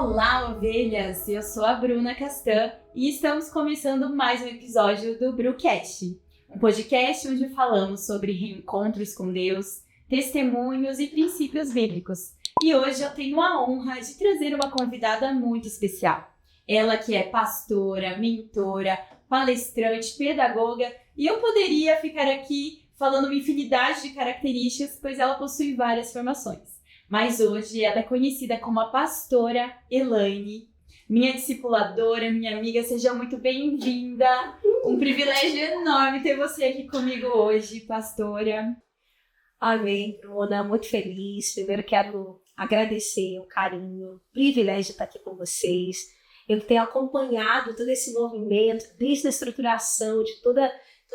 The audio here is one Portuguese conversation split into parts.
Olá, ovelhas! Eu sou a Bruna Castan e estamos começando mais um episódio do Brucast, um podcast onde falamos sobre reencontros com Deus, testemunhos e princípios bíblicos. E hoje eu tenho a honra de trazer uma convidada muito especial. Ela que é pastora, mentora, palestrante, pedagoga, e eu poderia ficar aqui falando uma infinidade de características, pois ela possui várias formações. Mas hoje ela é conhecida como a pastora Elaine, minha discipuladora, minha amiga, seja muito bem-vinda. Um privilégio enorme ter você aqui comigo hoje, pastora. Amém, Bruna, muito feliz. Primeiro quero agradecer o carinho, o privilégio de estar aqui com vocês. Eu tenho acompanhado todo esse movimento, desde a estruturação de todo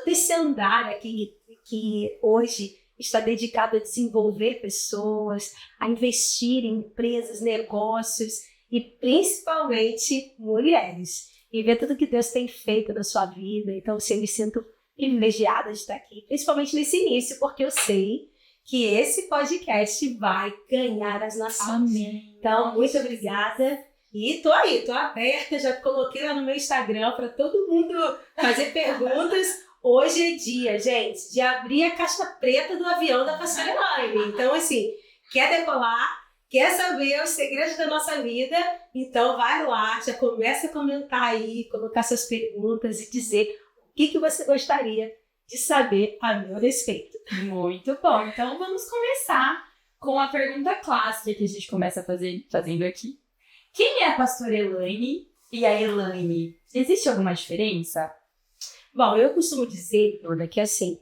esse andar aqui que hoje está dedicado a desenvolver pessoas, a investir em empresas, negócios e principalmente mulheres. E ver tudo que Deus tem feito na sua vida. Então, eu me sinto privilegiada de estar aqui, principalmente nesse início, porque eu sei que esse podcast vai ganhar as nações. Amém. Então, muito obrigada. E tô aberta, já coloquei lá no meu Instagram para todo mundo fazer perguntas. Hoje é dia, gente, de abrir a caixa preta do avião da pastora Elaine. Então, assim, quer decolar, quer saber os segredos da nossa vida, então vai lá, já começa a comentar aí, colocar suas perguntas e dizer o que você gostaria de saber a meu respeito. Muito bom. Então, vamos começar com a pergunta clássica que a gente começa fazendo aqui. Quem é a pastora Elaine e a Elaine? Existe alguma diferença? Bom, eu costumo dizer, Bruna, que assim,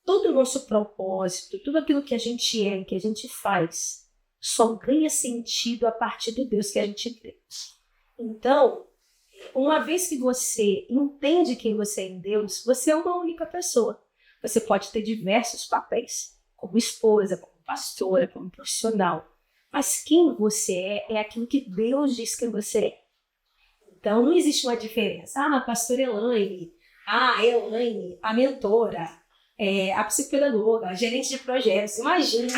todo o nosso propósito, tudo aquilo que a gente é, que a gente faz, só ganha sentido a partir do Deus que a gente crê. Então, uma vez que você entende quem você é em Deus, você é uma única pessoa. Você pode ter diversos papéis, como esposa, como pastora, como profissional. Mas quem você é aquilo que Deus diz que você é. Então, não existe uma diferença. A pastora Elaine, a Elaine, a mentora, a psicopedagoga, a gerente de projetos. Imagine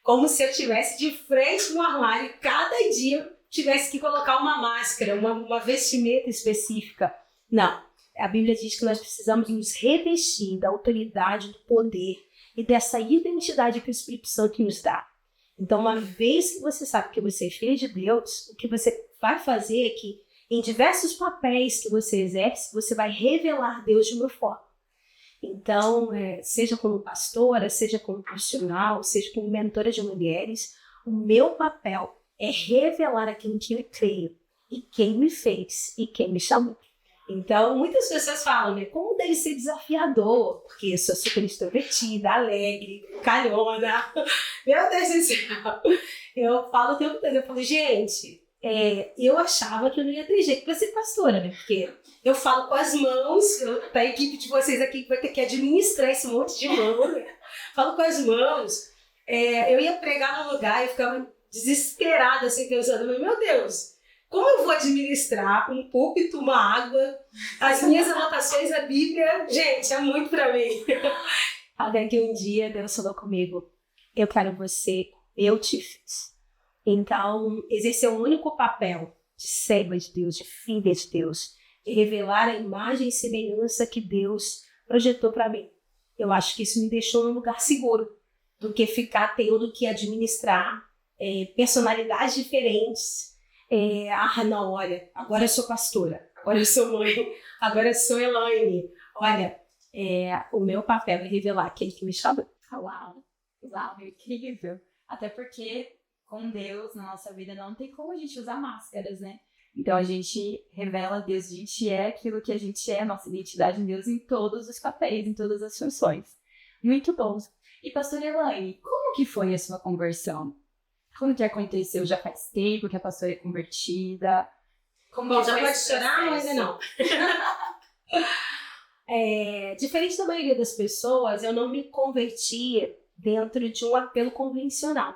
como se eu estivesse de frente no armário e cada dia eu tivesse que colocar uma máscara, uma vestimenta específica. Não. A Bíblia diz que nós precisamos nos revestir da autoridade, do poder e dessa identidade que o Espírito Santo nos dá. Então, uma vez que você sabe que você é filho de Deus, o que você vai fazer é que em diversos papéis que você exerce, você vai revelar Deus de uma forma. Então, seja como pastora, seja como profissional, seja como mentora de mulheres, o meu papel é revelar aquilo que eu creio e quem me fez e quem me chamou. Então, muitas pessoas falam, né? Como deve ser desafiador, porque eu sou super extrovertida, alegre, calhona. Meu Deus do céu. Eu falo o tempo todo, eu falo, gente, eu achava que eu não ia ter jeito para ser pastora, né? Porque eu falo com as mãos, a equipe de vocês aqui vai ter que administrar esse monte de mão, né? Falo com as mãos. Eu ia pregar no lugar e ficava desesperada, assim, pensando, meu Deus, como eu vou administrar um púlpito, uma água, as minhas anotações da Bíblia? Gente, é muito para mim. Até que um dia Deus falou comigo, eu quero você, eu te fiz. Então, esse é o único papel de serva de Deus, de filha de Deus, de revelar a imagem e semelhança que Deus projetou para mim. Eu acho que isso me deixou num lugar seguro, do que ficar tendo que administrar personalidades diferentes. Não, olha, agora eu sou pastora, agora eu sou mãe, agora eu sou Elaine. Olha, o meu papel é revelar aquele que me chamou. Uau, incrível. Até porque com Deus na nossa vida não tem como a gente usar máscaras, né? Então a gente revela a Deus, a gente é aquilo que a gente é, a nossa identidade em Deus em todos os papéis, em todas as funções. Muito bom. E pastora Elaine, como que foi a sua conversão? Como que aconteceu? Já faz tempo que a pastora é convertida? Bom, já pode chorar ou ainda não? Diferente da maioria das pessoas, eu não me converti dentro de um apelo convencional.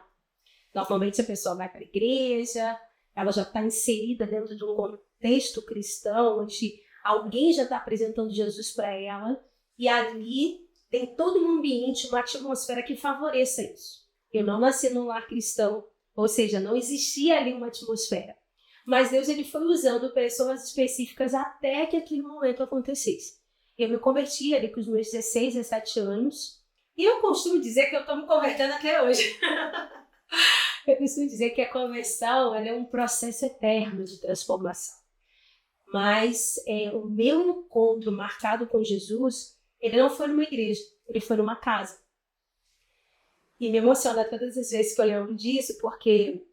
Normalmente a pessoa vai para a igreja, ela já está inserida dentro de um contexto cristão, onde alguém já está apresentando Jesus para ela, e ali tem todo um ambiente, uma atmosfera que favoreça isso. Eu não nasci num lar cristão, Ou seja, não existia ali uma atmosfera. Mas Deus ele foi usando pessoas específicas até que aquele momento acontecesse. Eu me converti ali com os meus 16, 17 anos. E eu costumo dizer que eu estou me convertendo até hoje. Eu costumo dizer que a conversão ela é um processo eterno de transformação. Mas o meu encontro marcado com Jesus, ele não foi numa igreja, ele foi numa casa. E me emociona todas as vezes que eu lembro disso, porque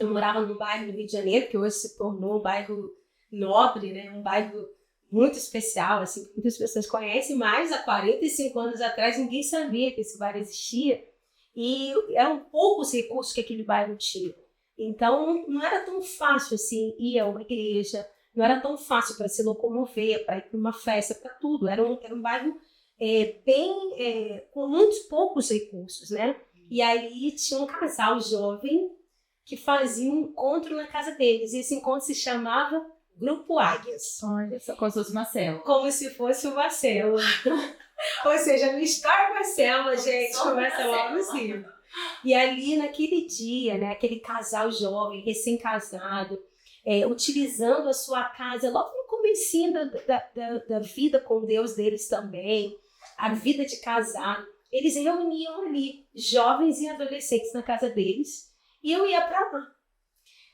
eu morava num bairro do Rio de Janeiro, que hoje se tornou um bairro nobre, né? Um bairro muito especial, assim, que muitas pessoas conhecem, mas há 45 anos atrás ninguém sabia que esse bairro existia. E eram poucos recursos que aquele bairro tinha. Então, não era tão fácil assim ir a uma igreja, não era tão fácil para se locomover, para ir para uma festa, para tudo. Era um bairro com muitos poucos recursos, né? E aí tinha um casal jovem que fazia um encontro na casa deles. E esse encontro se chamava Grupo Águias. Olha só, como se fosse uma célula. Como se fosse uma célula. Ou seja, não está uma célula, gente, começa logo assim. E ali naquele dia, né, aquele casal jovem, recém-casado, utilizando a sua casa, logo no comecinho da vida com Deus deles também, a vida de casado, eles reuniam ali jovens e adolescentes na casa deles, e eu ia para lá.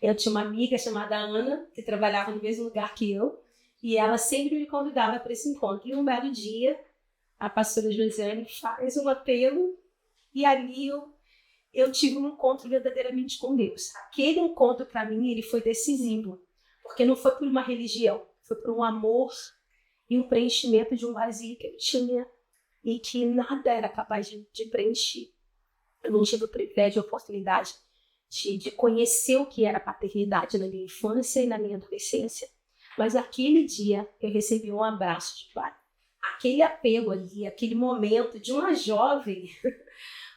Eu tinha uma amiga chamada Ana, que trabalhava no mesmo lugar que eu, e ela sempre me convidava para esse encontro. E um belo dia, a pastora Josiane faz um apelo, e ali eu tive um encontro verdadeiramente com Deus. Aquele encontro, para mim, ele foi decisivo, porque não foi por uma religião, foi por um amor e um preenchimento de um vazio que eu tinha e que nada era capaz de preencher. Eu não tive o privilégio e a oportunidade de conhecer o que era paternidade na minha infância e na minha adolescência, mas naquele dia eu recebi um abraço de pai. Aquele apego ali, aquele momento de uma jovem,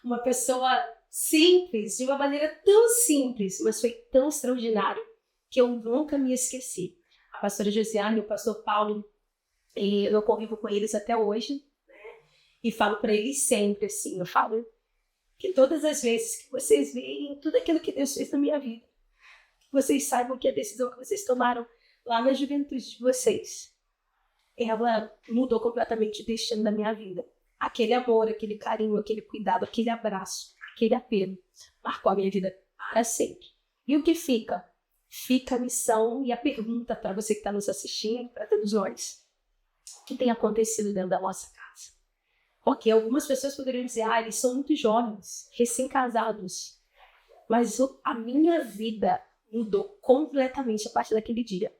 uma pessoa simples, de uma maneira tão simples, mas foi tão extraordinário que eu nunca me esqueci. A pastora Josiane e o pastor Paulo, eu convivo com eles até hoje, né? E falo para eles sempre assim, eu falo que todas as vezes que vocês veem tudo aquilo que Deus fez na minha vida, vocês saibam que a decisão que vocês tomaram lá na juventude de vocês, ela mudou completamente o destino da minha vida. Aquele amor, aquele carinho, aquele cuidado, aquele abraço, aquele apelo, marcou a minha vida para sempre. E o que fica? Fica a missão e a pergunta para você que está nos assistindo, para todos nós. O que tem acontecido dentro da nossa casa? Porque algumas pessoas poderiam dizer, eles são muito jovens, recém-casados. Mas a minha vida mudou completamente a partir daquele dia.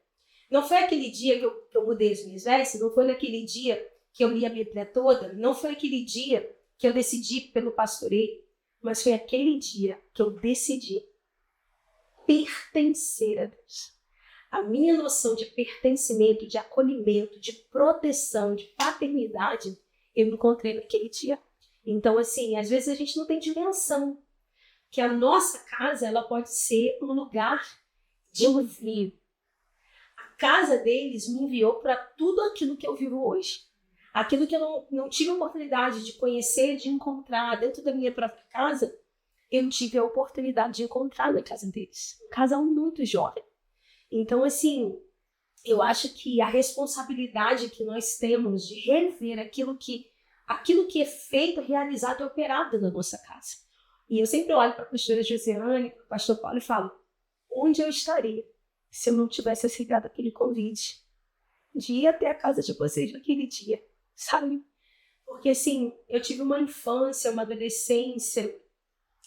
Não foi aquele dia que eu mudei as minhas vestes, não foi naquele dia que eu li a Bíblia toda, não foi aquele dia que eu decidi pelo pastoreio, mas foi aquele dia que eu decidi pertencer a Deus. A minha noção de pertencimento, de acolhimento, de proteção, de paternidade, eu me encontrei naquele dia. Então, assim, às vezes a gente não tem dimensão que a nossa casa ela pode ser um lugar de envio. A casa deles me enviou para tudo aquilo que eu vivo hoje. Aquilo que eu não tive a oportunidade de conhecer, de encontrar dentro da minha própria casa, eu tive a oportunidade de encontrar na casa deles. Um casal muito jovem. Então, assim, eu acho que a responsabilidade que nós temos de rever aquilo que é feito, realizado e operado na nossa casa. E eu sempre olho para a pastora Josiane, para o pastor Paulo e falo, onde eu estaria se eu não tivesse aceitado aquele convite de ir até a casa de vocês naquele dia, sabe? Porque, assim, eu tive uma infância, uma adolescência,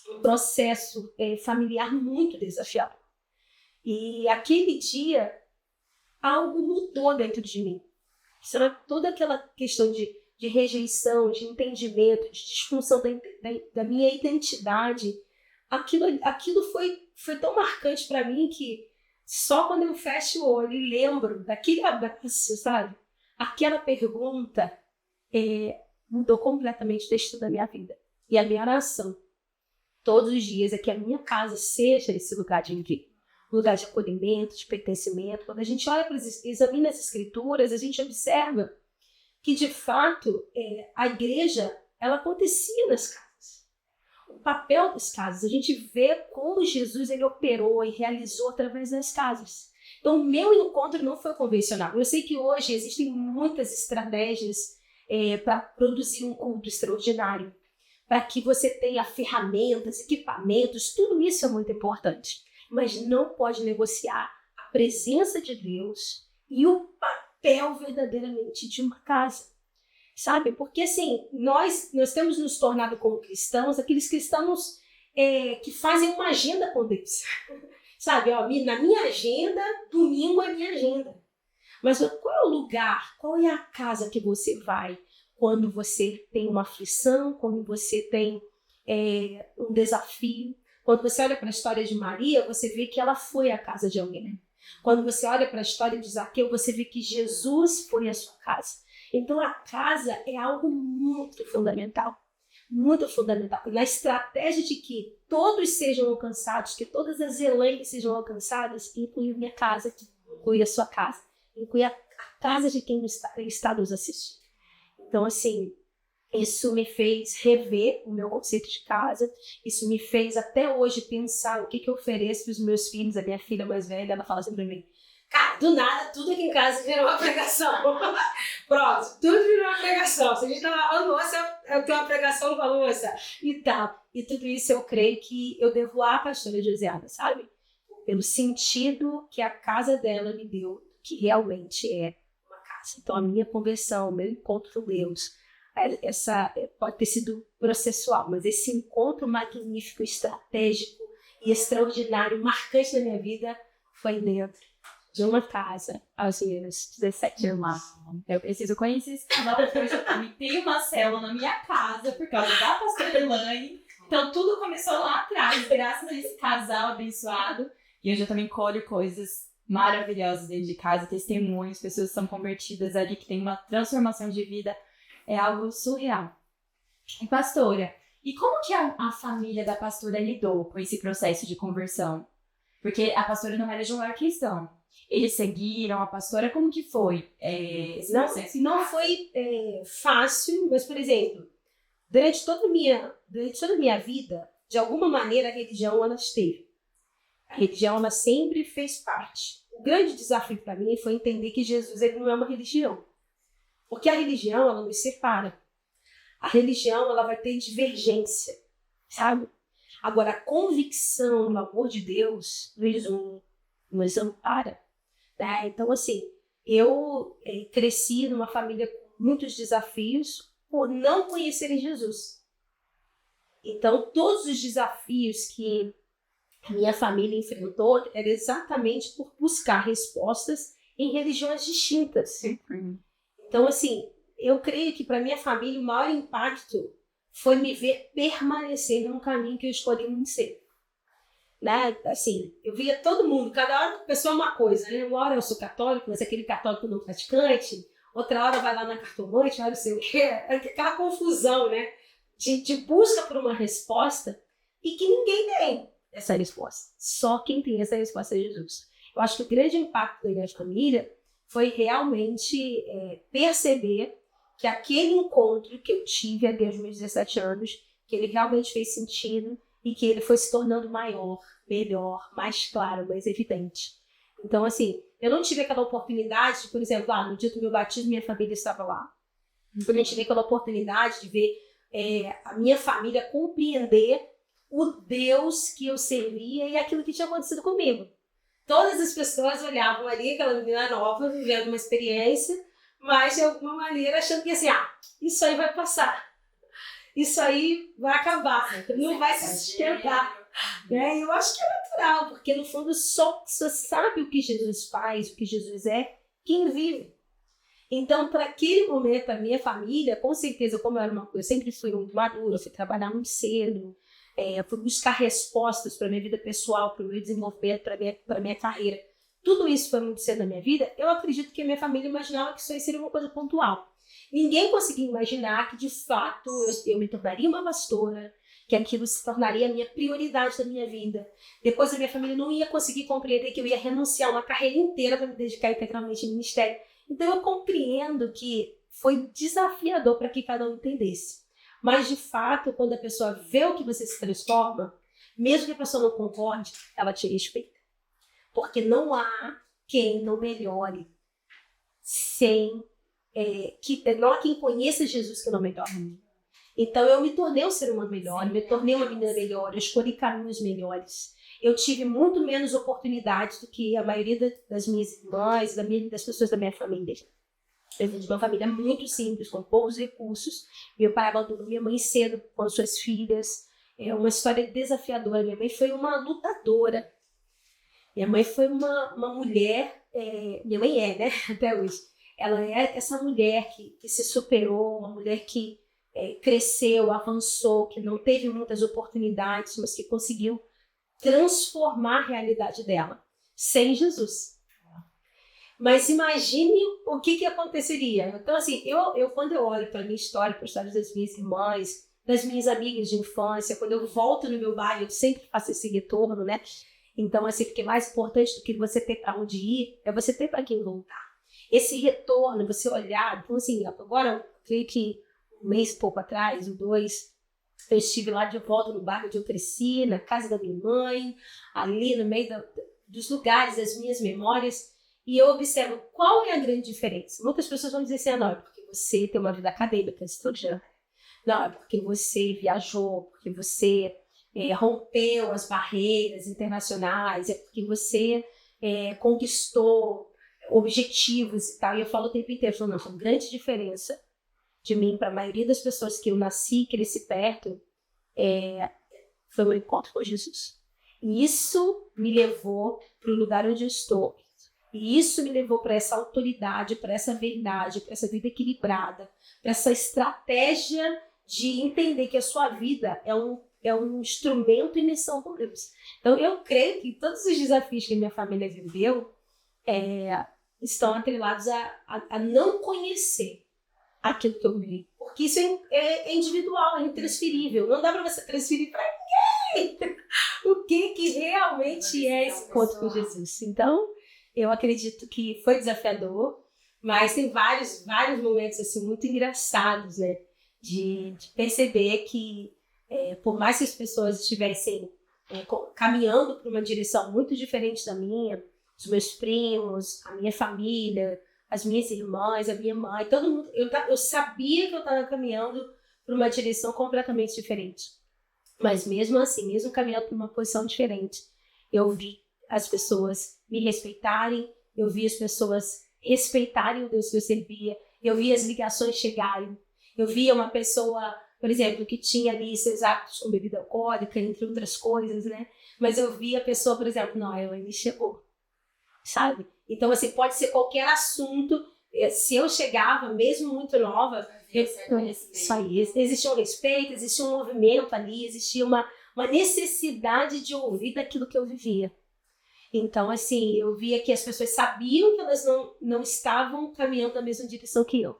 um processo familiar muito desafiador. E aquele dia, algo mudou dentro de mim. Sabe? Toda aquela questão de rejeição, de entendimento, de disfunção da minha identidade, aquilo foi tão marcante para mim que só quando eu fecho o olho e lembro daquele abraço, sabe? Aquela pergunta mudou completamente o destino da minha vida. E a minha oração todos os dias é que a minha casa seja esse lugar de envio. Um lugar de acolhimento, de pertencimento. Quando a gente olha examina as escrituras, a gente observa que, de fato, a igreja ela acontecia nas casas. O papel das casas. A gente vê como Jesus ele operou e realizou através das casas. Então, o meu encontro não foi convencional. Eu sei que hoje existem muitas estratégias para produzir um culto extraordinário, para que você tenha ferramentas, equipamentos, tudo isso é muito importante. Mas não pode negociar a presença de Deus e o papel verdadeiramente de uma casa. Sabe? Porque assim, nós temos nos tornado como cristãos, aqueles cristãos que fazem uma agenda com Deus. Sabe? Ó, na minha agenda, domingo é minha agenda. Mas qual é o lugar, qual é a casa que você vai quando você tem uma aflição, quando você tem um desafio? Quando você olha para a história de Maria, você vê que ela foi à casa de alguém. Quando você olha para a história de Zaqueu, você vê que Jesus foi à sua casa. Então a casa é algo muito fundamental. Muito fundamental. Na estratégia de que todos sejam alcançados, que todas as eleitas sejam alcançadas, inclui minha casa, inclui a sua casa, inclui a casa de quem está nos assistindo. Então, assim, isso me fez rever o meu conceito de casa, isso me fez até hoje pensar o que eu ofereço para os meus filhos. A minha filha mais velha, ela fala assim para mim, cara, do nada, tudo aqui em casa virou uma pregação. Pronto, tudo virou uma pregação. Se a gente tá lavando louça, eu tenho uma pregação com a louça e tal. E tudo isso eu creio que eu devo à pastora Josiana, sabe? Pelo sentido que a casa dela me deu, que realmente é uma casa. Então a minha conversão, o meu encontro com Deus, pode ter sido processual, mas esse encontro magnífico, estratégico e extraordinário, marcante na minha vida, foi dentro de uma casa aos meus 17 anos. Eu preciso conhecer esse canal, porque eu já tenho uma célula na minha casa por causa da pastora Elaine. Então tudo começou lá atrás, graças a esse casal abençoado. E hoje eu também colho coisas maravilhosas dentro de casa, testemunhos, pessoas que são convertidas ali, que têm uma transformação de vida. É algo surreal. E pastora, e como que a família da pastora lidou com esse processo de conversão? Porque a pastora não era de um lar cristão. Eles seguiram a pastora, como que foi esse processo? Não foi fácil, mas, por exemplo, durante toda a minha vida, de alguma maneira a religião ela esteve. A religião ela sempre fez parte. O grande desafio para mim foi entender que Jesus ele não é uma religião. Porque a religião ela nos separa. A religião ela vai ter divergência, sabe? Agora, a convicção no amor de Deus nos ampara. Né? Então, assim, eu cresci numa família com muitos desafios por não conhecerem Jesus. Então, todos os desafios que a minha família enfrentou era exatamente por buscar respostas em religiões distintas. Então, assim, eu creio que para minha família o maior impacto foi me ver permanecer no caminho que eu escolhi muito cedo. Né? Assim, eu via todo mundo, cada hora a pessoa é uma coisa, né? Uma hora eu sou católico, mas aquele católico não praticante, outra hora vai lá na cartomante, não sei o quê, aquela confusão, né? De busca por uma resposta e que ninguém tem essa resposta. Só quem tem essa resposta é Jesus. Eu acho que o grande impacto da Igreja Família foi realmente perceber que aquele encontro que eu tive há desde os meus 17 anos, que ele realmente fez sentido e que ele foi se tornando maior, melhor, mais claro, mais evidente. Então, assim, eu não tive aquela oportunidade de, por exemplo, no dia do meu batismo, minha família estava lá. Eu não tive aquela oportunidade de ver a minha família compreender o Deus que eu servia e aquilo que tinha acontecido comigo. Todas as pessoas olhavam ali, aquela menina nova, vivendo uma experiência, mas de alguma maneira achando que assim, isso aí vai passar. Isso aí vai acabar, não vai se sustentar. Né? Eu acho que é natural, porque no fundo só sabe o que Jesus faz, o que Jesus é, quem vive. Então, para aquele momento, a minha família, com certeza, como eu sempre fui muito madura, fui trabalhar muito cedo, fui buscar respostas para a minha vida pessoal, para o meu desenvolvimento, para a minha carreira. Tudo isso foi muito cedo na minha vida. Eu acredito que a minha família imaginava que isso aí seria uma coisa pontual. Ninguém conseguia imaginar que, de fato, eu me tornaria uma pastora, que aquilo se tornaria a minha prioridade da minha vida. Depois a minha família não ia conseguir compreender que eu ia renunciar uma carreira inteira para me dedicar integralmente ao ministério. Então eu compreendo que foi desafiador para que cada um entendesse. Mas, de fato, quando a pessoa vê o que você se transforma, mesmo que a pessoa não concorde, ela te respeita. Porque não há quem não melhore sem... não há quem conheça Jesus que não melhore. Então, eu me tornei um ser humano melhor, me tornei uma menina melhor, eu escolhi caminhos melhores. Eu tive muito menos oportunidades do que a maioria das minhas irmãs, das pessoas da minha família. Eu vim de uma família muito simples, com poucos recursos. Meu pai abandonou minha mãe cedo com as suas filhas. É uma história desafiadora. Minha mãe foi uma lutadora. Minha mãe foi uma mulher, minha mãe né, até hoje. Ela é essa mulher que se superou, uma mulher que cresceu, avançou, que não teve muitas oportunidades, mas que conseguiu transformar a realidade dela, sem Jesus. Mas imagine o que aconteceria. Então, assim, eu quando eu olho para a minha história, para a história das minhas irmãs, das minhas amigas de infância, quando eu volto no meu bairro, eu sempre faço esse retorno, né? Então, assim, porque mais importante do que você ter para onde ir, é você ter para quem voltar. Esse retorno, você olhar, então, assim, agora, eu creio que um mês e pouco atrás, ou 2, eu estive lá de volta no bairro onde eu cresci, na casa da minha mãe, ali no meio dos lugares, das minhas memórias, e eu observo qual é a grande diferença. Muitas pessoas vão dizer assim, não, é porque você tem uma vida acadêmica, estudante. Não, é porque você viajou, porque você rompeu as barreiras internacionais, é porque você conquistou objetivos e tal. E eu falo o tempo inteiro, não, a grande diferença de mim para a maioria das pessoas que eu nasci, cresci perto, foi o meu encontro com Jesus. E isso me levou para o lugar onde eu estou. E isso me levou para essa autoridade, para essa verdade, para essa vida equilibrada, para essa estratégia de entender que a sua vida é um instrumento em missão com Deus. Então, eu creio que todos os desafios que a minha família viveu estão atrelados a não conhecer aquilo que eu vivi. Porque isso é individual, é intransferível. Não dá para você transferir para ninguém o que realmente é esse encontro com Jesus. Então, eu acredito que foi desafiador, mas tem vários momentos assim, muito engraçados, né? De perceber que, por mais que as pessoas estivessem caminhando para uma direção muito diferente da minha, os meus primos, a minha família, as minhas irmãs, a minha mãe, todo mundo, eu sabia que eu estava caminhando para uma direção completamente diferente. Mas mesmo assim, mesmo caminhando para uma posição diferente, eu vi as pessoas me respeitarem, eu vi as pessoas respeitarem o Deus que eu servia, eu vi as ligações chegarem, eu via uma pessoa, por exemplo, que tinha ali seus hábitos com bebida alcoólica, entre outras coisas, né? Mas eu via a pessoa, por exemplo, não, ela me chegou, sabe? Então, assim, pode ser qualquer assunto. Se eu chegava, mesmo muito nova, isso aí, existia um respeito, existia um movimento ali, existia uma necessidade de ouvir daquilo que eu vivia. Então, assim, eu via que as pessoas sabiam que elas não estavam caminhando na mesma direção que eu.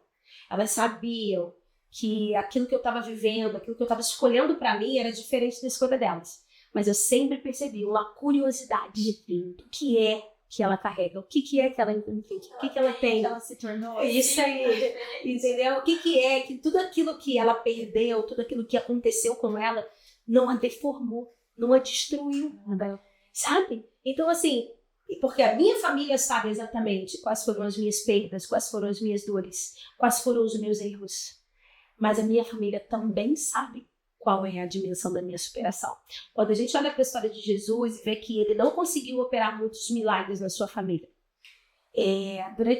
Elas sabiam que aquilo que eu estava vivendo, aquilo que eu estava escolhendo para mim era diferente da escolha delas. Mas eu sempre percebi uma curiosidade do que é que ela carrega, o que é que ela entende, o que ela tem. Ela se tornou isso aí, entendeu? O que é que tudo aquilo que ela perdeu, tudo aquilo que aconteceu com ela, não a deformou, não a destruiu, sabe? Então, assim, porque a minha família sabe exatamente quais foram as minhas perdas, quais foram as minhas dores, quais foram os meus erros. Mas a minha família também sabe qual é a dimensão da minha superação. Quando a gente olha para a história de Jesus e vê que ele não conseguiu operar muitos milagres na sua família,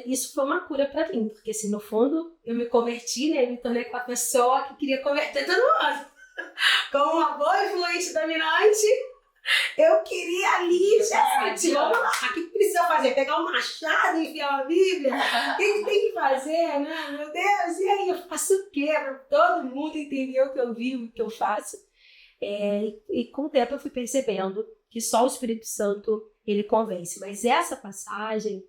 isso foi uma cura para mim, porque assim, no fundo eu me converti, né, me tornei uma pessoa que queria converter todo mundo. Como uma boa influente dominante, eu queria ali, gente, vamos lá, o que precisa fazer? Pegar um machado e enfiar uma Bíblia? O que tem que fazer, né? Meu Deus, e aí eu faço o quê? Para todo mundo entender o que eu vivo, o que eu faço. E com o tempo eu fui percebendo que só o Espírito Santo, ele convence. Mas essa passagem,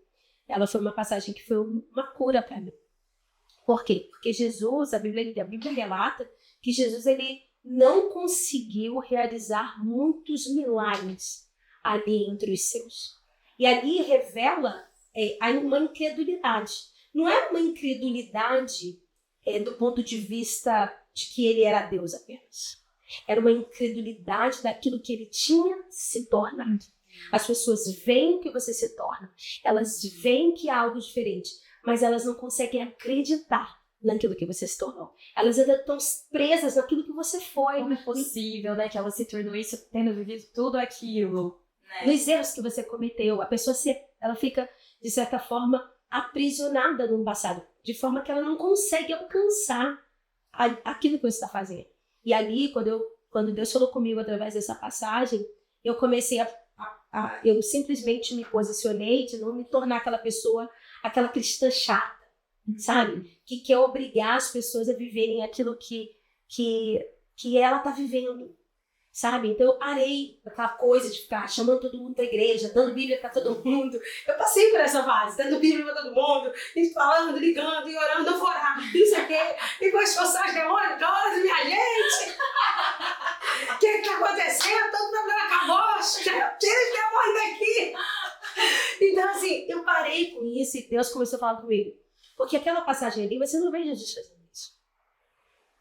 ela foi uma passagem que foi uma cura para mim. Por quê? Porque Jesus, a Bíblia relata que Jesus, ele não conseguiu realizar muitos milagres ali entre os seus. E ali revela uma incredulidade. Não é uma incredulidade do ponto de vista de que ele era Deus apenas. Era uma incredulidade daquilo que ele tinha se tornado. As pessoas veem que você se torna, elas veem que há algo diferente, mas elas não conseguem acreditar naquilo que você se tornou. Elas ainda estão presas naquilo que você foi. Como é possível, né, que ela se tornou isso tendo vivido tudo aquilo, né? Nos erros que você cometeu. A pessoa ela fica, de certa forma, aprisionada no passado, de forma que ela não consegue alcançar aquilo que você está fazendo. E ali, quando Deus falou comigo através dessa passagem, eu comecei eu simplesmente me posicionei de não me tornar aquela pessoa, aquela cristã chata, sabe? Que quer obrigar as pessoas a viverem aquilo que ela está vivendo, sabe? Então eu parei daquela coisa de ficar chamando todo mundo para a igreja, dando Bíblia para todo mundo. Eu passei por essa fase, dando Bíblia para todo mundo, e falando, ligando e orando, eu vou orar, isso aqui, e com as passagens demônios, minha gente! O que está acontecendo? Todo problema acabou, tira esse demônio daqui! Então assim, eu parei com isso e Deus começou a falar comigo. Porque aquela passagem ali, você não vê Jesus fazendo isso.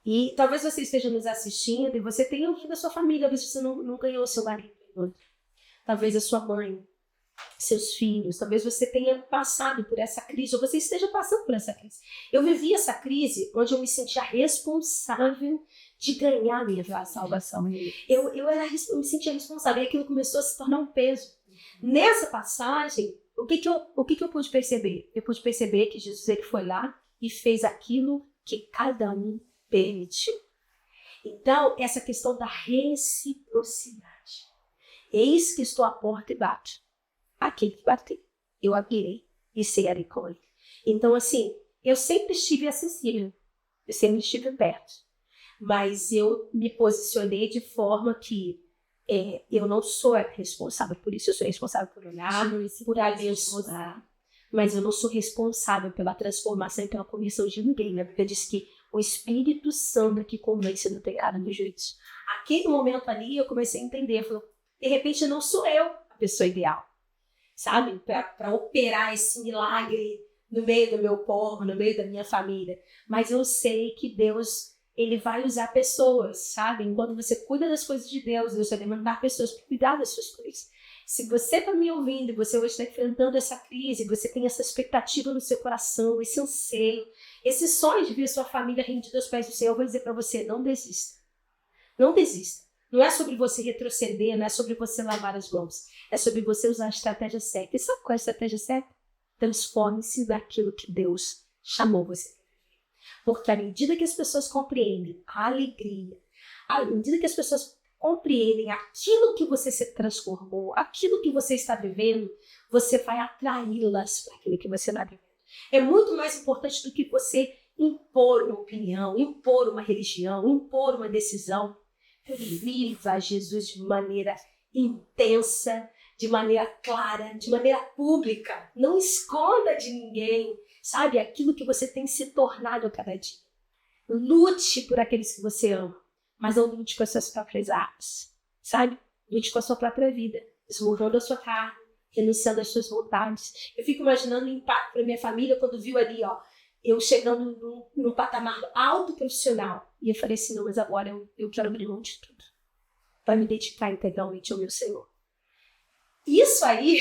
E talvez você esteja nos assistindo e você tenha alguém da sua família, talvez você não ganhou o seu marido. Talvez a sua mãe, seus filhos, talvez você tenha passado por essa crise, ou você esteja passando por essa crise. Eu vivi essa crise onde eu me sentia responsável de ganhar a minha salvação. Eu me sentia responsável e aquilo começou a se tornar um peso. Nessa passagem, o que eu pude perceber? Eu pude perceber que Jesus ele foi lá e fez aquilo que cada um permitiu. Então, essa questão da reciprocidade. Eis que estou à porta e bato. Aquele que bater, eu abrirei e cearei com ele. Então, assim, eu sempre estive acessível. Eu sempre estive perto. Mas eu me posicionei de forma que eu não sou responsável por isso. Eu sou responsável por olhar, por abençoar. Mas eu não sou responsável pela transformação e pela conversão de ninguém. A Bíblia diz que o Espírito Santo que convence no pecado e no juízo. Aquele momento ali eu comecei a entender. Falei, de repente não sou eu a pessoa ideal, sabe? Para operar esse milagre no meio do meu povo, no meio da minha família. Mas eu sei que Deus, ele vai usar pessoas, sabe? Enquanto você cuida das coisas de Deus, Deus vai mandar pessoas para cuidar das suas coisas. Se você está me ouvindo e você hoje está enfrentando essa crise, você tem essa expectativa no seu coração, esse anseio, esse sonho de ver sua família rendida aos pés do Senhor, eu vou dizer para você, não desista. Não desista. Não é sobre você retroceder, não é sobre você lavar as mãos. É sobre você usar a estratégia certa. E sabe qual é a estratégia certa? Transforme-se naquilo que Deus chamou você. Porque à medida que as pessoas compreendem a alegria, à medida que as pessoas compreendem aquilo que você se transformou, aquilo que você está vivendo, você vai atraí-las para aquilo que você está vivendo. É muito mais importante do que você impor uma opinião, impor uma religião, impor uma decisão. Viva Jesus de maneira intensa, de maneira clara, de maneira pública. Não esconda de ninguém, sabe, aquilo que você tem se tornado a cada dia. Lute por aqueles que você ama, mas não lute com as suas próprias armas, sabe? Lute com a sua própria vida, esmurrando a sua carne, renunciando às suas vontades. Eu fico imaginando o impacto para minha família quando viu ali, eu chegando num patamar alto profissional. E eu falei assim, não, mas agora eu quero abrir mão de tudo para me dedicar integralmente ao meu Senhor. Isso aí,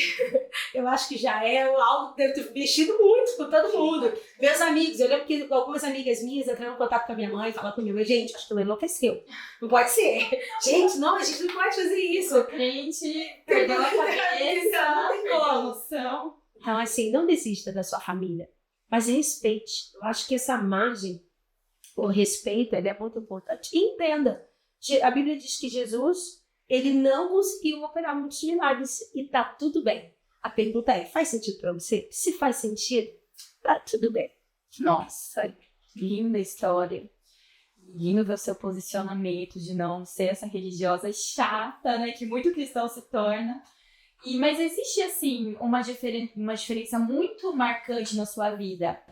eu acho que já é algo que deve ter mexido muito com todo mundo. Meus amigos, eu lembro que algumas amigas minhas entraram em contato com a minha mãe, falaram com a minha mãe, gente, acho que ela enlouqueceu. Não pode ser. Gente, não, a gente não pode fazer isso. A gente perdeu a cabeça, não tem noção. Então, assim, não desista da sua família, mas respeite. Eu acho que essa margem, o respeito, ele é muito importante. E entenda, a Bíblia diz que Jesus, ele não conseguiu operar muitos milagres e tá tudo bem. A pergunta é, faz sentido para você? Se faz sentido, tá tudo bem. Nossa, linda história. Lindo ver o seu posicionamento de não ser essa religiosa chata, né, que muito cristão se torna. Mas existe, assim, uma diferença muito marcante na sua vida,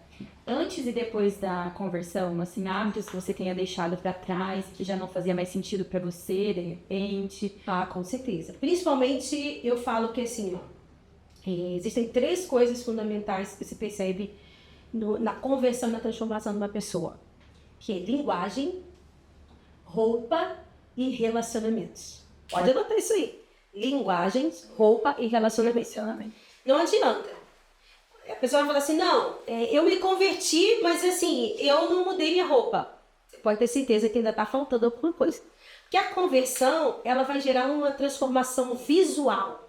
antes e depois da conversão, assim, hábitos que você tenha deixado para trás, que já não fazia mais sentido para você, de repente? Ah, com certeza. Principalmente, eu falo que, assim, existem 3 coisas fundamentais que se percebe na conversão e na transformação de uma pessoa, que é linguagem, roupa e relacionamentos. Pode anotar isso aí. Linguagens, roupa e relacionamentos. Não adianta. A pessoa vai falar assim, não, eu me converti, mas assim, eu não mudei minha roupa. Você pode ter certeza que ainda está faltando alguma coisa. Porque a conversão, ela vai gerar uma transformação visual.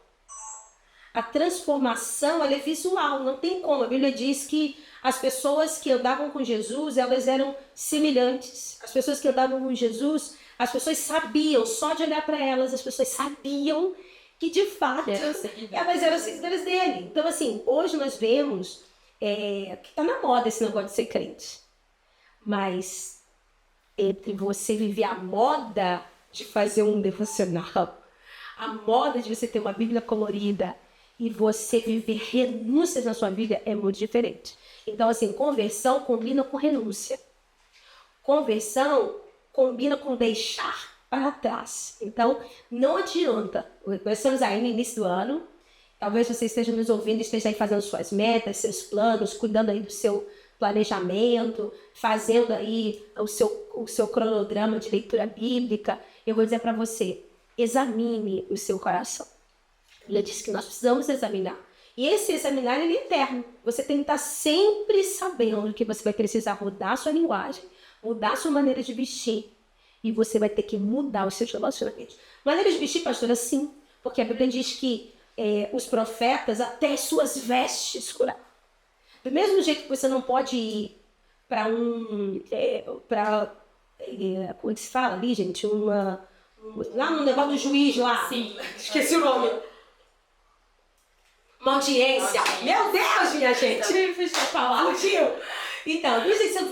A transformação, ela é visual, não tem como. A Bíblia diz que as pessoas que andavam com Jesus, elas eram semelhantes. As pessoas que andavam com Jesus, as pessoas sabiam, só de olhar para elas, as pessoas sabiam que de fato elas eram seguidoras dele. Então assim, hoje nós vemos que está na moda esse negócio de ser crente. Mas entre você viver a moda de fazer um devocional, a moda de você ter uma Bíblia colorida, e você viver renúncias na sua vida é muito diferente. Então, assim, conversão combina com renúncia. Conversão combina com deixar para trás. Então, não adianta. Nós estamos aí no início do ano. Talvez você esteja nos ouvindo, esteja aí fazendo suas metas, seus planos, cuidando aí do seu planejamento, fazendo aí o seu cronograma de leitura bíblica. Eu vou dizer para você, examine o seu coração. Ele disse que nós precisamos examinar. E esse examinar, ele é eterno. Você tem que estar sempre sabendo que você vai precisar mudar a sua linguagem, mudar a sua maneira de vestir. E você vai ter que mudar os seus relacionamentos. Maneira de vestir, pastora, sim. Porque a Bíblia diz que os profetas até suas vestes curaram. Do mesmo jeito que você não pode ir para como é que se fala ali, gente? Lá no negócio do juiz lá. Sim. Esqueci o nome. Uma audiência. Meu Deus, minha gente. Fugiu. Então,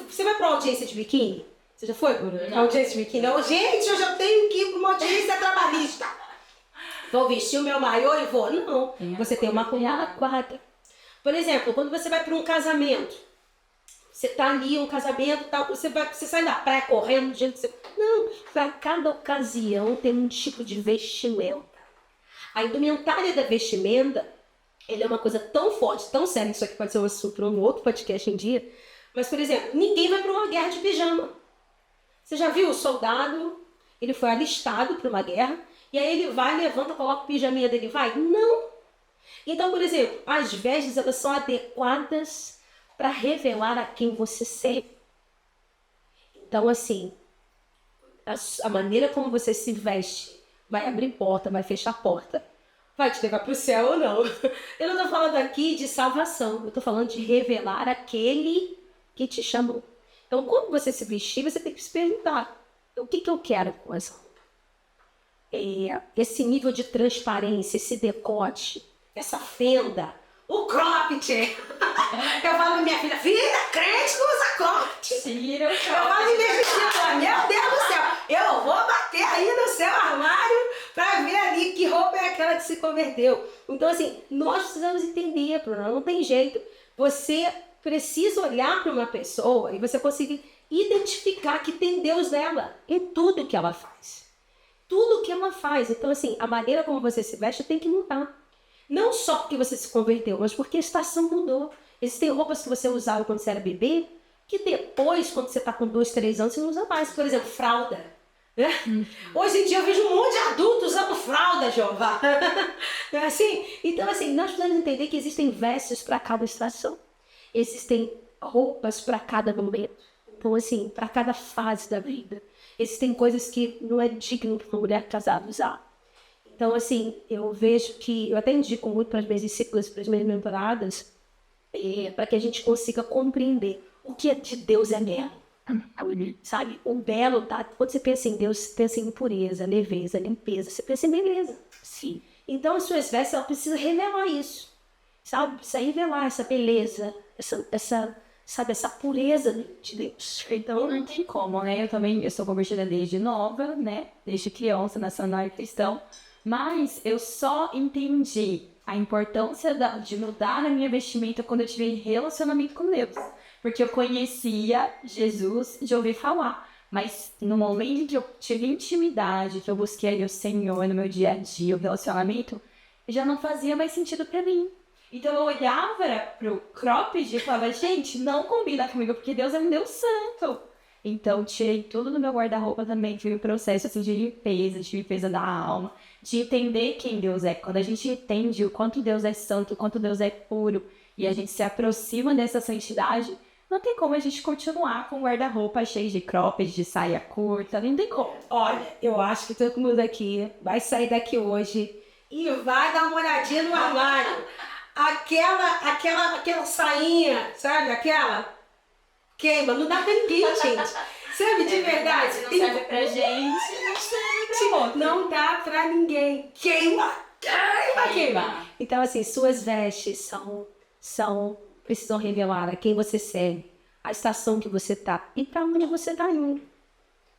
você vai para uma audiência de biquíni? Você já foi para uma audiência de biquíni? Não, gente, eu já tenho que ir para uma audiência trabalhista. Vou vestir o meu maiô e vou. Não, você tem uma quadra. Por exemplo, quando você vai para um casamento, você tá ali, um casamento, tal, você sai da praia correndo, do jeito que você... Não, para cada ocasião tem um tipo de vestimenta. A indumentária da vestimenta, ele é uma coisa tão forte, tão séria, isso aqui pode ser um assunto para um outro podcast um dia, mas, por exemplo, ninguém vai para uma guerra de pijama. Você já viu o soldado, ele foi alistado para uma guerra, e aí ele vai, levanta, coloca o pijaminha dele e vai? Não. Então, por exemplo, as vestes, elas são adequadas para revelar a quem você serve. Então, assim, a maneira como você se veste vai abrir porta, vai fechar porta, vai te levar para o céu ou não. Eu não estou falando aqui de salvação, eu estou falando de revelar aquele que te chamou. Então, quando você se vestir, você tem que se perguntar, o que eu quero com essa roupa? Esse nível de transparência, esse decote, essa fenda, o cropped. Eu falo pra minha filha, crente não usa cropped. Tira o cropped. Eu falo pra minha filha, meu Deus do céu, eu vou bater aí no seu armário pra ver ali que roupa é aquela que se converteu. Então, assim, nós precisamos entender, Bruna, não tem jeito. Você precisa olhar para uma pessoa e você conseguir identificar que tem Deus nela em tudo que ela faz. Tudo que ela faz. Então, assim, a maneira como você se veste tem que mudar. Não só porque você se converteu, mas porque a estação mudou. Existem roupas que você usava quando você era bebê, que depois, quando você está com 2, 3 anos, você não usa mais. Por exemplo, fralda. Né? Hoje em dia eu vejo um monte de adultos usando fralda, Jeová. Não é assim? Então, assim, nós precisamos entender que existem vestes para cada estação. Existem roupas para cada momento. Então, assim, para cada fase da vida. Existem coisas que não é digno para uma mulher casada usar. Então, assim, eu vejo que... Eu até indico muito para as minhas discípulas, para as minhas mentoradas, para que a gente consiga compreender o que é de Deus é belo. Sabe? O belo, tá? Quando você pensa em Deus, você pensa em pureza, leveza, limpeza. Você pensa em beleza. Sim. Então, as suas vestes, ela precisa revelar isso. Sabe? Precisa revelar essa beleza, essa pureza de Deus. Então não tem como, né? Eu sou convertida desde nova, né? Desde criança, nacional e cristão. Mas eu só entendi a importância de mudar a minha vestimenta quando eu tive relacionamento com Deus. Porque eu conhecia Jesus de ouvir falar. Mas no momento que eu tive intimidade, que eu busquei o Senhor no meu dia a dia, o relacionamento, já não fazia mais sentido pra mim. Então eu olhava pro cropped e falava, gente, não combina comigo, porque Deus é um Deus santo. Então, tirei tudo do meu guarda-roupa também. Tive um processo assim, de limpeza da alma, de entender quem Deus é. Quando a gente entende o quanto Deus é santo, o quanto Deus é puro, e a gente se aproxima dessa santidade, não tem como a gente continuar com o guarda-roupa cheio de cropped, de saia curta, não tem como. Olha, eu acho que todo mundo aqui vai sair daqui hoje e vai dar uma olhadinha no armário. Aquela sainha, sabe? Aquela queima, não dá pra ninguém, gente. Sabe, de verdade? Não serve pra gente, não serve pra outro. Não dá pra ninguém. Queima. Então, assim, suas vestes precisam revelar a quem você serve, a estação que você tá e pra onde você tá indo.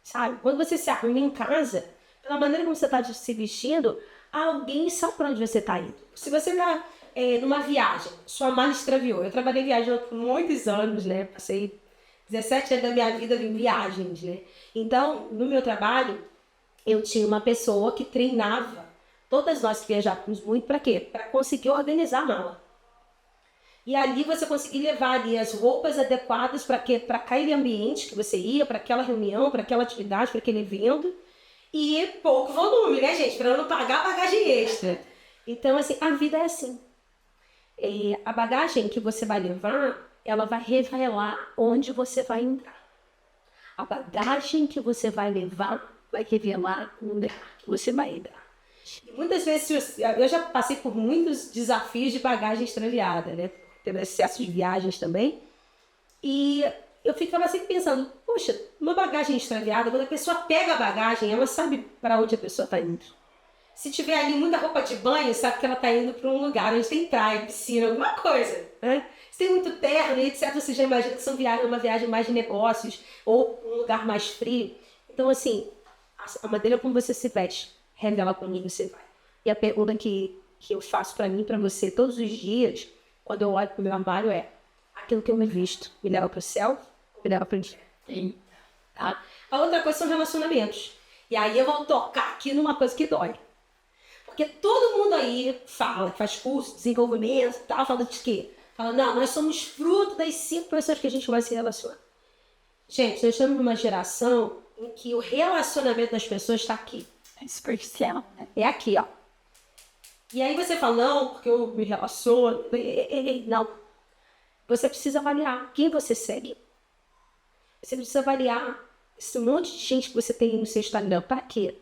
Sabe? Quando você se arruma em casa, pela maneira como você tá se vestindo, alguém sabe pra onde você tá indo. Se você tá numa viagem, sua mala extraviou. Eu trabalhei viajando por muitos anos, né? Passei 17 anos da minha vida em viagens, né? Então, no meu trabalho, eu tinha uma pessoa que treinava todas nós que viajávamos muito, para quê? Para conseguir organizar a mala. E ali você conseguir levar ali as roupas adequadas para aquele ambiente que você ia, para aquela reunião, para aquela atividade, para aquele evento. E pouco volume, né, gente? Para não pagar bagagem extra. Então, assim, a vida é assim. A bagagem que você vai levar, ela vai revelar onde você vai entrar. A bagagem que você vai levar vai revelar onde você vai entrar. E muitas vezes, eu já passei por muitos desafios de bagagem extraviada, né? Teve excesso de viagens também. E eu ficava sempre pensando, poxa, uma bagagem extraviada, quando a pessoa pega a bagagem, ela sabe para onde a pessoa está indo. Se tiver ali muita roupa de banho, sabe que ela está indo para um lugar onde tem praia, piscina, alguma coisa, né? Se tem muito terno, etc., você já imagina que são uma viagem mais de negócios ou um lugar mais frio. Então, assim, a maneira como você se veste revela para onde você vai. E a pergunta que eu faço para mim, para você, todos os dias, quando eu olho para o meu armário, é: aquilo que eu me visto me leva para o céu, me leva para o inferno. Tá? A outra coisa são relacionamentos. E aí eu vou tocar aqui numa coisa que dói. Porque todo mundo aí fala, faz curso, desenvolvimento e tal, fala de quê? Fala, não, nós somos fruto das 5 pessoas que a gente vai se relacionar. Gente, nós estamos numa geração em que o relacionamento das pessoas está aqui. É superficial, né? É aqui, ó. E aí você fala, não, porque eu me relaciono. Não. Você precisa avaliar quem você segue. Você precisa avaliar esse monte de gente que você tem no seu Instagram. Para quê?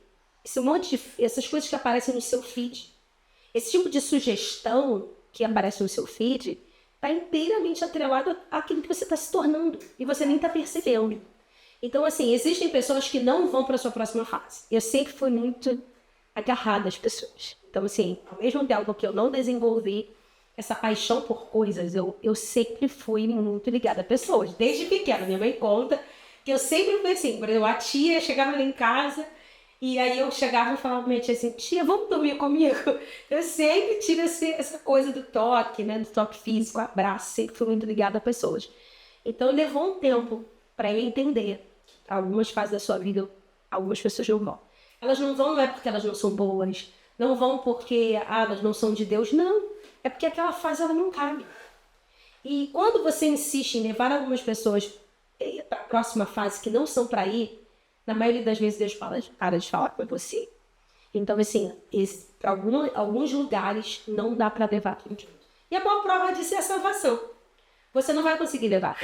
Essas coisas que aparecem no seu feed. Esse tipo de sugestão que aparece no seu feed está inteiramente atrelado àquilo que você está se tornando. E você nem está percebendo. Então, assim, existem pessoas que não vão para a sua próxima fase. Eu sempre fui muito agarrada às pessoas. Então, assim, ao mesmo tempo que eu não desenvolvi essa paixão por coisas, eu sempre fui muito ligada a pessoas. Desde pequena, minha mãe conta que eu sempre fui assim. Por exemplo, a tia chegava lá em casa e aí eu chegava e falava pra minha tia assim, tia, vamos dormir comigo? Eu sempre tive essa coisa do toque, né? Do toque físico, abraço, sempre fui muito ligada a pessoas. Então, levou um tempo para eu entender que algumas fases da sua vida, algumas pessoas não vão. Elas não vão, não é porque elas não são boas, não vão porque elas não são de Deus, não. É porque aquela fase ela não cabe. E quando você insiste em levar algumas pessoas para a próxima fase que não são para ir, na maioria das vezes Deus para de falar com você. Então, assim, para alguns lugares não dá para levar tudo junto. E a boa prova disso é a salvação. Você não vai conseguir levar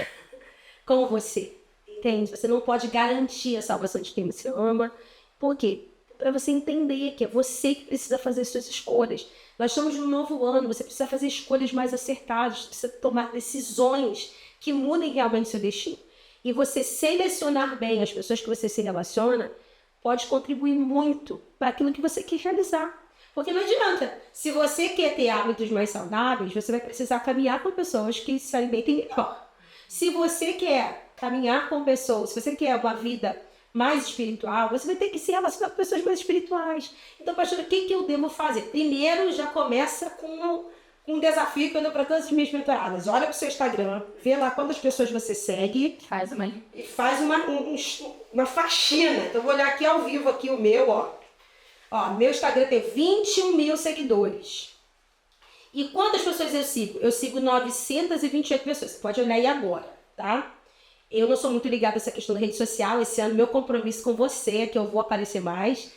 com você. Entende? Você não pode garantir a salvação de quem você ama. Por quê? Para você entender que é você que precisa fazer suas escolhas. Nós estamos num novo ano, você precisa fazer escolhas mais acertadas, precisa tomar decisões que mudem realmente seu destino. E você selecionar bem as pessoas que você se relaciona pode contribuir muito para aquilo que você quer realizar. Porque não adianta. Se você quer ter hábitos mais saudáveis, você vai precisar caminhar com pessoas que se alimentem melhor. Se você quer caminhar com pessoas, se você quer uma vida mais espiritual, você vai ter que se relacionar com pessoas mais espirituais. Então, pastora, o que eu devo fazer? Primeiro, já começa com um desafio que eu dou para todas as minhas mentoradas. Olha para o seu Instagram, vê lá quantas pessoas você segue. Faz uma faxina. Então, eu vou olhar aqui ao vivo aqui o meu, ó. Meu Instagram tem 21 mil seguidores. E quantas pessoas eu sigo? Eu sigo 928 pessoas. Você pode olhar aí agora, tá? Eu não sou muito ligada a essa questão da rede social. Esse ano, meu compromisso com você é que eu vou aparecer mais.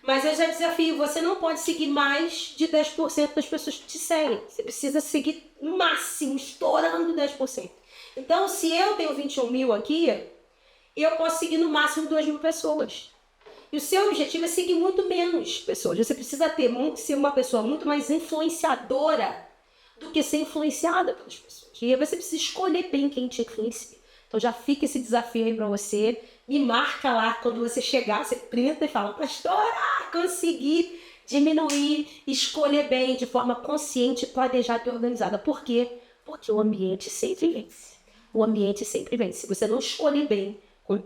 Mas eu já desafio, você não pode seguir mais de 10% das pessoas que te seguem. Você precisa seguir no máximo, estourando 10%. Então, se eu tenho 21 mil aqui, eu posso seguir no máximo 2 mil pessoas. E o seu objetivo é seguir muito menos pessoas. Você precisa ser uma pessoa muito mais influenciadora do que ser influenciada pelas pessoas. E aí você precisa escolher bem quem te influencia. Então já fica esse desafio aí para você. Me marca lá quando você chegar, você printa e fala, pastora, consegui diminuir, escolher bem, de forma consciente, planejada e organizada. Por quê? Porque o ambiente sempre vence. O ambiente sempre vence. Se você não escolher bem com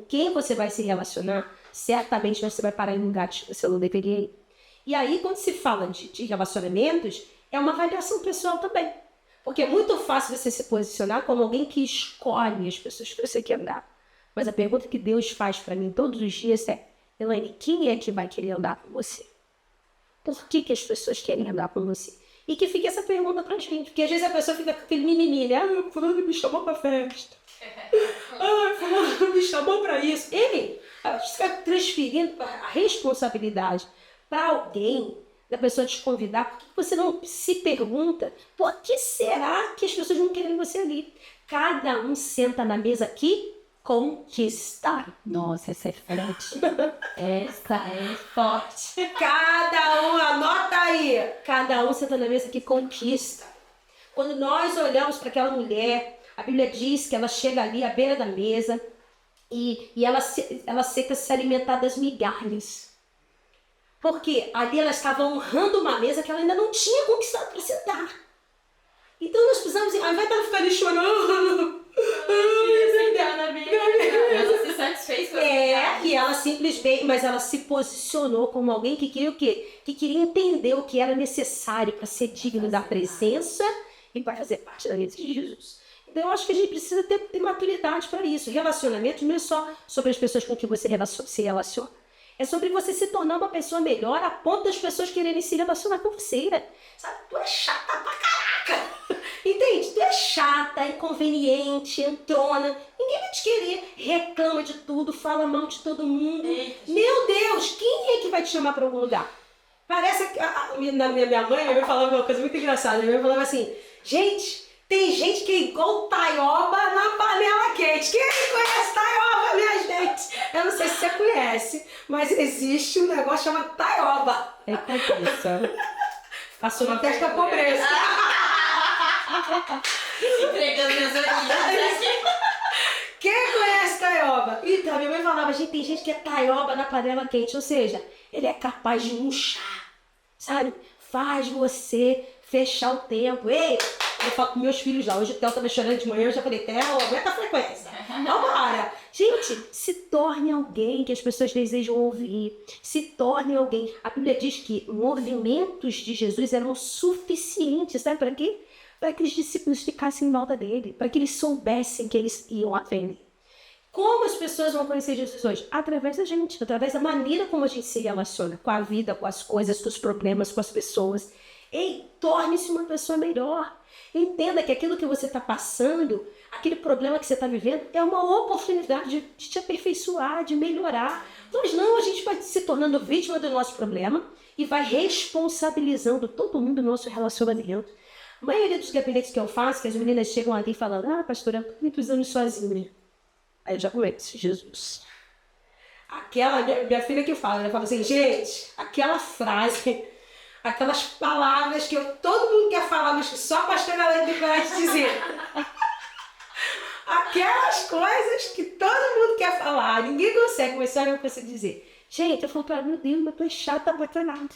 quem você vai se relacionar, certamente você vai parar em lugares que você não deveria ir. E aí, quando se fala de relacionamentos, é uma avaliação pessoal também. Porque é muito fácil você se posicionar como alguém que escolhe as pessoas que você quer andar. Mas a pergunta que Deus faz para mim todos os dias é, Elaine, quem é que vai querer andar com você? Por que as pessoas querem andar com você? E que fique essa pergunta pra gente. Porque às vezes a pessoa fica com aquele mimimi, né? Ah, fulano me chamou pra festa. Ah, fulano me chamou pra isso. Ele está transferindo a responsabilidade para alguém, da pessoa te convidar. Por que você não se pergunta por que será que as pessoas não querem você ali? Cada um senta na mesa aqui conquistar. Nossa, essa é forte. Essa é forte. Cada um, anota aí. Cada um senta na mesa que conquista. Quando nós olhamos para aquela mulher, a Bíblia diz que ela chega ali à beira da mesa e ela seca se alimentar das migalhas. Porque ali ela estava honrando uma mesa que ela ainda não tinha conquistado para sentar. Então nós precisamos, ao invés dela ficar ali chorando, ela se satisfez com e ela simplesmente, mas ela se posicionou como alguém que queria o quê? Que queria entender o que era necessário para ser digno da presença e para fazer parte da mesa de Jesus. Então eu acho que a gente precisa ter maturidade para isso. Relacionamento não é só sobre as pessoas com que você se relaciona. É sobre você se tornar uma pessoa melhor a ponto das pessoas quererem se relacionar com você. Sabe? Tu é chata pra caraca. Entende? Tu é chata, inconveniente, entrona. Ninguém vai te querer. Reclama de tudo, fala mal de todo mundo. Meu Deus, quem é que vai te chamar para algum lugar? Parece que minha mãe falava uma coisa muito engraçada. Minha mãe falava assim, gente, tem gente que é igual taioba na panela quente. Quem conhece taioba, minha gente? Eu não sei se você conhece, mas existe um negócio chamado taioba. É complicado. Passou na testa da pobreza. Entregando minhas orelhas aqui. Quem conhece taioba? Então, minha mãe falava, gente, tem gente que é taioba na panela quente. Ou seja, ele é capaz de murchar, sabe? Faz você fechar o tempo. Ei, eu falo com meus filhos lá. Hoje o Theo estava chorando de manhã, eu já falei, Theo, aumenta a frequência. Vambora. Gente, se torne alguém que as pessoas desejam ouvir. Se torne alguém. A Bíblia diz que movimentos de Jesus eram suficientes, sabe para quê? Para que os discípulos ficassem em volta dele, para que eles soubessem que eles iam até ele. Como as pessoas vão conhecer Jesus hoje? Através da gente, através da maneira como a gente se relaciona com a vida, com as coisas, com os problemas, com as pessoas. Ei, torne-se uma pessoa melhor. Entenda que aquilo que você está passando, aquele problema que você está vivendo, é uma oportunidade de te aperfeiçoar, de melhorar. Mas não, a gente vai se tornando vítima do nosso problema e vai responsabilizando todo mundo no nosso relacionamento. A maioria dos gabinetes que eu faço, que as meninas chegam ali falando, pastora, eu estou precisando sozinha. Aí eu já conheço Jesus. Aquela minha filha que fala, ela fala assim, gente, aquela frase, aquelas palavras que todo mundo quer falar, mas que só a pastora Elaine vai te dizer. Aquelas coisas que todo mundo quer falar, ninguém consegue, mas só eu consigo dizer. Gente, eu falo para meu Deus, mas tu é chata, apaixonada.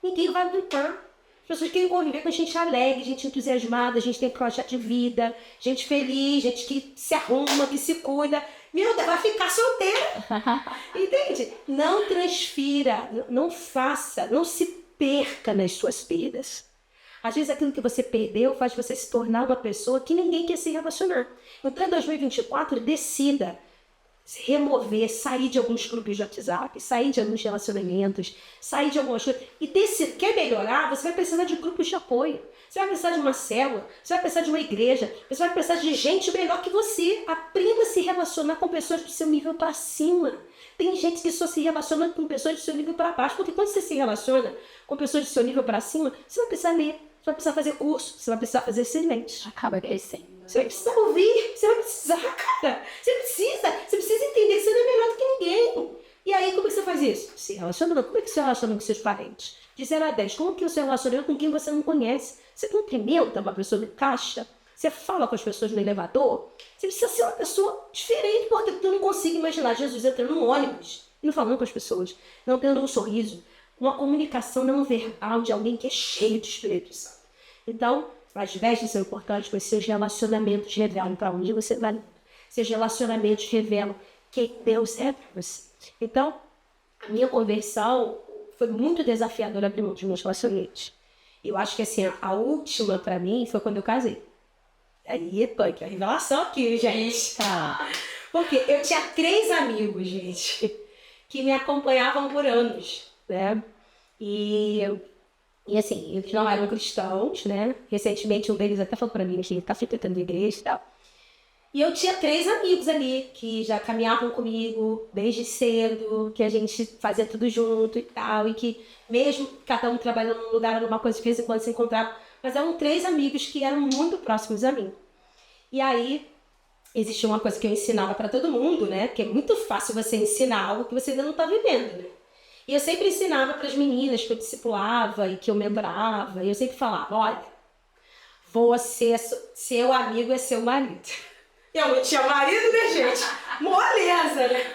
Ninguém vai aguentar. As pessoas querem conviver com gente alegre, gente entusiasmada, gente tem projeto de vida, gente feliz, gente que se arruma, que se cuida. Meu Deus, vai ficar solteira. Entende? Não transfira, não faça, não se perca nas suas perdas. Às vezes aquilo que você perdeu faz você se tornar uma pessoa que ninguém quer se relacionar. Então, em 2024, decida se remover, sair de alguns grupos de WhatsApp, sair de alguns relacionamentos, sair de algumas coisas. E quer melhorar, você vai precisar de grupos de apoio. Você vai precisar de uma célula, você vai precisar de uma igreja, você vai precisar de gente melhor que você. Aprenda a se relacionar com pessoas do seu nível para cima. Tem gente que só se relaciona com pessoas do seu nível para baixo, porque quando você se relaciona com pessoas do seu nível para cima, você vai precisar ler, você vai precisar fazer curso, você vai precisar fazer excelente. Acaba crescendo. Você vai precisar ouvir, você vai precisar, cara. Você precisa entender que você não é melhor do que ninguém. E aí, como é que você faz isso? Se relacionando. Como é que você relaciona com seus parentes? De 0 a 10, como que você relaciona com quem você não conhece? Você cumprimenta uma pessoa no caixa? Você fala com as pessoas no elevador? Você precisa ser uma pessoa diferente, porque eu não consigo imaginar Jesus entrando no ônibus e não falando com as pessoas, não tendo um sorriso, uma comunicação não verbal de alguém que é cheio de Espírito Santo. Então, as vestes são importantes, mas seus relacionamentos revelam para onde você vai. Seus relacionamentos revelam quem Deus é para você. Então, a minha conversão foi muito desafiadora abrir mão dos meus relacionamentos. Eu acho que assim, a última para mim foi quando eu casei. Aí, punk, a revelação aqui, gente. Porque eu tinha 3 amigos, gente, que me acompanhavam por anos, né? E assim, eles não eram cristãos, né? Recentemente um deles até falou pra mim que tá frequentando a igreja e tal. E eu tinha 3 amigos ali que já caminhavam comigo desde cedo, que a gente fazia tudo junto e tal, e que mesmo cada um trabalhando num lugar, numa coisa de vez em quando se encontrava, mas eram 3 amigos que eram muito próximos a mim. E aí, existia uma coisa que eu ensinava pra todo mundo, né? Porque é muito fácil você ensinar algo que você ainda não tá vivendo, né? E eu sempre ensinava para as meninas que eu discipulava e que eu membrava, e eu sempre falava, olha, seu amigo é seu marido. Eu não tinha marido, né, gente? Moleza, né?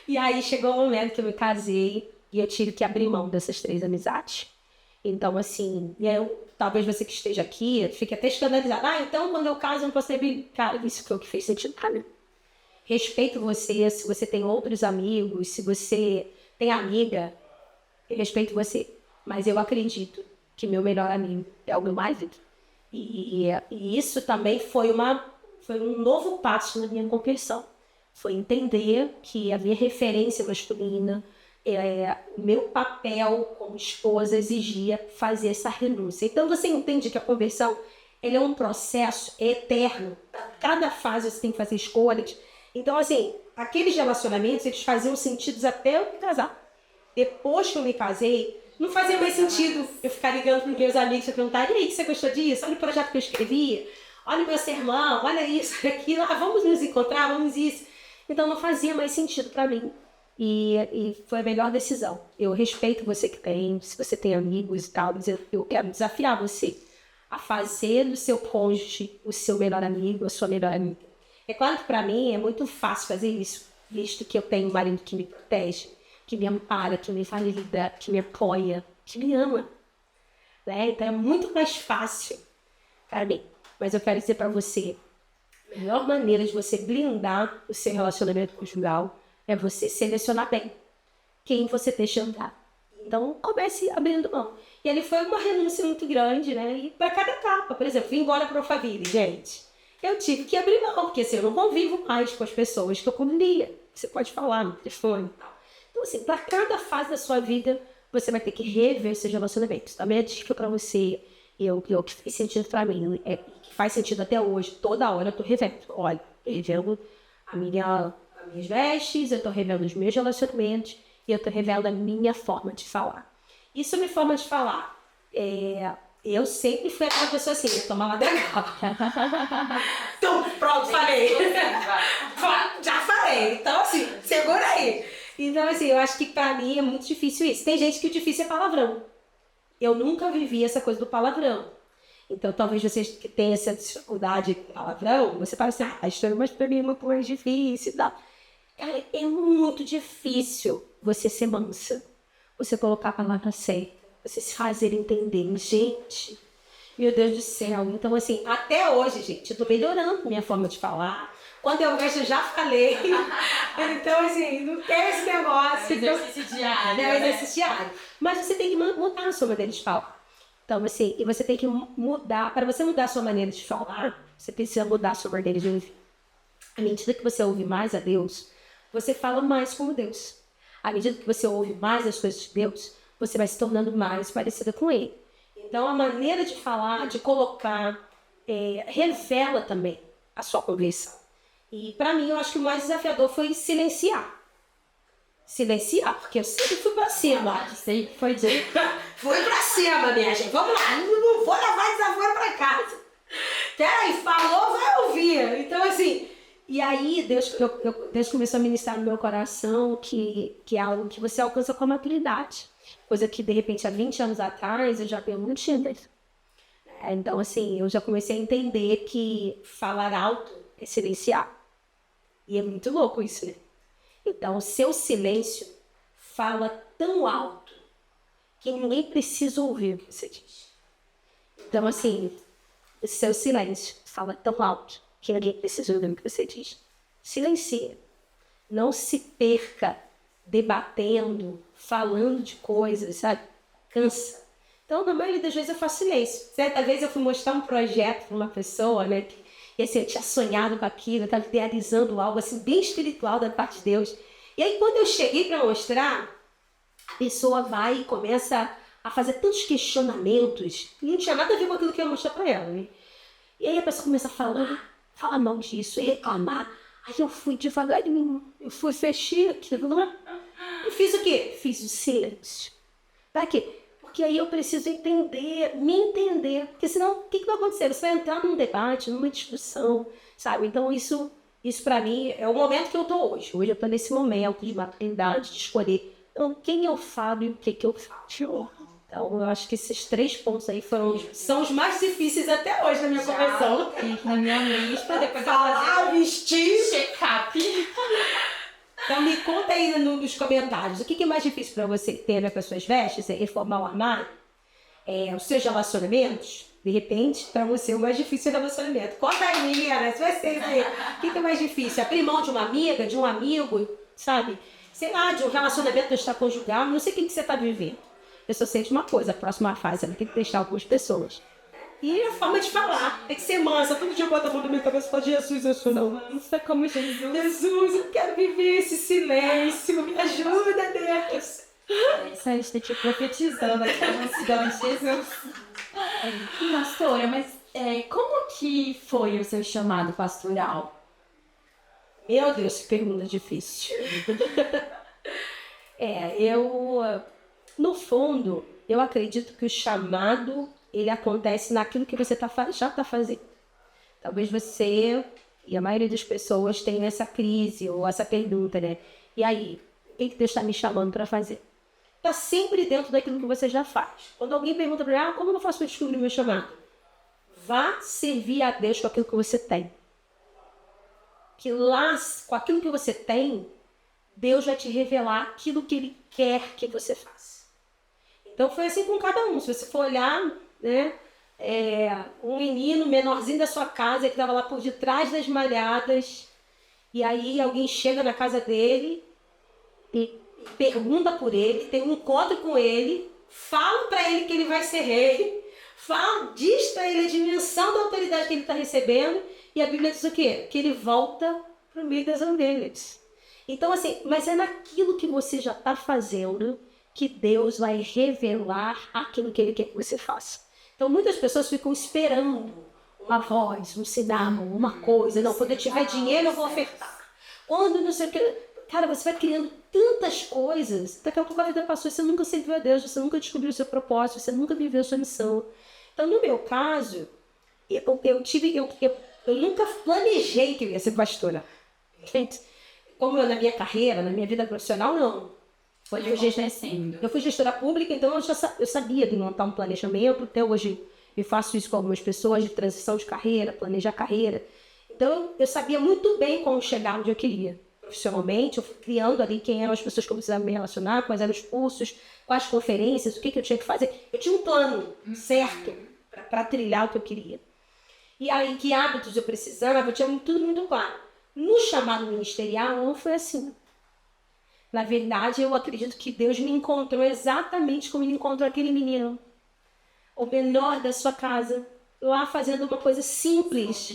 E aí chegou o momento que eu me casei e eu tive que abrir mão dessas 3 amizades. Então, assim, talvez você que esteja aqui fique até escandalizado. Então quando eu caso eu não posso ter... Cara, isso foi o que fez sentido pra mim. Respeito você, se você tem outros amigos, se você tem amiga, eu respeito você. Mas eu acredito que meu melhor amigo é o meu marido. E isso também foi um novo passo na minha conversão. Foi entender que a minha referência masculina, o meu papel como esposa exigia fazer essa renúncia. Então você entende que a conversão é um processo eterno. Cada fase você tem que fazer escolhas. Então, assim, aqueles relacionamentos, eles faziam sentido até eu me casar. Depois que eu me casei, não fazia mais sentido eu ficar ligando para os meus amigos e perguntar, e aí, você gostou disso? Olha o projeto que eu escrevi, olha o meu sermão, olha isso, aquilo, vamos nos encontrar, vamos isso. Então não fazia mais sentido para mim. E foi a melhor decisão. Eu respeito você que tem, se você tem amigos e tal, mas eu quero desafiar você a fazer do seu cônjuge o seu melhor amigo, a sua melhor amiga. É claro que para mim é muito fácil fazer isso, visto que eu tenho um marido que me protege, que me ampara, que me valida, que me apoia, que me ama. Né? Então é muito mais fácil para mim. Mas eu quero dizer para você, a melhor maneira de você blindar o seu relacionamento conjugal é você selecionar bem quem você deixa andar. Então comece abrindo mão. E ali foi uma renúncia muito grande, né? E para cada etapa, por exemplo, vim embora para o Alphaville, gente. Eu tive que abrir mão, porque assim, eu não convivo mais com as pessoas que eu convivia. Você pode falar no telefone e tal. Então, assim, para cada fase da sua vida, você vai ter que rever seus relacionamentos. A minha dica para você, o que fez sentido para mim, que faz sentido até hoje, toda hora eu tô revendo. Olha, eu revendo as minhas vestes, eu tô revendo os meus relacionamentos, e eu tô revendo a minha forma de falar. Isso é minha forma de falar. Eu sempre fui aquela pessoa assim, eu tomo uma dragada. Então, pronto, falei. Já falei. Então, assim, segura aí. Então, assim, eu acho que pra mim é muito difícil isso. Tem gente que o difícil é palavrão. Eu nunca vivi essa coisa do palavrão. Então, talvez você que tenha essa dificuldade com palavrão, você parece assim, isso mas pra mim é muito mais difícil e tal. Cara, é muito difícil você ser mansa, você colocar a palavra certa, você se fazer entender. Gente, meu Deus do céu. Então, assim, até hoje, gente, eu tô melhorando minha forma de falar. Quando eu vejo, eu já falei. Então, assim, não tem esse negócio. É um exercício diário. É um exercício diário. Mas você tem que mudar a sua maneira de falar. Então, assim, e você tem que mudar. Para você mudar a sua maneira de falar, você precisa mudar a sua maneira de ouvir. À medida que você ouve mais a Deus, você fala mais como Deus. À medida que você ouve mais as coisas de Deus, você vai se tornando mais parecida com Ele. Então, a maneira de falar, de colocar, revela também a sua conversão. E, para mim, eu acho que o mais desafiador foi silenciar. Silenciar, porque eu sempre fui pra cima. Sempre foi dito. Fui pra cima, minha gente. Vamos lá, não vou levar desaforo pra casa. Peraí, falou, vai ouvir. Então, assim... E aí, Deus começou a ministrar no meu coração que é algo que você alcança com a maturidade. Coisa que, de repente, há 20 anos atrás, eu já não tinha. Então, assim, eu já comecei a entender que falar alto é silenciar. E é muito louco isso, né? Então, o seu silêncio fala tão alto que ninguém precisa ouvir o que você diz. Então, assim, o seu silêncio fala tão alto que ninguém precisa ouvir o que você diz. Silencie. Não se perca debatendo, falando de coisas, sabe? Cansa. Então, na maioria das vezes eu faço silêncio. Certa vez eu fui mostrar um projeto para uma pessoa, né? E assim, eu tinha sonhado com aquilo, eu estava idealizando algo assim, bem espiritual da parte de Deus. E aí, quando eu cheguei para mostrar, a pessoa vai e começa a fazer tantos questionamentos, e não tinha nada a ver com aquilo que eu ia mostrar para ela, né? E aí a pessoa começa a falar mal disso, e reclamar. Aí eu fui devagarinho, eu fui fechar aquilo. E fiz o quê? Fiz o silêncio. Para quê? Porque aí eu preciso entender, me entender. Porque senão, o que vai acontecer? Você vai entrar num debate, numa discussão, sabe? Então, isso para mim é o momento que eu estou hoje. Hoje eu estou nesse momento de maturidade, de escolher então, quem eu falo e o que eu faço. Então, eu acho que esses 3 pontos aí são os mais difíceis até hoje na minha conversão. Na minha mente, para depois falar, vestir, check-up. Então me conta aí nos comentários, o que é mais difícil para você ter a ver com as suas vestes? É reformar o armário? Os seus relacionamentos? De repente, para você o mais difícil é o relacionamento. Conta aí, menina, se você ver. O que é mais difícil? Abrir mão de uma amiga, de um amigo, sabe? Sei lá, de um relacionamento extraconjugal, não sei o que você está vivendo. Eu só sei de uma coisa, a próxima fase, ela tem que deixar algumas pessoas. E a forma de falar, tem que ser mansa. Todo dia eu boto a mão na minha cabeça e falo, Jesus, eu sou não mansa como Jesus. Jesus, eu quero viver esse silêncio, me ajuda, Deus. Isso aí está te profetizando aqui, anunciando Jesus. Pastora, mas como que foi o seu chamado pastoral? Meu Deus, que pergunta difícil. No fundo, eu acredito que o chamado, ele acontece naquilo que você já está fazendo. Talvez você e a maioria das pessoas tenham essa crise ou essa pergunta, né? E aí, o que Deus está me chamando para fazer? Está sempre dentro daquilo que você já faz. Quando alguém pergunta para mim, como eu faço para descobrir o meu chamado? Vá servir a Deus com aquilo que você tem. Que lá, com aquilo que você tem, Deus vai te revelar aquilo que Ele quer que você faça. Então foi assim com cada um. Se você for olhar, né, um menino menorzinho da sua casa, que estava lá por detrás das malhadas, e aí alguém chega na casa dele e pergunta por ele, tem um encontro com ele, fala para ele que ele vai ser rei, diz para ele a dimensão da autoridade que ele está recebendo, e a Bíblia diz o quê? Que ele volta para o meio das ovelhas. Então, assim, mas é naquilo que você já está fazendo que Deus vai revelar aquilo que Ele quer que você faça. Então, muitas pessoas ficam esperando uma voz, um sinal, uma coisa. Não, quando eu tiver dinheiro, eu vou ofertar. Quando não sei o que... Cara, você vai criando tantas coisas. Daqui a pouco a vida passou, você nunca serviu a Deus, você nunca descobriu o seu propósito, você nunca viveu a sua missão. Então, no meu caso, eu nunca planejei que eu ia ser pastora. Gente, como na minha carreira, na minha vida profissional, não. Eu fui gestora pública, então eu sabia de montar um planejamento. Até hoje eu faço isso com algumas pessoas de transição de carreira, planejar carreira. Então eu sabia muito bem como chegar onde eu queria. Profissionalmente, eu fui criando ali quem eram as pessoas que eu precisava me relacionar, quais eram os cursos, quais conferências, o que eu tinha que fazer. Eu tinha um plano certo para trilhar o que eu queria. E aí, que hábitos eu precisava, eu tinha tudo muito claro. No chamado ministerial, não foi assim. Na verdade, eu acredito que Deus me encontrou exatamente como Ele encontrou aquele menino. O menor da sua casa, lá fazendo uma coisa simples.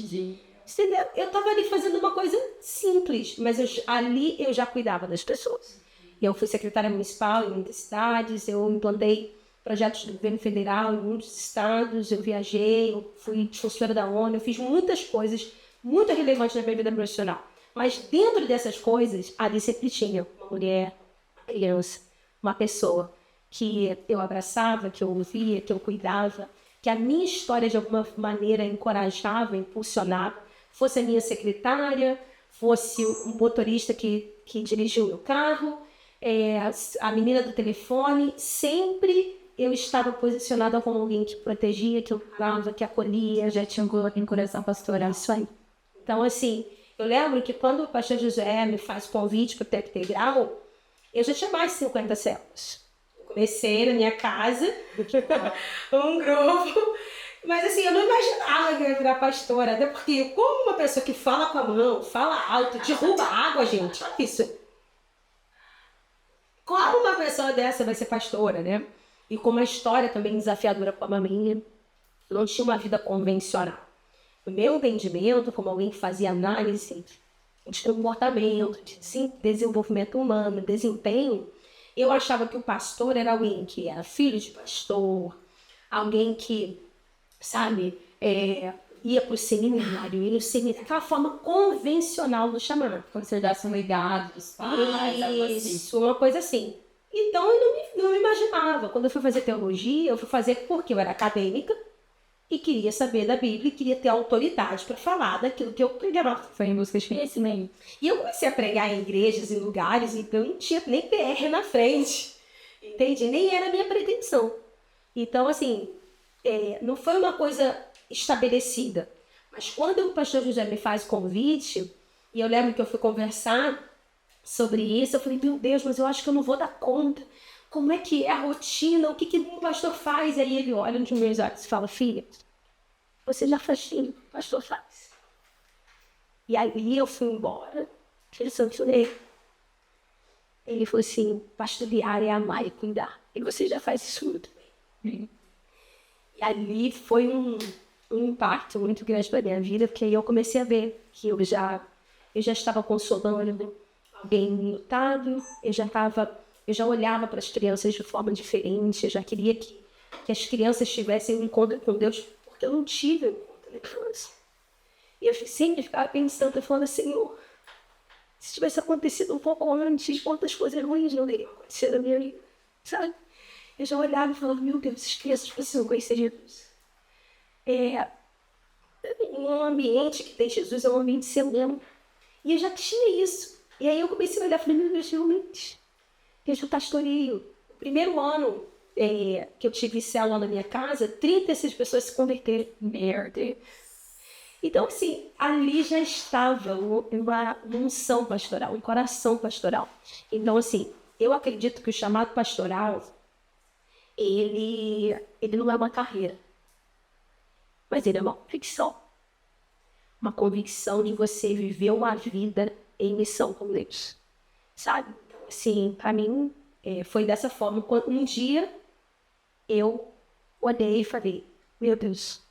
Entendeu? Eu estava ali fazendo uma coisa simples, mas ali eu já cuidava das pessoas. Eu fui secretária municipal em muitas cidades, eu implantei projetos do governo federal em muitos estados, eu viajei, eu fui funcionária da ONU, eu fiz muitas coisas muito relevantes na minha vida profissional. Mas dentro dessas coisas, ali sempre tinha uma mulher, uma criança, uma pessoa que eu abraçava, que eu ouvia, que eu cuidava, que a minha história de alguma maneira encorajava, impulsionava, fosse a minha secretária, fosse um motorista que dirigiu o meu carro, a menina do telefone, sempre eu estava posicionada como alguém que protegia, que eu cuidava, que acolhia, já tinha um coração pastoral, isso aí. Então, assim, eu lembro que quando o pastor José me faz convite para o tempo integral, eu já tinha mais de 50 células. Comecei na minha casa, um grupo, mas assim, eu não imaginava que eu ia virar pastora, até porque como uma pessoa que fala com a mão, fala alto, derruba água, gente, olha isso. Como uma pessoa dessa vai ser pastora, né? E com uma história também desafiadora como a minha, eu não tinha uma vida convencional. O meu entendimento, como alguém que fazia análise de comportamento, de desenvolvimento humano, desempenho, eu achava que o pastor era alguém que era filho de pastor, alguém que, sabe, ia para o seminário, ia no seminário, aquela forma convencional do chamado. Quando você dá um legado dos pais, isso, uma coisa assim. Então eu não me imaginava. Quando eu fui fazer teologia, eu fui fazer porque eu era acadêmica e queria saber da Bíblia e queria ter autoridade para falar daquilo que eu pregava. Foi em busca de conhecimento. E eu comecei a pregar em igrejas, em lugares, então não tinha nem PR na frente. Entende? Nem era a minha pretensão. Então, assim, não foi uma coisa estabelecida. Mas quando o pastor José me faz convite, e eu lembro que eu fui conversar sobre isso, eu falei, meu Deus, mas eu acho que eu não vou dar conta. Como é que é a rotina? O que um pastor faz? Aí ele olha nos meus olhos e fala, filha, você já faz filho, o pastor faz. E aí eu fui embora, ele falou assim, pastorear é amar e cuidar. E você já faz isso muito bem. E ali foi um impacto muito grande para a minha vida, porque aí eu comecei a ver que eu já estava consolando alguém enlutado, eu já olhava para as crianças de forma diferente, eu já queria que as crianças tivessem um encontro com Deus, porque eu não tive um encontro na infância. E eu sempre ficava pensando, falando, Senhor, se tivesse acontecido um pouco antes, quantas coisas ruins não teriam acontecido na minha vida, sabe? Eu já olhava e falava, meu Deus, essas crianças precisam conhecer Jesus. Um ambiente que tem Jesus é um ambiente sereno. E eu já tinha isso. E aí eu comecei a olhar e falei, meu Deus, realmente, eu pastoreio. O primeiro ano que eu tive célula na minha casa, 36 pessoas se converteram. Merda. Então, assim, ali já estava uma unção pastoral, um coração pastoral. Então, assim, eu acredito que o chamado pastoral, ele não é uma carreira, mas ele é uma convicção. Uma convicção de você viver uma vida em missão com Deus, sabe? Então, assim, para mim, foi dessa forma. Um dia, eu olhei e falei, meu Deus,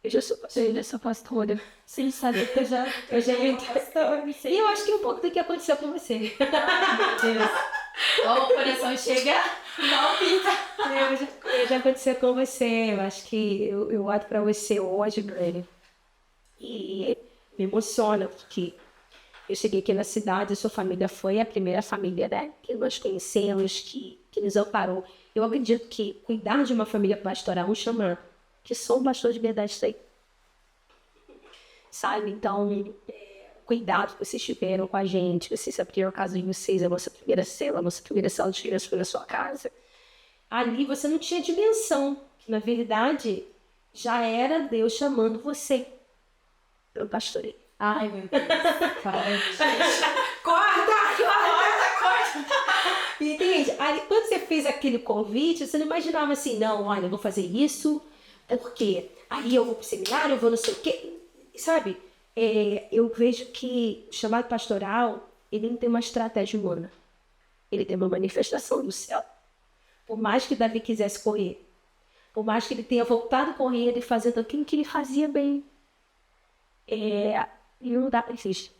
eu já sou pastora. Sem saber que eu já pastora. E eu acho que um pouco do que aconteceu com você. Deus. O coração chega, não pinta. Já aconteceu com você. Eu acho que eu olho para você hoje, velho, e me emociona, porque eu cheguei aqui na cidade, a sua família foi a primeira família, né, que nós conhecemos, que nos amparou. Eu acredito que cuidar de uma família pastoral, chamar, que sou um pastor de verdade, sei. Sabe? Então, cuidado que vocês tiveram com a gente, vocês abriram a casa de vocês, a nossa primeira sala de crianças foi na sua casa. Ali você não tinha dimensão, que na verdade já era Deus chamando você. Eu pastorei. Ai, meu Deus. Corta! Entende? Aí, quando você fez aquele convite, você não imaginava assim, não, olha, eu vou fazer isso, porque aí eu vou pro seminário, eu vou não sei o quê. Sabe? Eu vejo que o chamado pastoral, ele não tem uma estratégia humana. Ele tem uma manifestação do céu. Por mais que Davi quisesse correr, por mais que ele tenha voltado correndo e fazendo aquilo que ele fazia bem, E não dá pra insistir,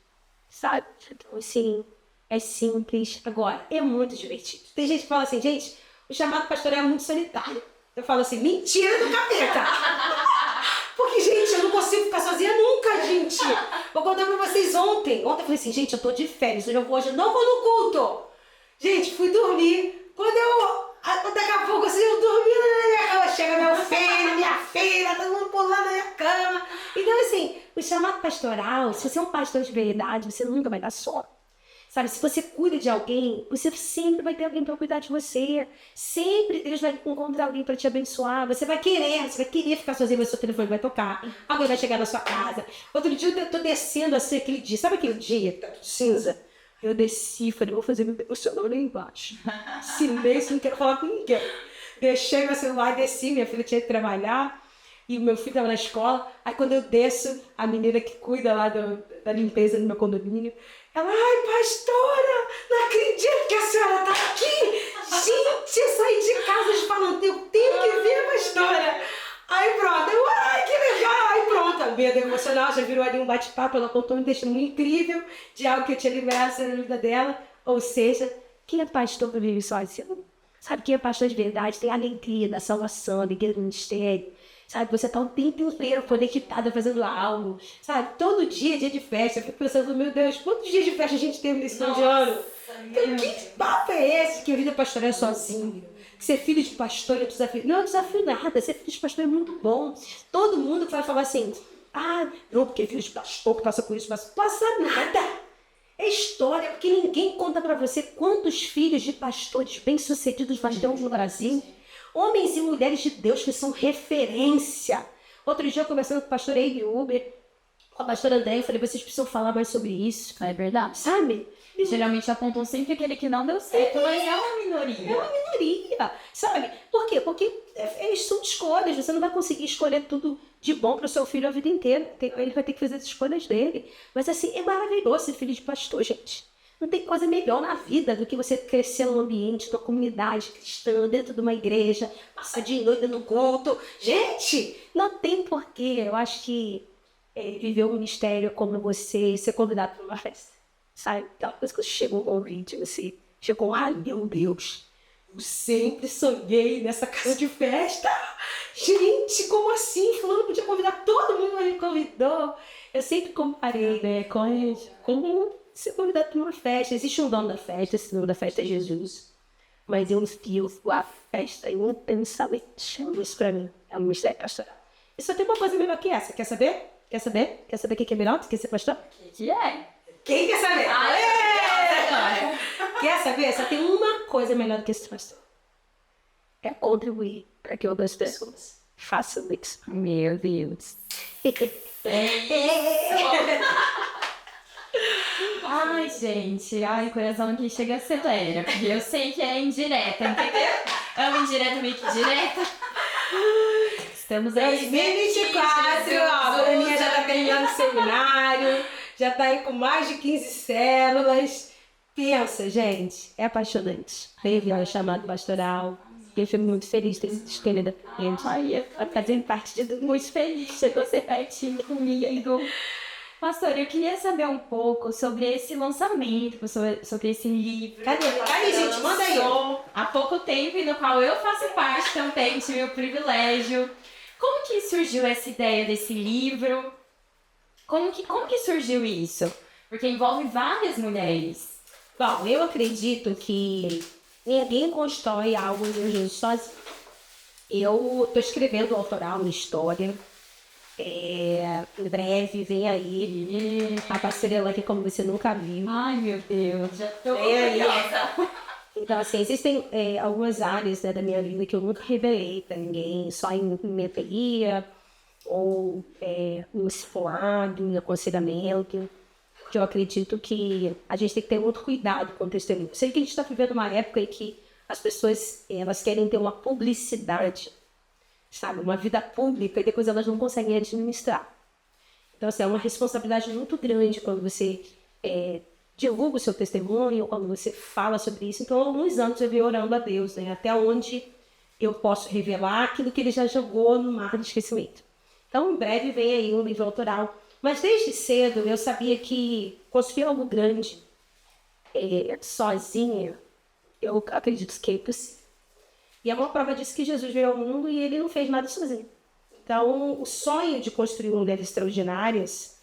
sabe? Então, assim, é simples. Agora, é muito divertido. Tem gente que fala assim, gente, o chamado pastoral é muito solitário. Eu falo assim, mentira do capeta! Porque, gente, eu não consigo ficar sozinha nunca, gente. Vou contar pra vocês ontem. Ontem eu falei assim, gente, eu tô de férias, hoje eu não vou no culto. Gente, fui dormir. Daqui a pouco, assim, eu dormindo na minha cama, chega minha filha, todo mundo pulando na minha cama. Então, assim, o chamado pastoral, se você é um pastor de verdade, você nunca vai dar sono. Sabe, se você cuida de alguém, você sempre vai ter alguém para cuidar de você. Sempre Deus vai encontrar alguém para te abençoar. Você vai querer ficar sozinho, mas seu telefone vai tocar. Alguém vai chegar na sua casa. Outro dia eu tô descendo assim, aquele dia. Sabe aquele dia que tá tudo cinza? Eu desci, falei, vou fazer meu devocional ali embaixo. Silêncio, não quero falar com ninguém. Deixei meu celular, desci, minha filha tinha que trabalhar. E o meu filho estava na escola. Aí quando eu desço, a menina que cuida lá da limpeza do meu condomínio, ela, ai, pastora, não acredito que a senhora tá aqui. Gente, eu saí de casa falando, eu tenho que ver a pastora. Aí pronto, ai, que legal. Aí pronto, a minha devocional já virou ali um bate-papo, ela contou um testemunho incrível de algo que eu tinha liberado na vida dela. Ou seja, quem é pastor que vive sozinho? Sabe, quem é pastor de verdade tem a alegria da salvação, a alegria do ministério. Sabe, você tá um tempo inteiro conectada fazendo algo. Sabe, todo dia é dia de festa. Eu fico pensando, meu Deus, quantos dias de festa a gente teve nesse final de ano? Então, que papo é esse que a vida pastoral é sozinho? Que ser filho de pastor é desafio. Não é desafio nada, ser filho de pastor é muito bom. Todo mundo vai falar assim, não, porque filho de pastor que passa por isso, mas passa nada. É história, porque ninguém conta pra você quantos filhos de pastores bem-sucedidos nós temos no Brasil. Homens e mulheres de Deus que são referência. Outro dia eu conversando com o pastor Eide Uber, com a pastora André, eu falei, vocês precisam falar mais sobre isso. É verdade. Sabe? Geralmente apontam sempre aquele que não deu certo, mas é uma minoria. É uma minoria, sabe? Por quê? Porque são escolhas, você não vai conseguir escolher tudo de bom para o seu filho a vida inteira. Ele vai ter que fazer as escolhas dele. Mas assim, é maravilhoso ser filho de pastor, gente. Não tem coisa melhor na vida do que você crescer num ambiente, numa comunidade cristã, dentro de uma igreja, passar dia e noite no culto. Gente, não tem porquê. Eu acho que viver um ministério como você, ser convidado para uma festa. Sabe? Aquela coisa que chegou com o íntimo, assim. Chegou, ai meu Deus, eu sempre sonhei nessa casa de festa. Gente, como assim? Fulano podia convidar todo mundo, mas me convidou. Eu sempre comparei, né, com ser convidado para uma festa. Existe um dono da festa, esse dono da festa é Jesus. Mas eu enfio a festa intensamente. Chama isso para mim. É um mistério pastoral. E só tem uma coisa melhor que essa. Quer saber? Quer saber? Quer saber o que é melhor do que ser pastor? Que é? Quem quer saber? Quer saber? Só tem uma coisa melhor do que ser pastor. É contribuir para que outras pessoas façam isso. Meu Deus. Ai, gente. Ai, o coração aqui chega a acelera. Porque eu sei que é indireta, entendeu? É uma indireta meio que direta. Estamos aí. 2024, a Bruninha já tá terminando o seminário. Já tá aí com mais de 15 células. Pensa, gente, é apaixonante. Reviar o chamado pastoral. Eu fico muito feliz de ter sido escolhida. Ai, eu fazendo parte de muito feliz de você pertinho comigo. Pastor, eu queria saber um pouco sobre esse lançamento, sobre esse livro. Cadê, gente? Manda aí. Há pouco tempo, e no qual eu faço parte também, tive o privilégio. Como que surgiu essa ideia desse livro? Como que surgiu isso? Porque envolve várias mulheres. Bom, eu acredito que ninguém constrói algo sozinho. Eu estou escrevendo um autoral, uma história. Em breve vem aí a parceria que como você nunca viu. Ai, meu Deus, já tô curiosa. Então, assim, existem algumas áreas, né, da minha vida que eu nunca revelei para ninguém, só em mentoria ou no discipulado, em aconselhamento, que eu acredito que a gente tem que ter muito cuidado com o testemunho. Sei que a gente está vivendo uma época em que as pessoas elas querem ter uma publicidade, sabe, uma vida pública, e depois elas não conseguem administrar. Então, assim, é uma responsabilidade muito grande quando você divulga o seu testemunho, quando você fala sobre isso. Então, há alguns anos eu venho orando a Deus, né, até onde eu posso revelar aquilo que Ele já jogou no mar de esquecimento. Então, em breve vem aí um livro autoral Mas desde cedo eu sabia que construir algo grande sozinha, eu acredito que é impossível. E é uma prova disso que Jesus veio ao mundo e ele não fez nada sozinho. Então, o sonho de construir mulheres extraordinárias,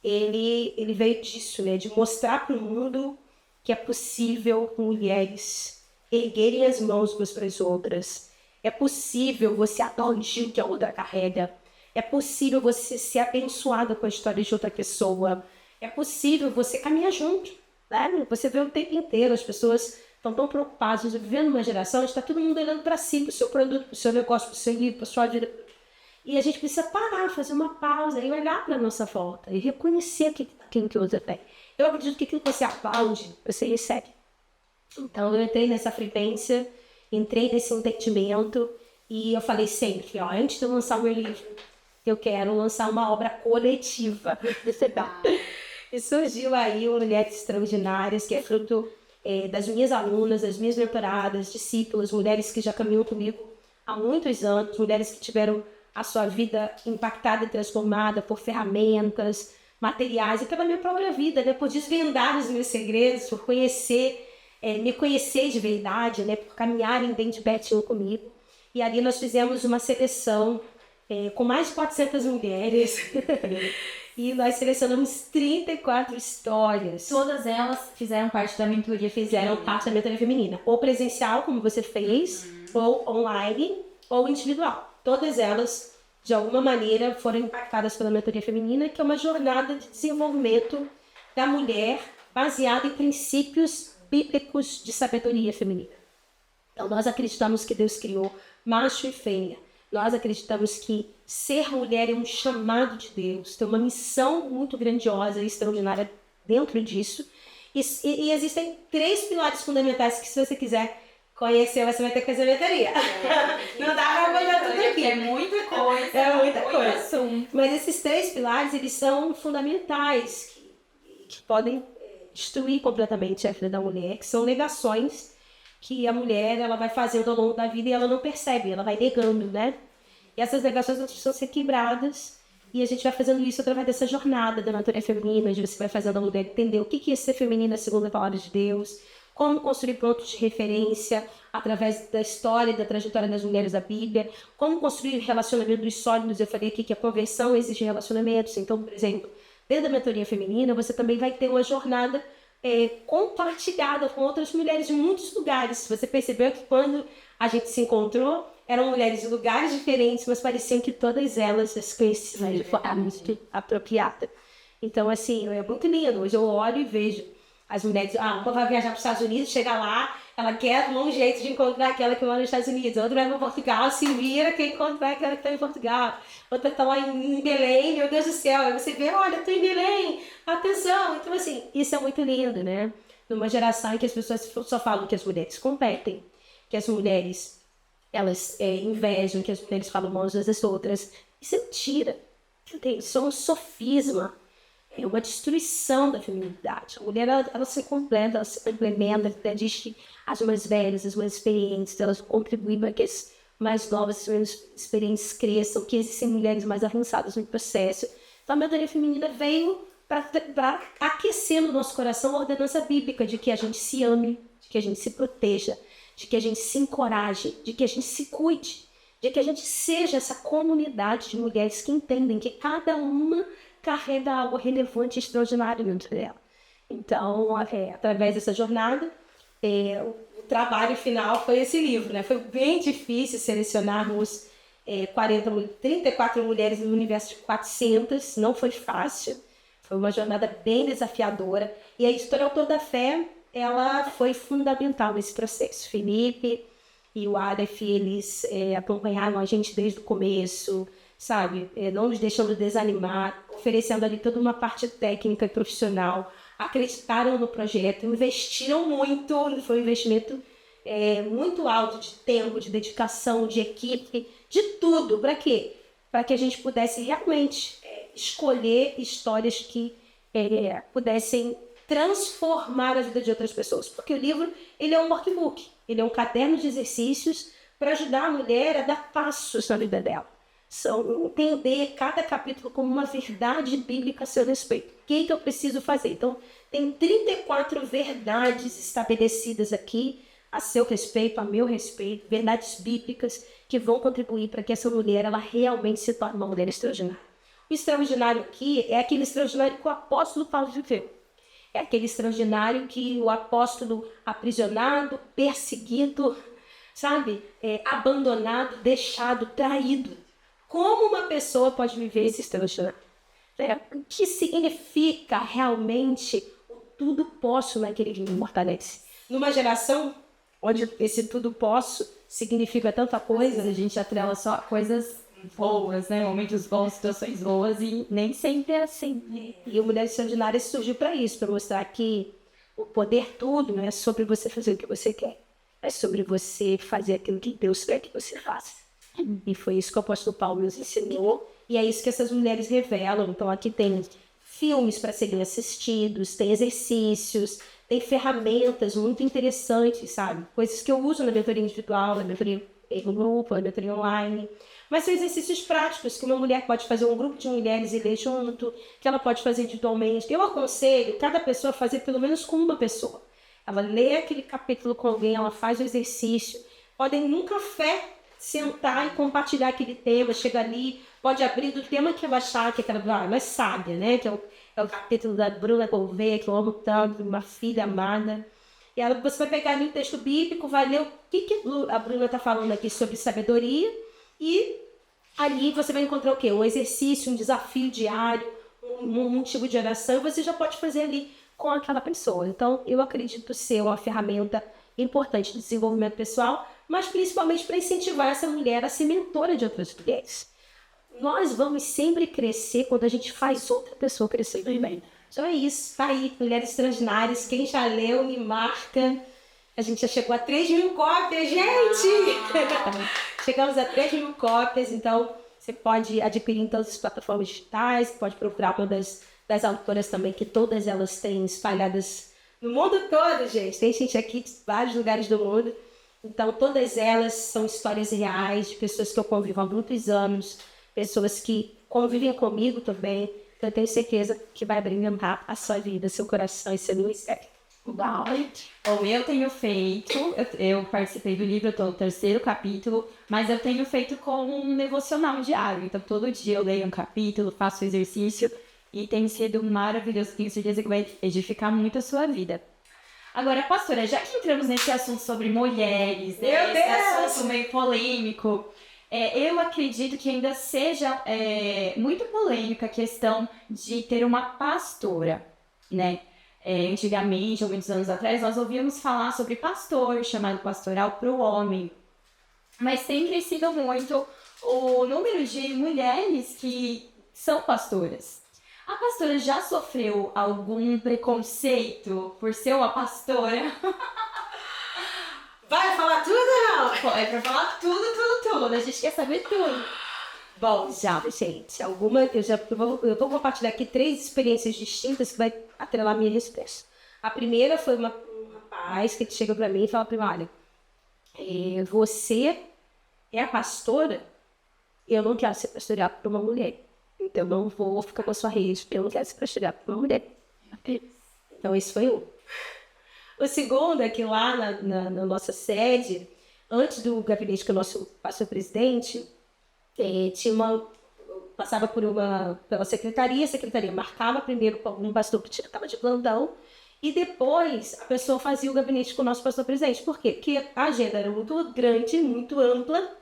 ele veio disso, né? De mostrar para o mundo que é possível mulheres erguerem as mãos umas para as outras. É possível você aplaudir o que a outra carrega. É possível você ser abençoada com a história de outra pessoa. É possível você caminhar junto. Né? Você vê o tempo inteiro, as pessoas estão tão preocupadas, vivendo uma geração, está todo mundo olhando para si, para o seu produto, para o seu negócio, para o seu livro, para a sua vida. E a gente precisa parar, fazer uma pausa e olhar para a nossa volta e reconhecer aquilo que você tem. Eu acredito que aquilo que você aplaude, você recebe. Então, eu entrei nessa frequência, entrei nesse entendimento e eu falei sempre, ó, antes de eu lançar o meu livro, eu quero lançar uma obra coletiva. E surgiu aí o Mulheres Extraordinárias, que é fruto das minhas alunas, das minhas mentoradas, discípulas, mulheres que já caminham comigo há muitos anos, mulheres que tiveram a sua vida impactada e transformada por ferramentas, materiais e pela minha própria vida, né? Por desvendar os meus segredos, por conhecer, me conhecer de verdade, né? Por caminharem bem de pertinho comigo. E ali nós fizemos uma seleção com mais de 400 mulheres e nós selecionamos 34 histórias. Todas elas fizeram parte da mentoria feminina. Fizeram parte da mentoria feminina. Ou presencial, como você fez, ou online, ou individual. Todas elas, de alguma maneira, foram impactadas pela mentoria feminina, que é uma jornada de desenvolvimento da mulher baseada em princípios bíblicos de sabedoria feminina. Então, nós acreditamos que Deus criou macho e fêmea. Nós acreditamos que ser mulher é um chamado de Deus, tem uma missão muito grandiosa e extraordinária dentro disso. E existem 3 pilares fundamentais que, se você quiser conhecer, você vai ter que fazer mentoria. Não dá para olhar tudo aqui. É muita coisa. É muita coisa. Assunto. Mas esses 3 pilares, eles são fundamentais, que podem destruir completamente a vida da mulher, que são negações que a mulher ela vai fazendo ao longo da vida e ela não percebe, ela vai negando, né? E essas negações precisam ser quebradas e a gente vai fazendo isso através dessa jornada da mentoria feminina, onde você vai fazendo a mulher entender o que é ser feminina segundo a palavra de Deus, como construir pontos de referência através da história e da trajetória das mulheres da Bíblia, como construir relacionamentos sólidos. Eu falei aqui que a conversão exige relacionamentos. Então, por exemplo, dentro da mentoria feminina, você também vai ter uma jornada compartilhada com outras mulheres de muitos lugares. Você percebeu que quando a gente se encontrou, eram mulheres de lugares diferentes, mas pareciam que todas elas se conheciam de forma apropriada. Então, assim, é muito lindo. Hoje eu olho e vejo as mulheres, uma vai viajar para os Estados Unidos, chega lá, ela quer um jeito de encontrar aquela que mora nos Estados Unidos. Outra vai para Portugal, se vira, quer encontrar aquela que está em Portugal. Outra está lá em Belém, meu Deus do céu. Aí você vê, olha, estou em Belém, atenção. Então, assim, isso é muito lindo, né? Numa geração em que as pessoas só falam que as mulheres competem, que as mulheres, elas invejam, que as mulheres falam mal umas das outras. Isso é mentira. Isso é um sofisma. É uma destruição da feminilidade. A mulher, ela se completa, ela se complementa, ela diz que as mais velhas, as mais experientes, elas contribuem para que as mais novas, as menos experientes cresçam, que existem mulheres mais avançadas no processo. Então, a mentoria feminina veio para aquecer no nosso coração a ordenança bíblica de que a gente se ame, de que a gente se proteja, de que a gente se encoraje, de que a gente se cuide, de que a gente seja essa comunidade de mulheres que entendem que cada uma carrega algo relevante e extraordinário dentro dela. Então, através dessa jornada, o trabalho final foi esse livro, né? Foi bem difícil selecionarmos 34 mulheres no universo de 400, não foi fácil, foi uma jornada bem desafiadora, e a editora Autor da Fé, ela foi fundamental nesse processo. Felipe e o Aleph, eles acompanharam a gente desde o começo, sabe? Não nos deixando desanimar, oferecendo ali toda uma parte técnica e profissional, acreditaram no projeto, investiram muito, foi um investimento muito alto de tempo, de dedicação, de equipe, de tudo. Para quê? Para que a gente pudesse realmente escolher histórias que pudessem transformar a vida de outras pessoas. Porque o livro, ele é um workbook, ele é um caderno de exercícios para ajudar a mulher a dar passos na vida dela. Entender cada capítulo como uma verdade bíblica a seu respeito. O que eu preciso fazer? Então, tem 34 verdades estabelecidas aqui a seu respeito, a meu respeito, verdades bíblicas que vão contribuir para que essa mulher ela realmente se torne uma mulher extraordinária. O extraordinário aqui é aquele extraordinário que o apóstolo Paulo viveu. É aquele extraordinário que o apóstolo aprisionado, perseguido, abandonado, deixado, traído. Como uma pessoa pode viver esse extraordinário? O que significa realmente o tudo posso naquele que me fortalece? Numa geração onde esse tudo posso significa tanta coisa, A gente atrela só coisas boas, né? Momentos bons, situações boas, e nem sempre é assim. E o Mulheres Extraordinárias surgiu para isso, para mostrar que o poder tudo não é sobre você fazer o que você quer, é sobre você fazer aquilo que Deus quer que você faça. E foi isso que o apóstolo Paulo nos ensinou, e é isso que essas mulheres revelam. Então aqui tem filmes para serem assistidos, tem exercícios, tem ferramentas muito interessantes, sabe? Coisas que eu uso na mentoria individual, na mentoria em grupo, na mentoria online. Mas são exercícios práticos que uma mulher pode fazer, um grupo de mulheres e ler junto, que ela pode fazer individualmente. Eu aconselho cada pessoa a fazer pelo menos com uma pessoa. Ela lê aquele capítulo com alguém, ela faz o exercício. Podem num café sentar e compartilhar aquele tema, chega ali, pode abrir do tema que ela achar, que ela é sábia, né? Que é o capítulo da Bruna Gouveia, que eu amo tanto, uma filha amada. E ela, você vai pegar ali um texto bíblico, vai ler o que a Bruna está falando aqui sobre sabedoria, e ali você vai encontrar o quê? Um exercício, um desafio diário, um tipo de oração, e você já pode fazer ali com aquela pessoa. Então, eu acredito ser uma ferramenta importante de desenvolvimento pessoal, mas principalmente para incentivar essa mulher a ser mentora de outras mulheres. Nós vamos sempre crescer quando a gente faz outra pessoa crescer também. Então é isso, tá aí, Mulheres Extraordinárias. Quem já leu, me marca. A gente já chegou a 3.000 cópias, gente! Chegamos a 3.000 cópias, então você pode adquirir em todas as plataformas digitais, pode procurar uma das autoras também, que todas elas têm espalhadas no mundo todo, gente. Tem gente aqui de vários lugares do mundo. Então, todas elas são histórias reais, de pessoas que eu convivo há muitos anos, pessoas que convivem comigo também. Então, eu tenho certeza que vai brilhantar a sua vida, seu coração e seu ministério. Uau! Bom, eu tenho feito, eu participei do livro, eu estou no 3º capítulo, mas eu tenho feito com um devocional diário. Então, todo dia eu leio um capítulo, faço exercício, e tem sido maravilhoso. Tenho certeza que vai edificar muito a sua vida. Agora, pastora, já que entramos nesse assunto sobre mulheres, esse assunto meio polêmico, eu acredito que ainda seja muito polêmica a questão de ter uma pastora, né? Antigamente, muitos anos atrás, nós ouvíamos falar sobre pastor, chamado pastoral para o homem. Mas tem crescido muito o número de mulheres que são pastoras. A pastora já sofreu algum preconceito por ser uma pastora? Vai falar tudo ou não? É pra falar tudo. A gente quer saber tudo. Bom, já, gente, eu vou compartilhar aqui 3 experiências distintas que vai atrelar a minha resposta. A primeira foi um rapaz que chega pra mim e fala pra mim, olha, você é a pastora? Eu não quero ser pastoreado por uma mulher. Então, eu não vou ficar com a sua rede. Eu não quero ser pastoreado por uma mulher. Então, esse foi um. O segundo é que lá na nossa sede, antes do gabinete que o nosso pastor-presidente, passava pela secretaria, a secretaria marcava primeiro com algum pastor que estava de plantão, e depois a pessoa fazia o gabinete com o nosso pastor-presidente. Por quê? Porque a agenda era muito grande, muito ampla,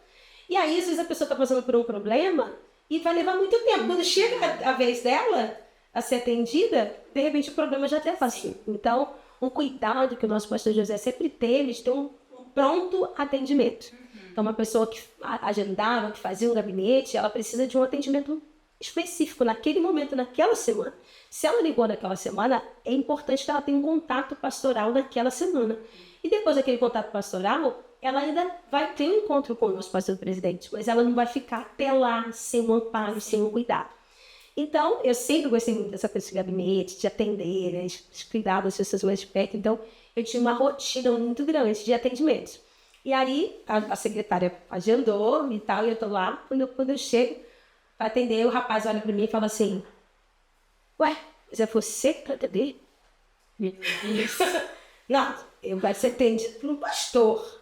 e aí às vezes a pessoa está passando por um problema e vai levar muito tempo. Quando chega a vez dela a ser atendida, de repente o problema já até fácil. Então, um cuidado que o nosso pastor José sempre teve de ter um pronto atendimento. Então, uma pessoa que agendava, que fazia um gabinete, ela precisa de um atendimento específico naquele momento, naquela semana. Se ela ligou naquela semana, é importante que ela tenha um contato pastoral naquela semana. E depois daquele contato pastoral, ela ainda vai ter um encontro com o nosso pastor-presidente, mas ela não vai ficar até lá sem um amparo, sem um cuidado. Então, eu sempre gostei muito dessa coisa de gabinete, de atender, né, de cuidar das pessoas mais de perto. Então, eu tinha uma rotina muito grande de atendimento. E aí, a secretária agendou e tal, e eu tô lá. Quando eu chego para atender, o rapaz olha para mim e fala assim, ué, mas é você que vai atender? Não, eu vou ser atendido por um pastor.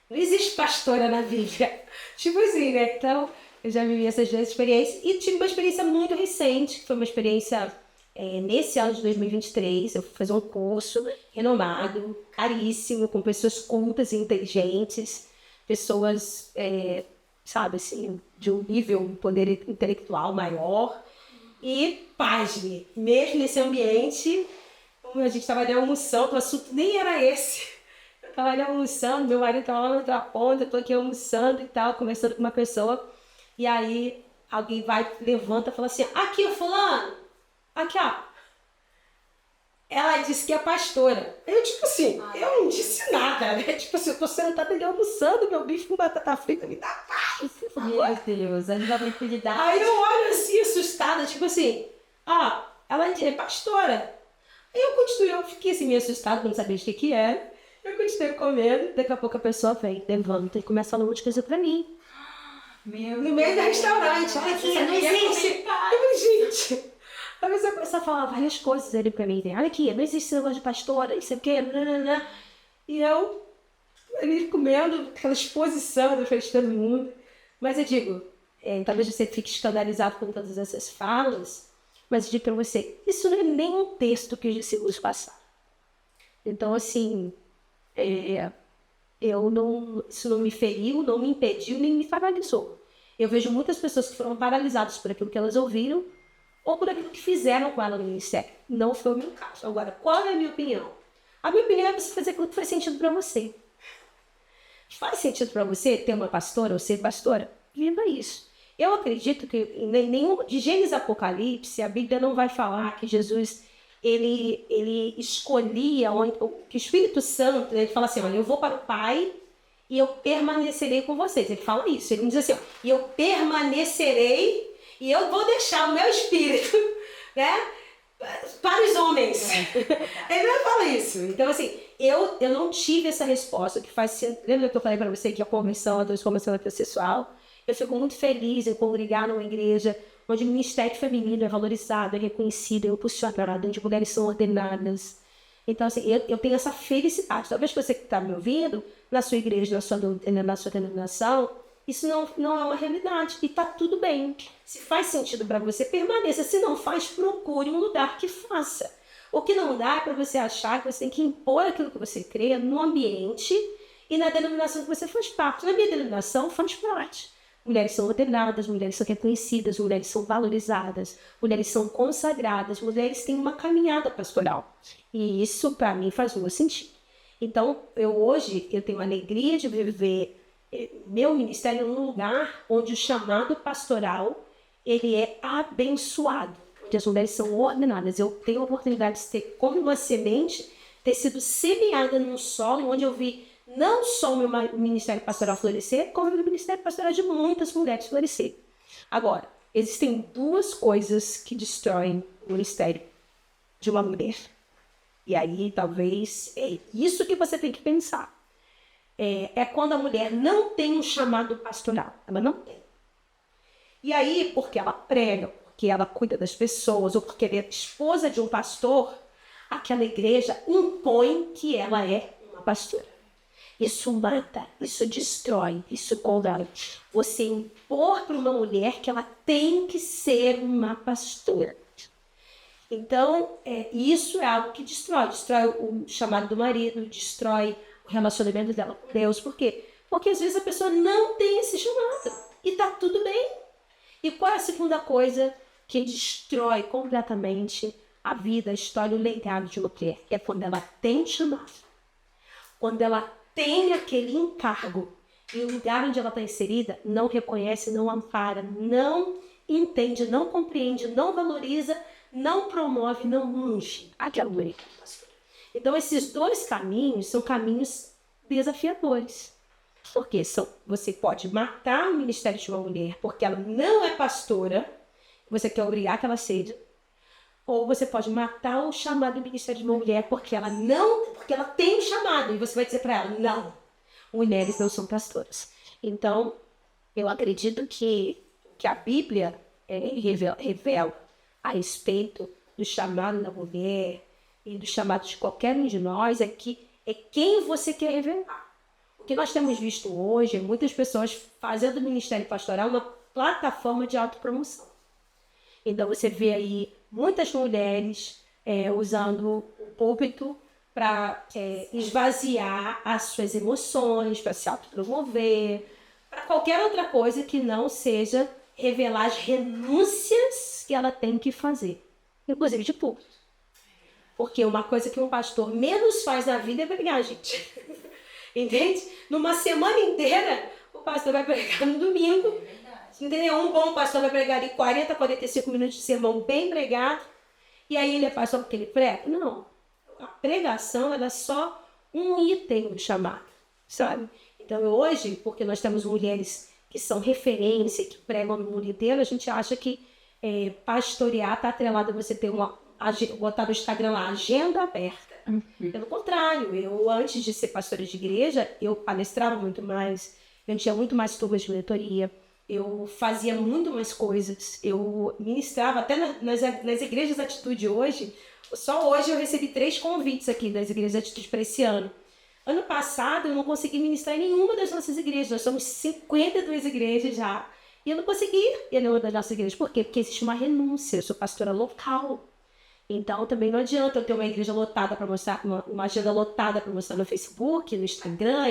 Não existe pastora na Bíblia. Tipo assim, né? Então, eu já vivi essas duas experiências. E tive uma experiência muito recente, que foi uma experiência nesse ano de 2023. Eu fui fazer um curso renomado, caríssimo, com pessoas cultas e inteligentes, pessoas, sabe assim, de um nível, um poder intelectual maior. E, pasme, mesmo nesse ambiente, a gente estava ali almoçando, o assunto nem era esse. Eu estava ali almoçando, meu marido estava lá na outra ponta, eu estou aqui almoçando e tal, conversando com uma pessoa. E aí alguém levanta e fala assim, aqui, fulano, aqui, ó. Ela disse que é pastora. Eu, tipo assim, eu não disse nada, né? Tipo assim, eu tô sentada ali almoçando, meu bicho com batata frita, me dá paz. Meu Deus, a tranquilidade. Aí eu olho assim, assustada, tipo assim, ela é pastora. Aí eu fiquei assim, meio assustada, não sabia o que era. Eu continuei comendo, daqui a pouco a pessoa vem, levanta e começa a falar um monte de coisa pra mim. No meio do restaurante, olha aqui, não existe. Gente, a pessoa começa a falar várias coisas ali pra mim. Olha aqui, não existe esse negócio de pastora, isso aqui, nananã. E eu ali comendo, aquela exposição da frente de todo mundo. Mas eu digo, talvez você fique escandalizado com todas essas falas, mas eu digo pra você, isso não é nem um texto que os discípulos passaram. Então, assim, isso não me feriu, não me impediu, nem me paralisou. Eu vejo muitas pessoas que foram paralisadas por aquilo que elas ouviram ou por aquilo que fizeram com ela no ministério. Não foi o meu caso. Agora, qual é a minha opinião? A minha opinião é você fazer aquilo que faz sentido para você. Faz sentido para você ter uma pastora ou ser pastora? Viva isso. Eu acredito que de Gênesis Apocalipse, a Bíblia não vai falar que Jesus ele escolhia, que o Espírito Santo, ele fala assim, olha, eu vou para o Pai e eu permanecerei com vocês. Ele fala isso, ele não diz assim, e eu permanecerei e eu vou deixar o meu Espírito, né, para os homens. Ele não fala isso. Então, assim, eu não tive essa resposta que faz sentido. Lembra que eu falei para você que a conversão é processual? Eu fico muito feliz em congregar numa igreja onde o ministério feminino é valorizado, é reconhecido, é impulsionado, onde mulheres são ordenadas. Então, assim, eu tenho essa felicidade. Talvez você que está me ouvindo, na sua igreja, na sua denominação, isso não é uma realidade. E está tudo bem. Se faz sentido para você, permaneça. Se não faz, procure um lugar que faça. O que não dá é para você achar que você tem que impor aquilo que você crê no ambiente e na denominação que você faz parte. Na minha denominação, faz parte. Mulheres são ordenadas, mulheres são reconhecidas, mulheres são valorizadas, mulheres são consagradas, mulheres têm uma caminhada pastoral. E isso, para mim, faz muito sentido. Então, hoje, eu tenho a alegria de viver meu ministério num lugar onde o chamado pastoral ele é abençoado, onde as mulheres são ordenadas. Eu tenho a oportunidade de ter, como uma semente, ter sido semeada num solo onde eu vi não só o meu ministério pastoral florescer, como o meu ministério pastoral de muitas mulheres florescer. Agora, existem duas coisas que destroem o ministério de uma mulher. E aí, talvez, é isso que você tem que pensar. É quando a mulher não tem um chamado pastoral. Ela não tem. E aí, porque ela prega, porque ela cuida das pessoas, ou porque ela é esposa de um pastor, aquela igreja impõe que ela é uma pastora. Isso mata, isso destrói, isso condena. Você impor para uma mulher que ela tem que ser uma pastora. Então, isso é algo que destrói o chamado do marido, destrói o relacionamento dela com Deus. Por quê? Porque às vezes a pessoa não tem esse chamado e tá tudo bem. E qual é a segunda coisa que destrói completamente a vida, a história, o legado de uma mulher? É quando ela tem chamado. Quando ela tem aquele encargo e o lugar onde ela está inserida não reconhece, não ampara, não entende, não compreende, não valoriza, não promove, não unge aquela mulher. Então, esses dois caminhos são caminhos desafiadores. Porque você pode matar o ministério de uma mulher porque ela não é pastora, você quer obrigar que ela seja, ou você pode matar o chamado do ministério de uma mulher porque ela tem um chamado e você vai dizer para ela, não. mulheres não são pastoras. Então, eu acredito que a Bíblia revela a respeito do chamado da mulher e do chamado de qualquer um de nós é quem você quer revelar. O que nós temos visto hoje é muitas pessoas fazendo o ministério pastoral uma plataforma de autopromoção. Então você vê aí muitas mulheres usando o púlpito para esvaziar as suas emoções, para se autopromover, para qualquer outra coisa que não seja revelar as renúncias que ela tem que fazer, inclusive de púlpito. Porque uma coisa que um pastor menos faz na vida é pregar, gente. Entende? Numa semana inteira, o pastor vai pregar no domingo. Entendeu? Um bom pastor vai pregar em 40, 45 minutos de sermão bem pregado. E aí ele é pastor porque ele prega? Não. A pregação era só um item do chamado, sabe? Então hoje, porque nós temos mulheres que são referência, que pregam no mundo inteiro, a gente acha que pastorear está atrelado a você ter botar no Instagram lá, agenda aberta. Pelo contrário, eu antes de ser pastora de igreja, eu palestrava muito mais, eu tinha muito mais turmas de mentoria, eu fazia muito mais coisas, eu ministrava até nas igrejas de Atitude hoje. Só hoje eu recebi 3 convites aqui das igrejas de Atitude para esse ano. Ano passado eu não consegui ministrar em nenhuma das nossas igrejas, nós somos 52 igrejas já, e eu não consegui ir em nenhuma das nossas igrejas. Por quê? Porque existe uma renúncia, eu sou pastora local. Então também não adianta eu ter uma igreja lotada para mostrar, uma agenda lotada para mostrar no Facebook, no Instagram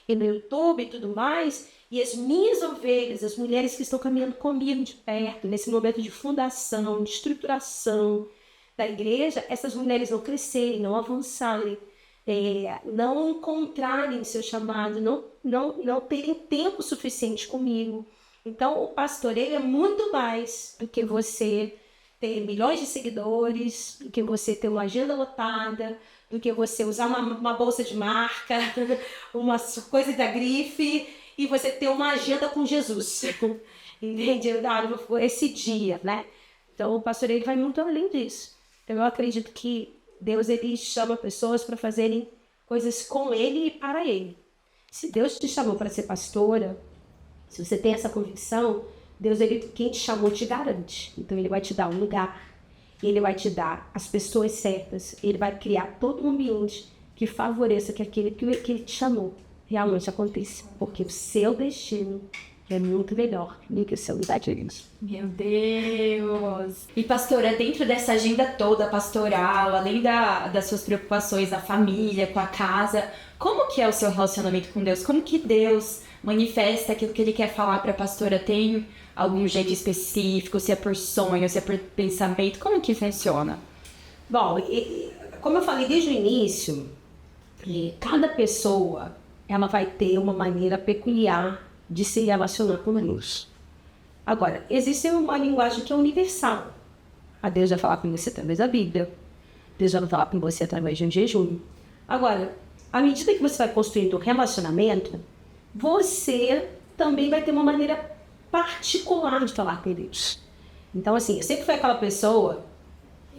e no YouTube e tudo mais. E as minhas ovelhas, as mulheres que estão caminhando comigo de perto, nesse momento de fundação, de estruturação da igreja, essas mulheres não crescerem, não avançarem, não encontrarem seu chamado, não terem tempo suficiente comigo. Então o pastoreio é muito mais do que você ter milhões de seguidores, do que você ter uma agenda lotada, do que você usar uma bolsa de marca, uma coisa da grife, e você ter uma agenda com Jesus. Entende? Esse dia, né? Então o pastoreio vai muito além disso. Então eu acredito que Deus ele chama pessoas para fazerem coisas com Ele e para Ele. Se Deus te chamou para ser pastora, se você tem essa convicção, Deus, quem te chamou, te garante. Então, Ele vai te dar um lugar, Ele vai te dar as pessoas certas, Ele vai criar todo um ambiente que favoreça que aquele que Ele te chamou realmente aconteça. Porque o seu destino é muito melhor do que o seu lugar de Deus. Meu Deus! E pastora, dentro dessa agenda toda pastoral, além das suas preocupações da família, com a casa, como que é o seu relacionamento com Deus? Como que Deus manifesta aquilo que Ele quer falar para a pastora? Tem algum jeito específico? Se é por sonho, se é por pensamento? Como que funciona? Bom, como eu falei desde o início, cada pessoa ela vai ter uma maneira peculiar de se relacionar com Deus. Agora, existe uma linguagem que é universal. A Deus vai falar com você através da Bíblia. Deus vai falar com você através de um jejum. Agora, à medida que você vai construindo um relacionamento, você também vai ter uma maneira particular de falar com Deus. Então, assim, eu sempre fui aquela pessoa,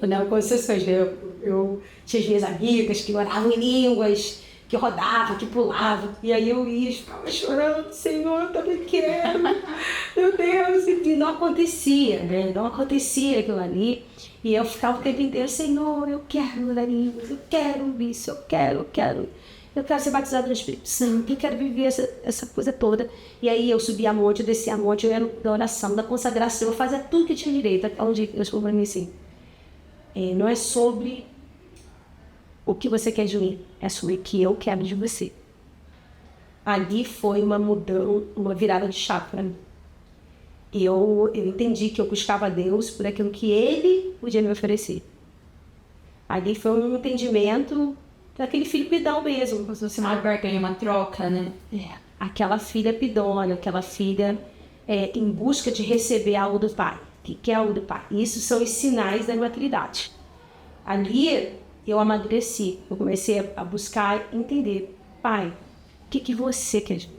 eu tinha as minhas amigas que oravam em línguas, que rodava, que pulava, e aí eu ia e ficava chorando, Senhor, eu também quero, meu Deus, e não acontecia, né? Não acontecia aquilo ali, e eu ficava o tempo inteiro, Senhor, eu quero orar em línguas, eu quero isso, eu quero ser batizado no Espírito Santo, eu quero viver essa coisa toda. E aí eu subia a monte, eu descia a monte, eu era da oração, da consagração, eu fazia tudo que eu tinha direito. Onde Deus falou para mim assim, não é sobre o que você quer de mim, é sobre o que eu quero de você. Ali foi uma mudança, uma virada de chave para mim. Eu entendi que eu buscava a Deus por aquilo que Ele podia me oferecer. Ali foi um entendimento daquele filho pidão mesmo. Como se fosse uma barganha, uma troca, né? Aquela filha pidona, aquela filha em busca de receber algo do pai. O que é algo do pai? Isso são os sinais da maturidade. Ali eu amadureci, eu comecei a buscar entender. Pai, o que você quer de mim?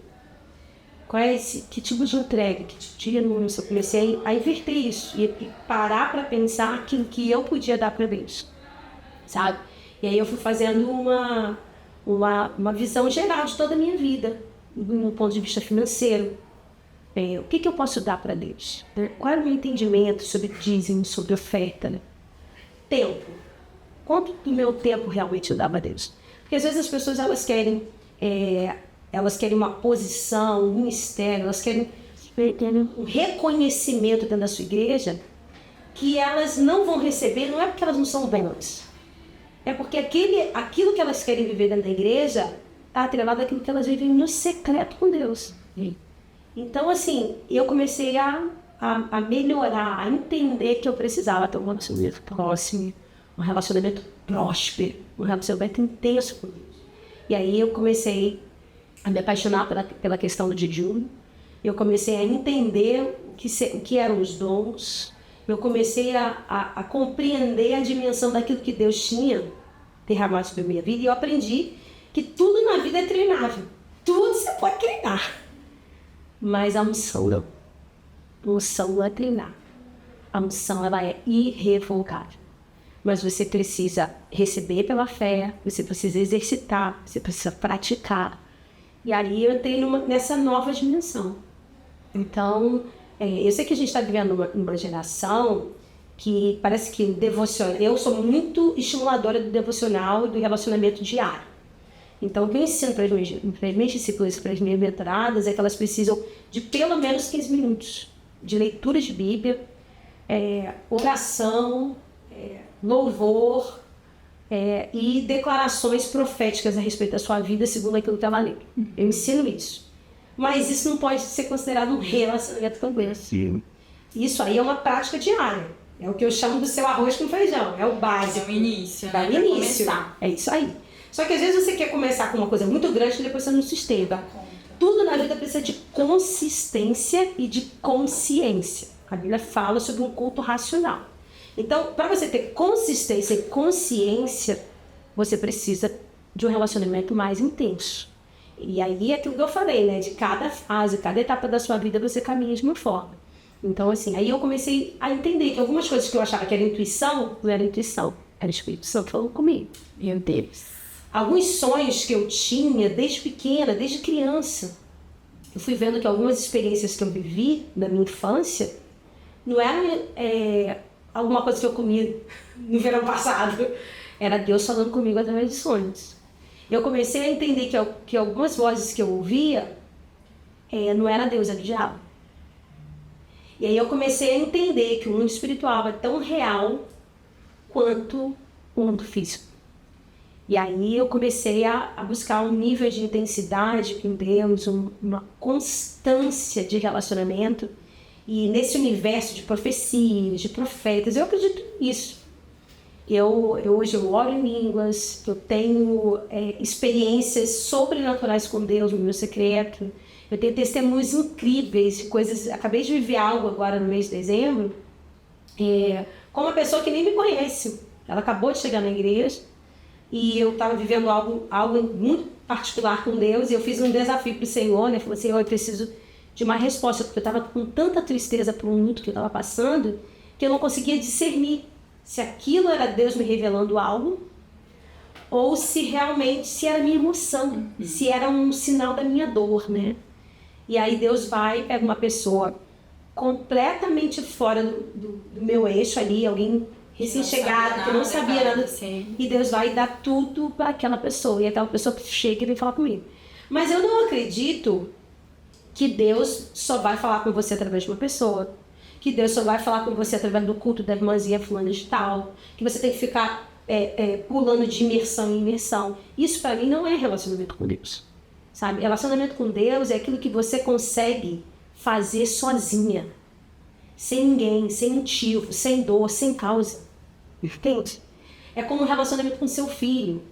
Qual é que tipo de entrega, que tipo de renúncia? Eu comecei a inverter isso e parar para pensar aquilo que eu podia dar para Deus, sabe? E aí eu fui fazendo uma visão geral de toda a minha vida, do ponto de vista financeiro. O que eu posso dar para Deus? Qual é o meu entendimento sobre dízimo, sobre oferta? Né? Tempo. Quanto do meu tempo realmente eu dava a Deus? Porque às vezes as pessoas elas querem uma posição, um ministério, elas querem um reconhecimento dentro da sua igreja que elas não vão receber, não é porque elas não são boas, é porque aquilo que elas querem viver dentro da igreja está atrelado àquilo que elas vivem no secreto com Deus. Então, assim, eu comecei a melhorar, a entender que eu precisava ter um relacionamento próximo, um relacionamento próspero, um relacionamento intenso com Deus. E aí eu comecei a me apaixonar pela questão do jejum, eu comecei a entender o que eram os dons, eu comecei a compreender a dimensão daquilo que Deus tinha derramado sobre a minha vida, e eu aprendi que tudo na vida é treinável. Tudo você pode treinar. Mas a unção não. A unção não é treinar. A unção, ela é irrevogável. Mas você precisa receber pela fé, você precisa exercitar, você precisa praticar. E aí eu entrei nessa nova dimensão. Então, eu sei que a gente está vivendo uma geração que parece que eu sou muito estimuladora do devocional e do relacionamento diário. Então, o que eu ensino para as minhas discípulas, para as minhas mentoradas, é que elas precisam de pelo menos 15 minutos de leitura de Bíblia, oração, louvor e declarações proféticas a respeito da sua vida, segundo aquilo que ela lê. Eu ensino isso. Mas isso não pode ser considerado um relacionamento com Deus. Sim. Isso aí é uma prática diária. É o que eu chamo do seu arroz com feijão. É o básico. É o início, né? É o início. É isso aí. Só que às vezes você quer começar com uma coisa muito grande e depois você não sustenta. Tudo na vida precisa de consistência e de consciência. A Bíblia fala sobre um culto racional. Então, para você ter consistência e consciência, você precisa de um relacionamento mais intenso. E aí é aquilo que eu falei, né? De cada fase, cada etapa da sua vida, você caminha de uma forma. Então, assim, aí eu comecei a entender que algumas coisas que eu achava que era intuição, não era intuição. Era o Espírito Santo falando comigo. Meu Deus. Alguns sonhos que eu tinha desde pequena, desde criança, eu fui vendo que algumas experiências que eu vivi na minha infância não eram alguma coisa que eu comi no verão passado. Era Deus falando comigo através de sonhos. Eu comecei a entender que algumas vozes que eu ouvia não era Deus, era o diabo. E aí eu comecei a entender que o mundo espiritual é tão real quanto o mundo físico. E aí eu comecei a buscar um nível de intensidade com Deus, uma constância de relacionamento. E nesse universo de profecias, de profetas, eu acredito nisso. Hoje eu oro em línguas, eu tenho experiências sobrenaturais com Deus no meu secreto. Eu tenho testemunhos incríveis, coisas. Acabei de viver algo agora no mês de dezembro, com uma pessoa que nem me conhece. Ela acabou de chegar na igreja e eu estava vivendo algo muito particular com Deus, e eu fiz um desafio para o Senhor, né? Falei, Senhor, eu preciso de uma resposta, porque eu estava com tanta tristeza por um luto que eu estava passando, que eu não conseguia discernir se aquilo era Deus me revelando algo, ou se era minha emoção, se era um sinal da minha dor, né? E aí Deus pega uma pessoa completamente fora do meu eixo ali, alguém recém-chegado, que não sabia nada, e Deus vai dar tudo para aquela pessoa, e aquela pessoa chega e vem falar comigo. Mas eu não acredito que Deus só vai falar com você através de uma pessoa, que Deus só vai falar com você através do culto da irmãzinha fulana de tal, que você tem que ficar pulando de imersão em imersão. Isso para mim não é relacionamento com Deus, sabe? Relacionamento com Deus é aquilo que você consegue fazer sozinha, sem ninguém, sem motivo, sem dor, sem causa. Entende? É como um relacionamento com seu filho.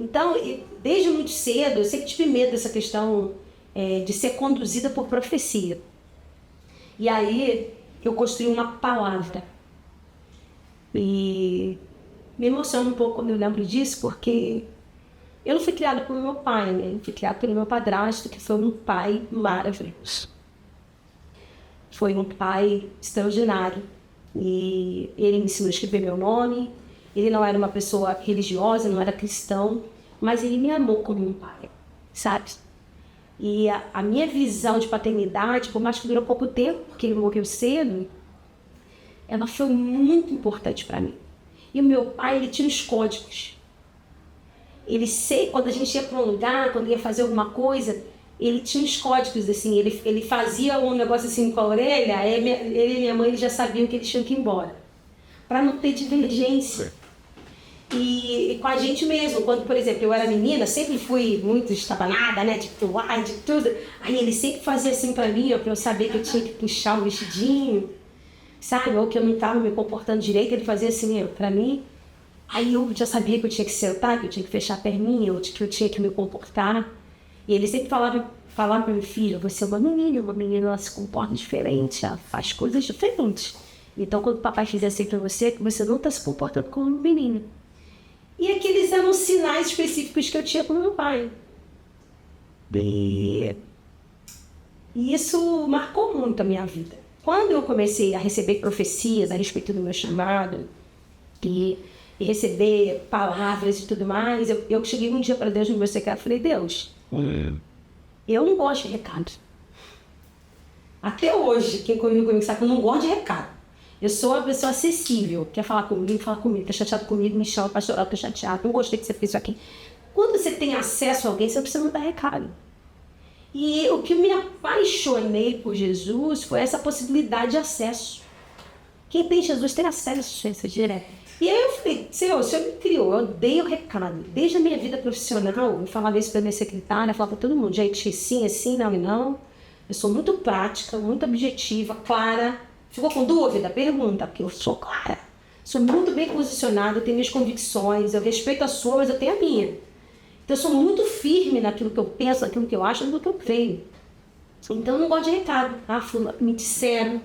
Então, desde muito cedo, eu sempre tive medo dessa questão de ser conduzida por profecia. E aí eu construí uma palavra. E me emociona um pouco quando eu lembro disso, porque eu não fui criada pelo meu pai, né? Eu fui criada pelo meu padrasto, que foi um pai maravilhoso. Foi um pai extraordinário. E ele me ensinou a escrever meu nome. Ele não era uma pessoa religiosa, não era cristão, mas ele me amou como um pai, sabe? E a minha visão de paternidade, por mais que durou pouco tempo, porque ele morreu cedo, ela foi muito importante para mim. E o meu pai, ele tinha os códigos. Ele sei, quando a gente ia para um lugar, quando ia fazer alguma coisa, ele tinha os códigos, assim, ele fazia um negócio assim com a orelha, aí ele e minha mãe eles já sabiam que eles tinham que ir embora, para não ter divergência. E com a gente mesmo, quando, por exemplo, eu era menina, sempre fui muito estabanada, né, de pular, de tudo. Aí ele sempre fazia assim para mim, para eu saber que eu tinha que puxar o vestidinho, sabe, ou que eu não estava me comportando direito, ele fazia assim para mim. Aí eu já sabia que eu tinha que sentar, que eu tinha que fechar a perninha, que eu tinha que me comportar. E ele sempre falava para meu filho, você é uma menina, ela se comporta diferente, ela faz coisas diferentes. Então, quando o papai fizer assim para você, que você não está se comportando como um menino. E aqueles eram os sinais específicos que eu tinha com meu pai. E isso marcou muito a minha vida. Quando eu comecei a receber profecias a respeito do meu chamado, e receber palavras e tudo mais, eu cheguei um dia para Deus no meu secreto e falei, Deus, eu não gosto de recado. Até hoje, quem comigo sabe que eu não gosto de recado. Eu sou uma pessoa acessível, quer falar comigo, fala comigo, tá chateado comigo, me chama, pastoral, tô chateado, não gostei que você fez isso aqui. Quando você tem acesso a alguém, você não precisa mandar recado. E o que me apaixonei por Jesus foi essa possibilidade de acesso. Quem tem Jesus tem acesso a isso direto. E aí eu falei, Senhor, o Senhor me criou, eu odeio recado. Desde a minha vida profissional, eu falava isso para minha secretária, eu falava para todo mundo, gente, sim, assim, não e não. Eu sou muito prática, muito objetiva, clara. Ficou com dúvida? Pergunta, porque eu sou clara. Sou muito bem posicionada, eu tenho minhas convicções, eu respeito a sua, mas eu tenho a minha. Então eu sou muito firme naquilo que eu penso, naquilo que eu acho, naquilo que eu creio. Então eu não gosto de recado. Me disseram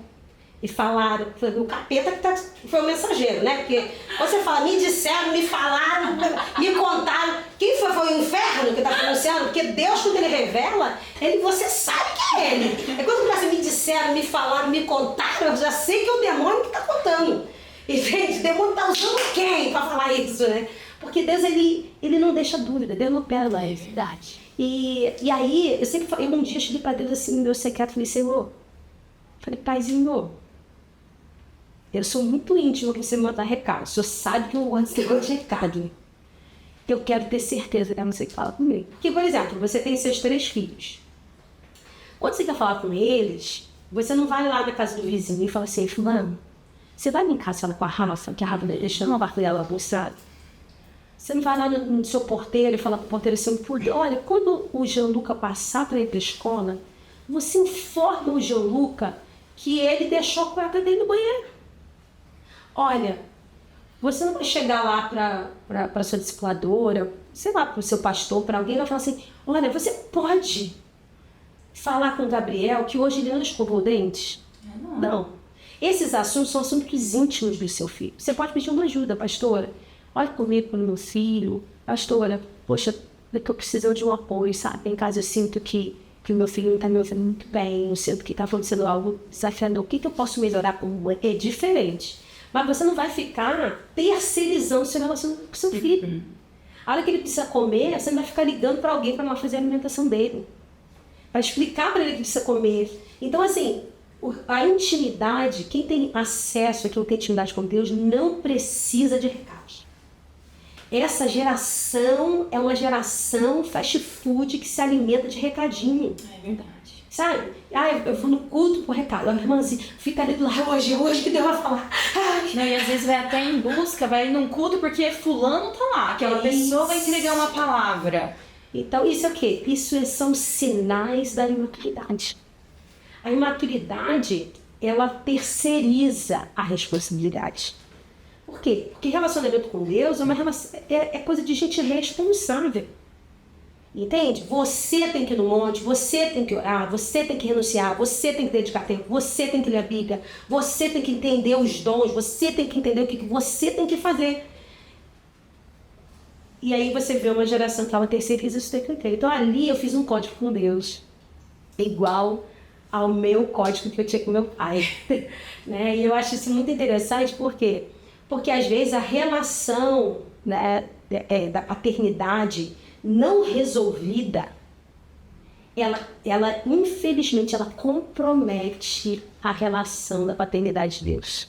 e falaram. O capeta que foi o mensageiro, né? Porque você fala, me disseram, me falaram, me contaram. Quem foi? Foi o inferno que está pronunciando? Porque Deus, quando ele revela, você sabe que é ele. É quando começa, me disseram, me falaram, me contaram, eu já sei que é o demônio que está contando. E, gente, o demônio está usando quem para falar isso, né? Porque Deus, ele não deixa dúvida, Deus não perde a verdade. E aí, eu um dia cheguei para Deus assim, no meu secreto, falei, Senhor, paizinho, eu sou muito íntimo que você me mandar recado. O senhor sabe que eu gosto de recado. Eu quero ter certeza que você fala comigo. Porque, por exemplo, você tem seus 3 filhos. Quando você quer falar com eles, você não vai lá na casa do vizinho e fala assim, fulano, você vai brincar com a Rafa, que a Rafa deixou uma barca dela mostrada? Você não vai lá no seu porteiro e falar para o porteiro assim, olha, quando o Gianluca passar para ir para a escola, você informa o Gianluca que ele deixou a cueca dele no banheiro. Olha, você não vai chegar lá para sua discipuladora, sei lá, para o seu pastor, para alguém, e vai falar assim, olha, você pode falar com o Gabriel que hoje ele não escovou dentes? Não. Esses assuntos são assuntos íntimos do seu filho. Você pode pedir uma ajuda, pastora. Olha comigo pelo meu filho. Pastora, poxa, eu preciso de um apoio, sabe? Em caso eu sinto que o meu filho não está me ouvindo muito bem, eu sinto que está acontecendo algo desafiador. O que eu posso melhorar como é diferente? Mas você não vai ficar terceirizando o seu relacionamento com o seu filho. A hora que ele precisa comer, você não vai ficar ligando para alguém para não fazer a alimentação dele. Vai explicar para ele que precisa comer. Então, assim, a intimidade, quem tem acesso àquilo que tem intimidade com Deus, não precisa de recados. Essa geração é uma geração fast food que se alimenta de recadinho. É verdade. Sabe? Eu vou no culto por recado. A irmã assim, fica ali do lado, hoje que Deus vai falar. Não, e às vezes vai até em busca, vai num culto porque fulano tá lá, aquela pessoa vai entregar uma palavra. Então, isso é o quê? Isso são sinais da imaturidade. A imaturidade, ela terceiriza a responsabilidade. Por quê? Porque relacionamento com Deus é coisa de gente responsável. Entende? Você tem que ir no monte, você tem que orar, você tem que renunciar, você tem que dedicar tempo, você tem que ler a Bíblia, você tem que entender os dons, você tem que entender o que você tem que fazer. E aí você vê uma geração que ela terceiriza isso tem que ter. Então ali eu fiz um código com Deus, igual ao meu código que eu tinha com meu pai. Né? E eu acho isso muito interessante, por quê? Porque às vezes a relação, né, da paternidade não resolvida, ela infelizmente, ela compromete a relação da paternidade de Deus.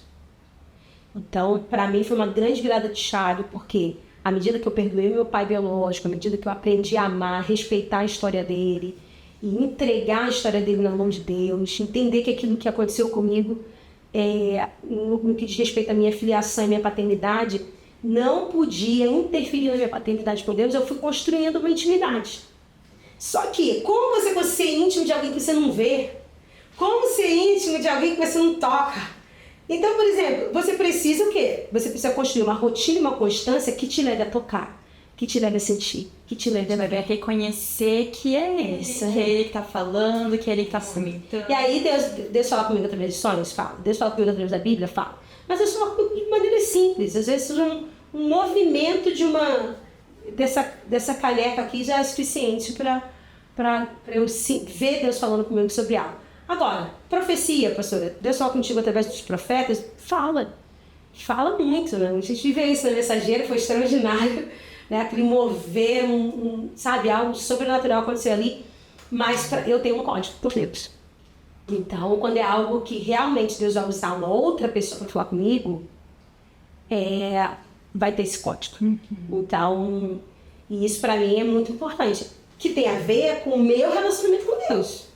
Então, para mim, foi uma grande virada de chave, porque à medida que eu perdoei meu pai biológico, à medida que eu aprendi a amar, respeitar a história dele, e entregar a história dele na mão de Deus, entender que aquilo que aconteceu comigo, no que diz respeito à minha filiação e minha paternidade, não podia interferir na minha paternidade com Deus, eu fui construindo uma intimidade. Só que, como você pode ser íntimo de alguém que você não vê? Como ser íntimo de alguém que você não toca? Então, por exemplo, você precisa o quê? Você precisa construir uma rotina e uma constância que te leve a tocar, que te leve a sentir, que te leve a reconhecer que é isso, que é ele que tá falando, que é ele que tá comentando. E aí Deus fala comigo através de sonhos? Fala. Deus fala comigo através da Bíblia? Fala. Mas Deus fala comigo de maneira simples. Às vezes um movimento dessa caneca aqui já é suficiente para eu ver Deus falando comigo sobre algo. Agora, profecia, pastora, Deus fala contigo através dos profetas? Fala muito, né? A gente vê isso na mensageira, foi extraordinário, né? Aquele mover, sabe, algo sobrenatural aconteceu ali, mas eu tenho um código por Deus. Então, quando é algo que realmente Deus vai usar uma outra pessoa para falar comigo, vai ter esse código. Então, e isso para mim é muito importante, que tem a ver com o meu relacionamento com Deus.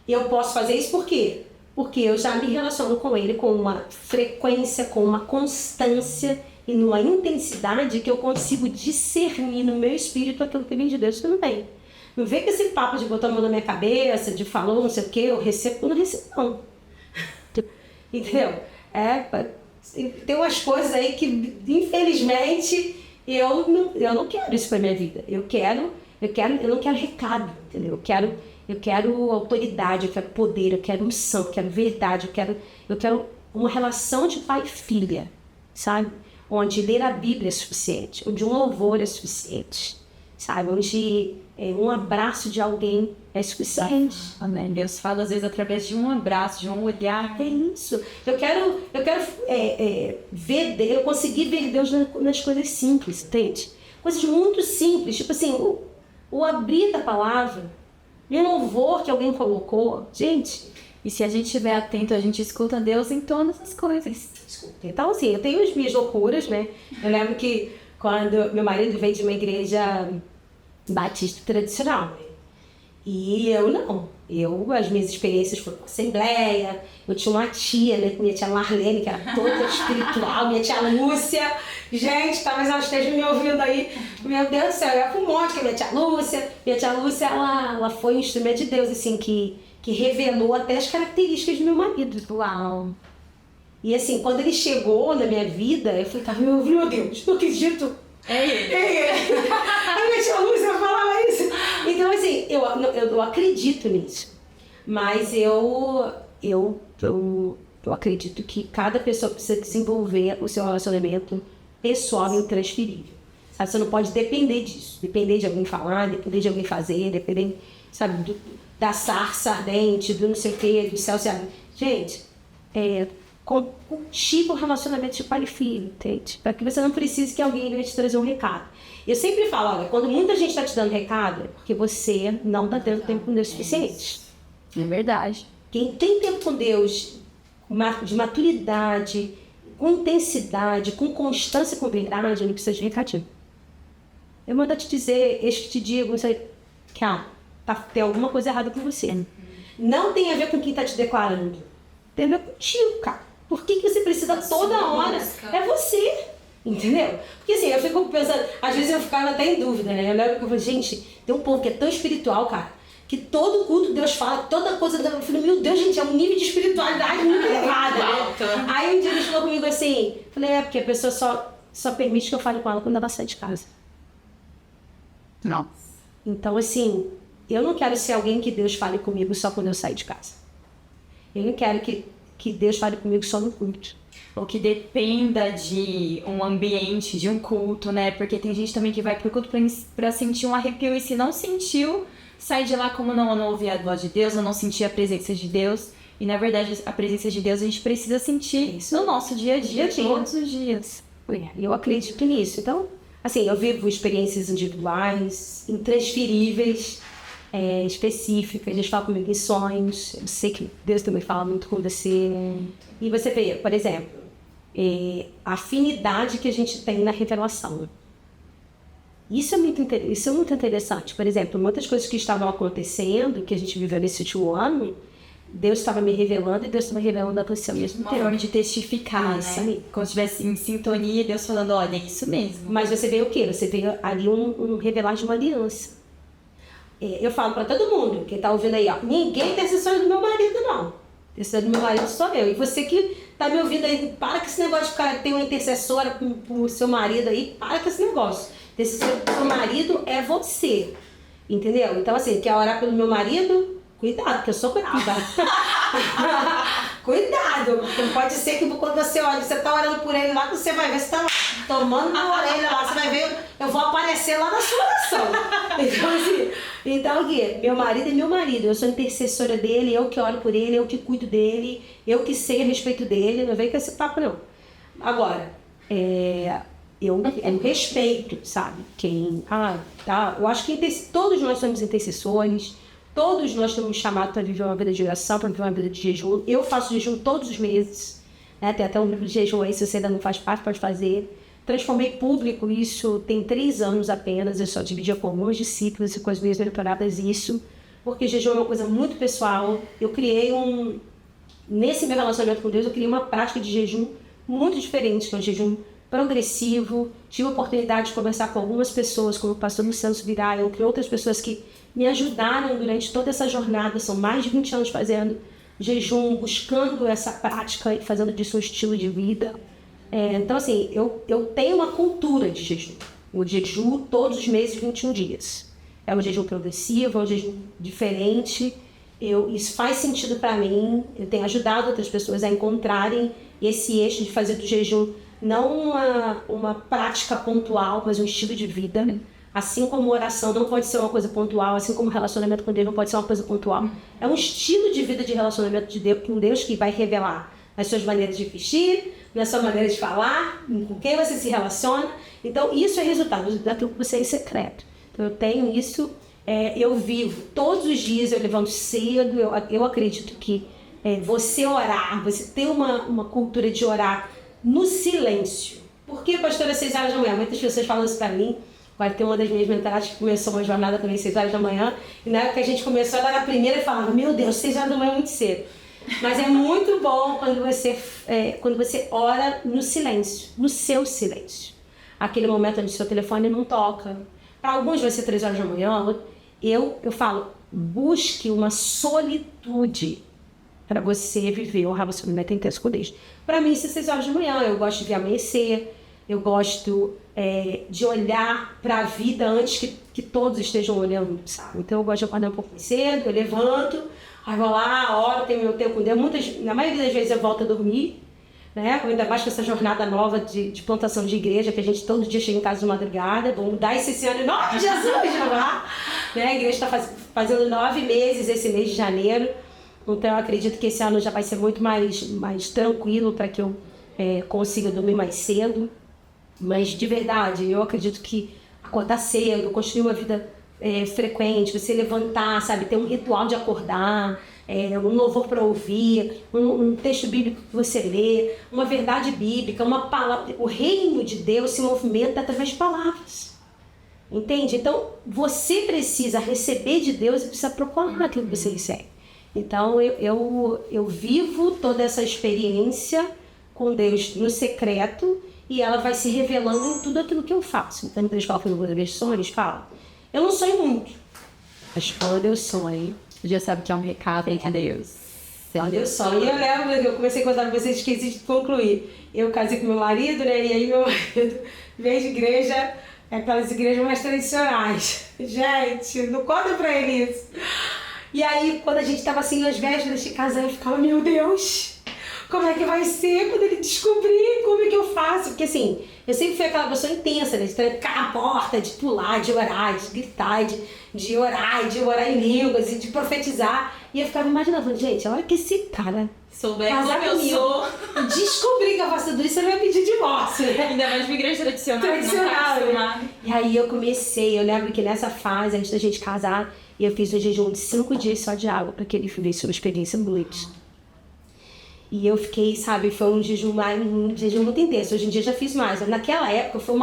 E eu posso fazer isso por quê? Porque eu já me relaciono com Ele com uma frequência, com uma constância e numa intensidade que eu consigo discernir no meu espírito aquilo que vem de Deus também. Não vem com esse papo de botar a mão na minha cabeça, de falou não sei o que, eu não recebo não. Entendeu? Tem umas coisas aí que, infelizmente, eu não quero isso pra minha vida. Eu não quero recado, entendeu? Eu quero autoridade, eu quero poder, eu quero unção, eu quero verdade, eu quero uma relação de pai e filha, sabe? Onde ler a Bíblia é suficiente, onde um louvor é suficiente, sabe? Onde um abraço de alguém é suficiente. Amém. Deus fala às vezes através de um abraço, de um olhar. É isso. Eu quero ver Deus, eu conseguir ver Deus nas coisas simples, entende? Coisas muito simples, tipo assim, o abrir da palavra, o louvor que alguém colocou. Gente, e se a gente estiver atento, a gente escuta Deus em todas as coisas. Então, assim, eu tenho as minhas loucuras, né? Eu lembro que quando meu marido veio de uma igreja batista tradicional, né? E eu não. As minhas experiências foram com assembleia, eu tinha uma tia, né? Minha tia Marlene, que era toda espiritual, minha tia Lúcia. Gente, talvez ela esteja me ouvindo aí. Meu Deus do céu, eu ia com um monte, que é minha tia Lúcia. Minha tia Lúcia, ela foi um instrumento de Deus, assim, que revelou até as características do meu marido. Uau! E assim, quando ele chegou na minha vida, eu falei, meu Deus, não acredito. É ele. A minha tia Lúcia falava isso. Então, assim, eu acredito nisso. Mas eu acredito que cada pessoa precisa desenvolver o seu relacionamento pessoal e intransferível. Sabe? Você não pode depender disso. Depender de alguém falar, depender de alguém fazer, depender, sabe, da sarça ardente, do não sei o quê, do céu. Gente, cultiva o relacionamento de pai e filho, entende? Para que você não precise que alguém venha te trazer um recado. Eu sempre falo, olha, quando muita gente está te dando recado, é porque você não está tendo tempo com Deus suficiente. É verdade. Quem tem tempo com Deus, de maturidade, com intensidade, com constância, com verdade, não precisa de recadinho. Eu mando te dizer, eu te digo, que tem alguma coisa errada com você. Não tem a ver com quem está te declarando. Tem a ver contigo, cara. Por que você precisa toda hora? É você. Entendeu? Porque assim, eu fico pensando, às vezes eu ficava até em dúvida, né? Eu lembro que eu falei, gente, tem um povo que é tão espiritual, cara, que todo culto Deus fala, toda coisa, eu falei, meu Deus, gente, é um nível de espiritualidade muito elevado, né? Aí um dia ele falou comigo assim, falei, porque a pessoa só permite que eu fale com ela quando ela sai de casa. Não. Então, assim, eu não quero ser alguém que Deus fale comigo só quando eu sair de casa. Eu não quero que Deus fale comigo só no culto. Ou que dependa de um ambiente, de um culto, né? Porque tem gente também que vai pro culto pra sentir um arrepio e se não sentiu, sai de lá como não ouvir a voz de Deus, ou não sentir a presença de Deus. E na verdade a presença de Deus a gente precisa sentir no nosso dia a dia, todos os dias. Eu acredito nisso. Então, Assim, eu vivo experiências individuais, intransferíveis, específicas. Deus fala comigo em sonhos. Eu sei que Deus também fala muito com você. E você vê, por exemplo, a afinidade que a gente tem na revelação. Isso é muito interessante. Por exemplo, muitas coisas que estavam acontecendo, que a gente viveu nesse último ano, Deus estava me revelando e Deus estava revelando a você ao mesmo tempo. Uma forma de testificar, né? Como se estivesse em sintonia, Deus falando, olha, é isso mesmo. Mas você vê o quê? Você vê ali um revelar de uma aliança. Eu falo pra todo mundo, quem tá ouvindo aí, ó, ninguém é intercessor do meu marido, não. Intercessor do meu marido sou eu. E você que tá me ouvindo aí, para com esse negócio de cara ter uma intercessora pro seu marido aí, para com esse negócio. Intercessor do seu marido é você. Entendeu? Então, assim, quer orar pelo meu marido? Cuidado, que eu sou brava. Cuidado, porque pode ser que quando você olha, você tá orando por ele lá, você vai ver, você tá tomando na orelha lá, você vai ver, eu vou aparecer lá na sua oração. Então, assim, então, Gui, meu marido é meu marido, eu sou intercessora dele, eu que oro por ele, eu que cuido dele, eu que sei a respeito dele, não vem com esse papo não. Agora, eu respeito, sabe? Eu acho que todos nós somos intercessores, todos nós temos chamado para viver uma vida de oração, para viver uma vida de jejum. Eu faço jejum todos os meses, né? Tem até um livro de jejum aí, se você ainda não faz parte, pode fazer. Transformei público, isso tem 3 anos apenas, eu só dividia com alguns discípulos e com as minhas mentoradas isso, porque jejum é uma coisa muito pessoal. Eu criei nesse meu relacionamento com Deus, eu criei uma prática de jejum muito diferente, que é um jejum progressivo. Tive a oportunidade de conversar com algumas pessoas, como o pastor Luciano Subirá, entre outras pessoas que me ajudaram durante toda essa jornada. São mais de 20 anos fazendo jejum, buscando essa prática e fazendo disso um estilo de vida. Então, assim, eu tenho uma cultura de jejum. O jejum todos os meses, 21 dias. É um jejum progressivo, é um jejum diferente. Isso faz sentido para mim. Eu tenho ajudado outras pessoas a encontrarem esse eixo de fazer do jejum não uma prática pontual, mas um estilo de vida. Assim como oração não pode ser uma coisa pontual, assim como relacionamento com Deus não pode ser uma coisa pontual. É um estilo de vida de relacionamento de Deus, com Deus, que vai revelar as suas maneiras de vestir, na sua maneira de falar, com quem você se relaciona. Então, isso é resultado daquilo que você é em secreto. Então, eu tenho isso, eu vivo todos os dias, eu levanto cedo, eu acredito que você orar, você ter uma cultura de orar no silêncio. Por que, pastora, 6 horas da manhã? Muitas pessoas falam isso pra mim. Vai ter uma das minhas mentoradas que começou uma jornada também 6 horas da manhã. E na época que a gente começou, ela era a primeira e falava, meu Deus, 6 horas da manhã é muito cedo. Mas é muito bom quando você ora no silêncio, no seu silêncio. Aquele momento onde o seu telefone não toca. Para alguns vai ser 3 horas da manhã. Eu falo, busque uma solitude para você viver o relacionamento intenso com Deus. Para mim, isso é 6 horas da manhã. Eu gosto de ver amanhecer. Eu gosto de olhar para a vida antes que todos estejam olhando, sabe? Então eu gosto de acordar um pouco mais cedo, eu levanto, aí vou lá, oro, tenho meu tempo com Deus. Na maioria das vezes eu volto a dormir, né? Ainda mais com essa jornada nova de plantação de igreja, que a gente todo dia chega em casa de madrugada. Vamos mudar esse ano em nome de Jesus, já lá. Né? A igreja está fazendo 9 meses esse mês de janeiro. Então eu acredito que esse ano já vai ser muito mais tranquilo para que eu consiga dormir mais cedo. Mas de verdade, eu acredito que acordar cedo, construir uma vida frequente, você levantar, sabe, ter um ritual de acordar, um louvor para ouvir, um texto bíblico que você lê, uma verdade bíblica, uma palavra. O reino de Deus se movimenta através de palavras. Entende? Então, você precisa receber de Deus e precisa proclamar aquilo que você recebe. Então, eu vivo toda essa experiência com Deus no secreto, e ela vai se revelando em tudo aquilo que eu faço. Então, quando eles falam que eu vou ver sonhos, eles falam, eu não sonho muito, mas quando eu sonho, Já sabe que é um recado de Deus. quando eu sonho. E eu lembro, eu comecei a contar pra vocês, esqueci de concluir. Eu casei com meu marido, né, e aí meu marido veio de igreja, aquelas igrejas mais tradicionais. Gente, não conta pra ele isso. E aí, quando a gente tava assim, às vésperas de casar, eu ficava, meu Deus, como é que vai ser quando ele descobrir como é que eu faço? Porque assim, eu sempre fui aquela pessoa intensa, né? De trancar a porta, de pular, de orar, de gritar, de orar em línguas e de profetizar. E eu ficava imaginando, gente, olha que esse cara Souber casar como eu comigo, sou. descobrir que eu faço tudo isso, ele vai pedir divórcio, né? Ainda mais de uma igreja tradicional, Tradicional, não tá acostumado. E aí eu lembro que nessa fase, antes da gente casar, eu fiz um jejum de 5 dias só de água, para que ele vivesse uma experiência muito. E eu fiquei, sabe, foi um jejum muito intenso. Hoje em dia já fiz mais. Naquela época foi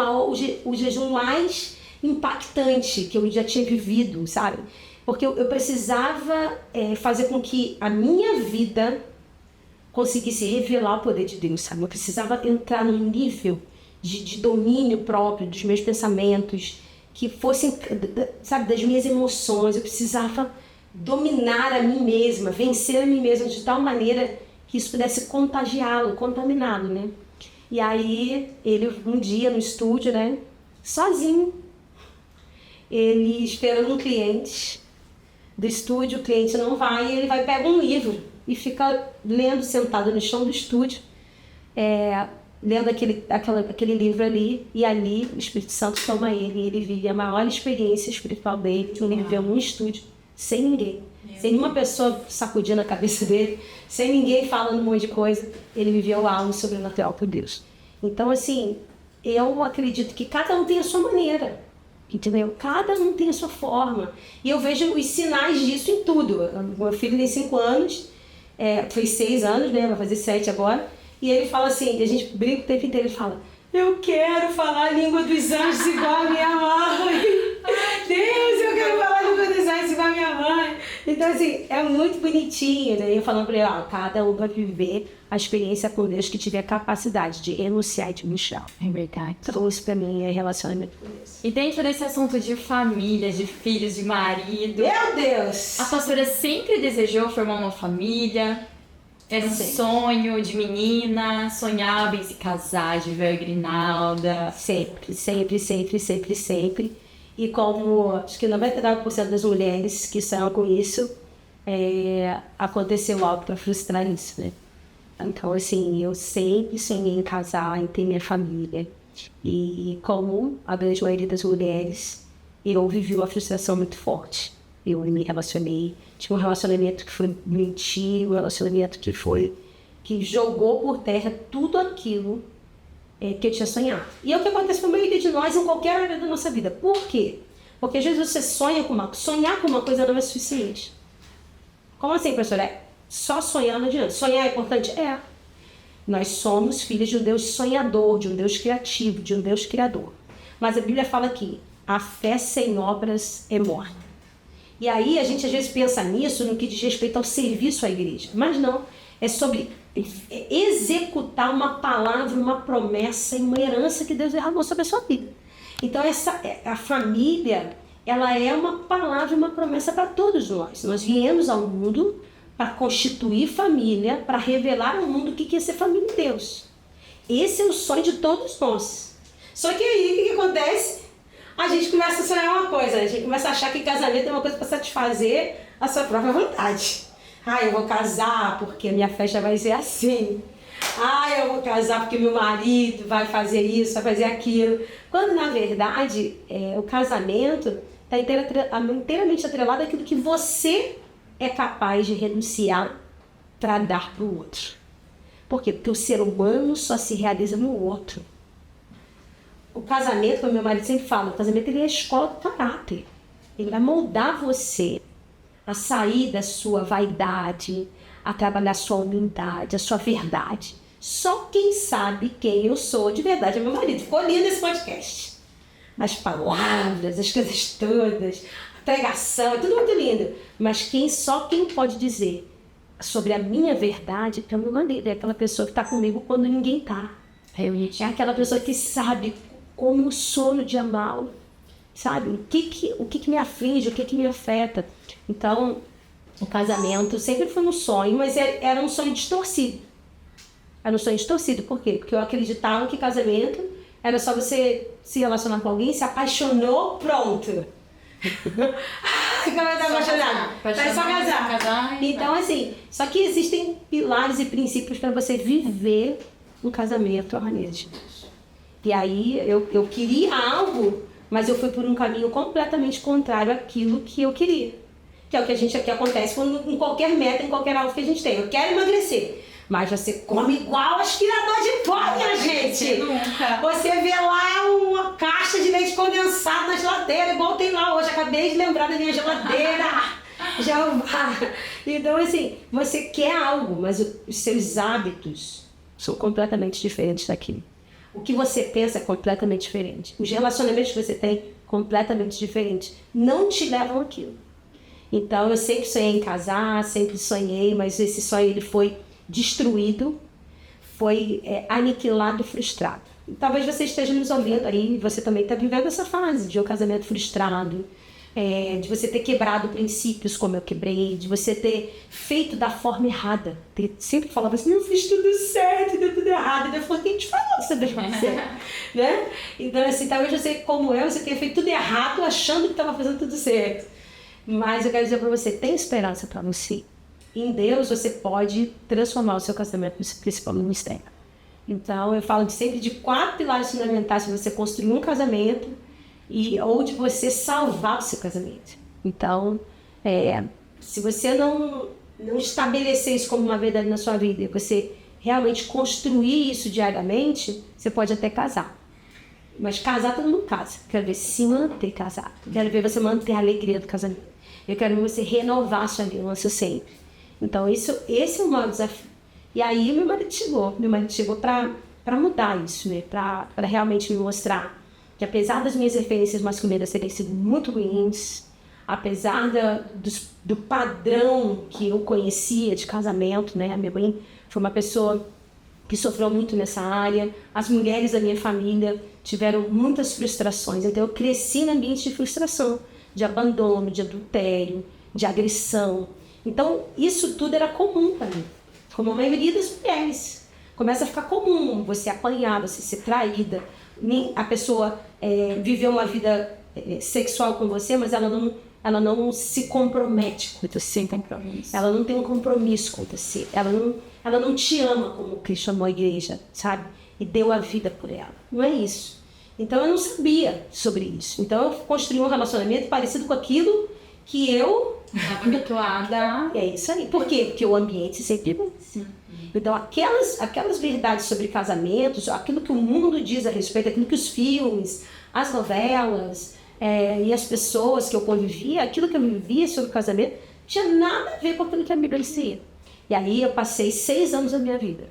o jejum mais impactante que eu já tinha vivido, sabe? Porque eu precisava fazer com que a minha vida conseguisse revelar o poder de Deus, sabe? Eu precisava entrar num nível de domínio próprio dos meus pensamentos, que fossem, sabe, das minhas emoções. Eu precisava dominar a mim mesma, vencer a mim mesma de tal maneira que isso pudesse contagiá-lo, contaminá-lo, né? E aí, ele um dia no estúdio, né, sozinho, ele esperando um cliente do estúdio, o cliente não vai, e ele vai pegar um livro e fica lendo sentado no chão do estúdio, lendo aquele livro ali, e ali o Espírito Santo toma ele, e ele vive a maior experiência espiritual dele, que ele viveu num estúdio, sem ninguém, sem nenhuma pessoa sacudindo a cabeça dele, sem ninguém falando um monte de coisa, ele viveu algo sobrenatural por Deus. Então, assim, eu acredito que cada um tem a sua maneira, entendeu? Cada um tem a sua forma, e eu vejo os sinais disso em tudo. Meu filho tem 5 anos, fez 6 anos, né? Vai fazer 7 agora, e ele fala assim, a gente brinca o tempo inteiro, ele fala: eu quero falar a língua dos anjos igual a minha mãe. Deus, eu quero falar a língua dos anjos igual a minha mãe. Então, assim, é muito bonitinho, né? Eu falando pra ele, cada um vai viver a experiência com Deus que tiver capacidade de renunciar e de mexer. É verdade. Então, isso pra mim é relacionamento com Deus. E dentro desse assunto de família, de filhos, de marido... Meu Deus! A pastora sempre desejou formar uma família? Era um sonho de menina? Sonhava em se casar, de ver a grinalda? Sempre. E como acho que 99% das mulheres que sonham com isso, aconteceu algo para frustrar isso, né? Então, assim, eu sempre sonhei em casar, em ter minha família. E como a grande maioria das mulheres, eu vivi uma frustração muito forte. Eu me relacionei, tinha um relacionamento que foi doentio, um relacionamento que jogou por terra tudo aquilo que eu tinha sonhado. E é o que acontece com a maioria de nós em qualquer área da nossa vida. Por quê? Porque às vezes você sonhar com uma coisa não é suficiente. Como assim, professora? Só sonhar não adianta. Sonhar é importante? É. Nós somos filhos de um Deus sonhador, de um Deus criativo, de um Deus criador. Mas a Bíblia fala que a fé sem obras é morta. E aí a gente às vezes pensa nisso no que diz respeito ao serviço à igreja. Mas não, é sobre executar uma palavra, uma promessa e uma herança que Deus derramou sobre a sua vida. Então a família, ela é uma palavra, uma promessa para todos nós. Nós viemos ao mundo para constituir família, para revelar ao mundo o que é ser família de Deus. Esse é o sonho de todos nós. Só que aí o que acontece? A gente começa a sonhar uma coisa, a gente começa a achar que casamento é uma coisa para satisfazer a sua própria vontade. Eu vou casar porque a minha festa vai ser assim. Eu vou casar porque meu marido vai fazer isso, vai fazer aquilo. Quando, na verdade, o casamento está inteiramente atrelado àquilo que você é capaz de renunciar para dar para o outro. Por quê? Porque o ser humano só se realiza no outro. O casamento, como meu marido sempre fala, o casamento ele é a escola do caráter. Ele vai moldar você a sair da sua vaidade, a trabalhar a sua humildade, a sua verdade. Só quem sabe quem eu sou de verdade é meu marido. Ficou lindo esse podcast. As palavras, as coisas todas, a pregação, é tudo muito lindo. Mas só quem pode dizer sobre a minha verdade é o meu marido. É aquela pessoa que está comigo quando ninguém está. É aquela pessoa que sabe como eu sou no dia mal, sabe? O que me aflige, o que me afeta. Então, o casamento sempre foi um sonho, mas era um sonho distorcido. Era um sonho distorcido, por quê? Porque eu acreditava que casamento era só você se relacionar com alguém, se apaixonou, pronto. Acabou de apaixonar. É só casar. Então, assim, só que existem pilares e princípios para você viver um casamento à maneira de Deus. E aí eu queria algo, mas eu fui por um caminho completamente contrário àquilo que eu queria. que é o que a gente aqui acontece em qualquer meta, em qualquer alvo que a gente tem. Eu quero emagrecer. Mas você come igual aspirador de pó, minha gente. Nunca. Você vê lá uma caixa de leite condensado na geladeira, igual tem lá hoje. Acabei de lembrar da minha geladeira. Já. Então, assim, você quer algo, mas os seus hábitos são completamente diferentes daquilo. O que você pensa é completamente diferente. Os relacionamentos que você tem, completamente diferentes. Não te levam àquilo. Então, eu sempre sonhei em casar, sempre sonhei, mas esse sonho ele foi destruído, foi aniquilado, frustrado. E talvez você esteja nos ouvindo aí, você também está vivendo essa fase de um casamento frustrado, de você ter quebrado princípios como eu quebrei, de você ter feito da forma errada. Sempre falava assim, eu fiz tudo certo, deu tudo errado. E eu falei, quem te falou que você deu tudo certo? Né? Então, assim, talvez você, como eu, você tenha feito tudo errado achando que estava fazendo tudo certo. Mas eu quero dizer para você, tem esperança para você. Em Deus você pode transformar o seu casamento, principalmente no mistério. Então eu falo sempre de 4 pilares fundamentais para você construir um casamento ou de você salvar o seu casamento. Então, se você não estabelecer isso como uma verdade na sua vida e você realmente construir isso diariamente, você pode até casar. Mas casar todo mundo casa. Quero ver se manter casado. Quero ver você manter a alegria do casamento. Eu quero ver você renovar a sua aliança sempre. Então, esse é o maior desafio. E aí, meu marido chegou para mudar isso, né? Para realmente me mostrar que, apesar das minhas referências masculinas terem sido muito ruins, apesar do padrão que eu conhecia de casamento, né? A minha mãe foi uma pessoa que sofreu muito nessa área. As mulheres da minha família tiveram muitas frustrações. Então, eu cresci em ambiente de frustração, de abandono, de adultério, de agressão. Então, isso tudo era comum para mim, como a maioria das mulheres. Começa a ficar comum você apanhar, você ser traída, a pessoa viver uma vida sexual com você, mas ela não se compromete com você. Ela não tem um compromisso com você. Ela não te ama como Cristo amou a igreja, sabe? E deu a vida por ela. Não é isso. Então, eu não sabia sobre isso. Então, eu construí um relacionamento parecido com aquilo que eu habituada. É isso aí. Por quê? Porque o ambiente sempre... Sim. Então, aquelas verdades sobre casamentos, aquilo que o mundo diz a respeito, aquilo que os filmes, as novelas e as pessoas que eu convivia, aquilo que eu vivia sobre casamento, tinha nada a ver com aquilo que a Bíblia dizia. E aí eu passei 6 anos da minha vida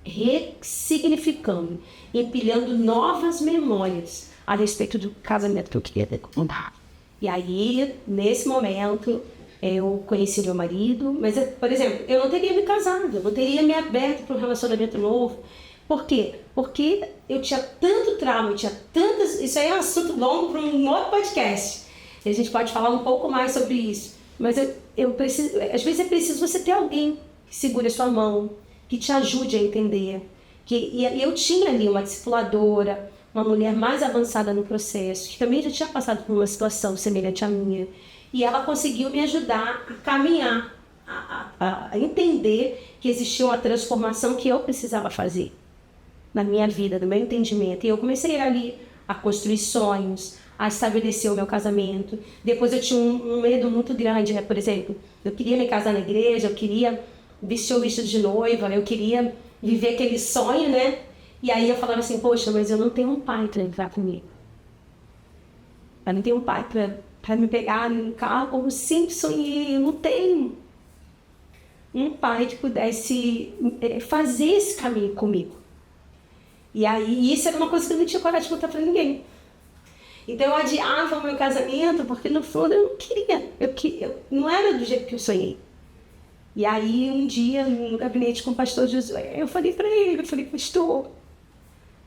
ressignificando, empilhando novas memórias a respeito do casamento que eu queria ter contar. E aí, nesse momento, eu conheci meu marido, mas, por exemplo, eu não teria me casado, eu não teria me aberto para um relacionamento novo. Por quê? Porque eu tinha tanto trauma, eu tinha tantas... Isso aí é um assunto longo para um outro podcast. E a gente pode falar um pouco mais sobre isso. Mas eu preciso... Às vezes é preciso você ter alguém que segure a sua mão, que te ajude a entender. E eu tinha ali uma discipuladora, uma mulher mais avançada no processo, que também já tinha passado por uma situação semelhante à minha. E ela conseguiu me ajudar a caminhar, a entender que existia uma transformação que eu precisava fazer na minha vida, no meu entendimento. E eu comecei ali a construir sonhos, a estabelecer o meu casamento. Depois eu tinha um medo muito grande, né? Por exemplo, eu queria me casar na igreja, eu queria vestir o vestido de noiva, eu queria viver aquele sonho, né? E aí eu falava assim, poxa, mas eu não tenho um pai para entrar comigo. Eu não tenho um pai para me pegar no carro, como sempre sonhei. Eu não tenho um pai que pudesse fazer esse caminho comigo. E aí isso era uma coisa que eu não tinha coragem de contar para ninguém. Então eu adiava o meu casamento, porque no fundo eu não queria. Eu não era do jeito que eu sonhei. E aí um dia, no gabinete com o pastor Josué, eu falei para ele, pastor,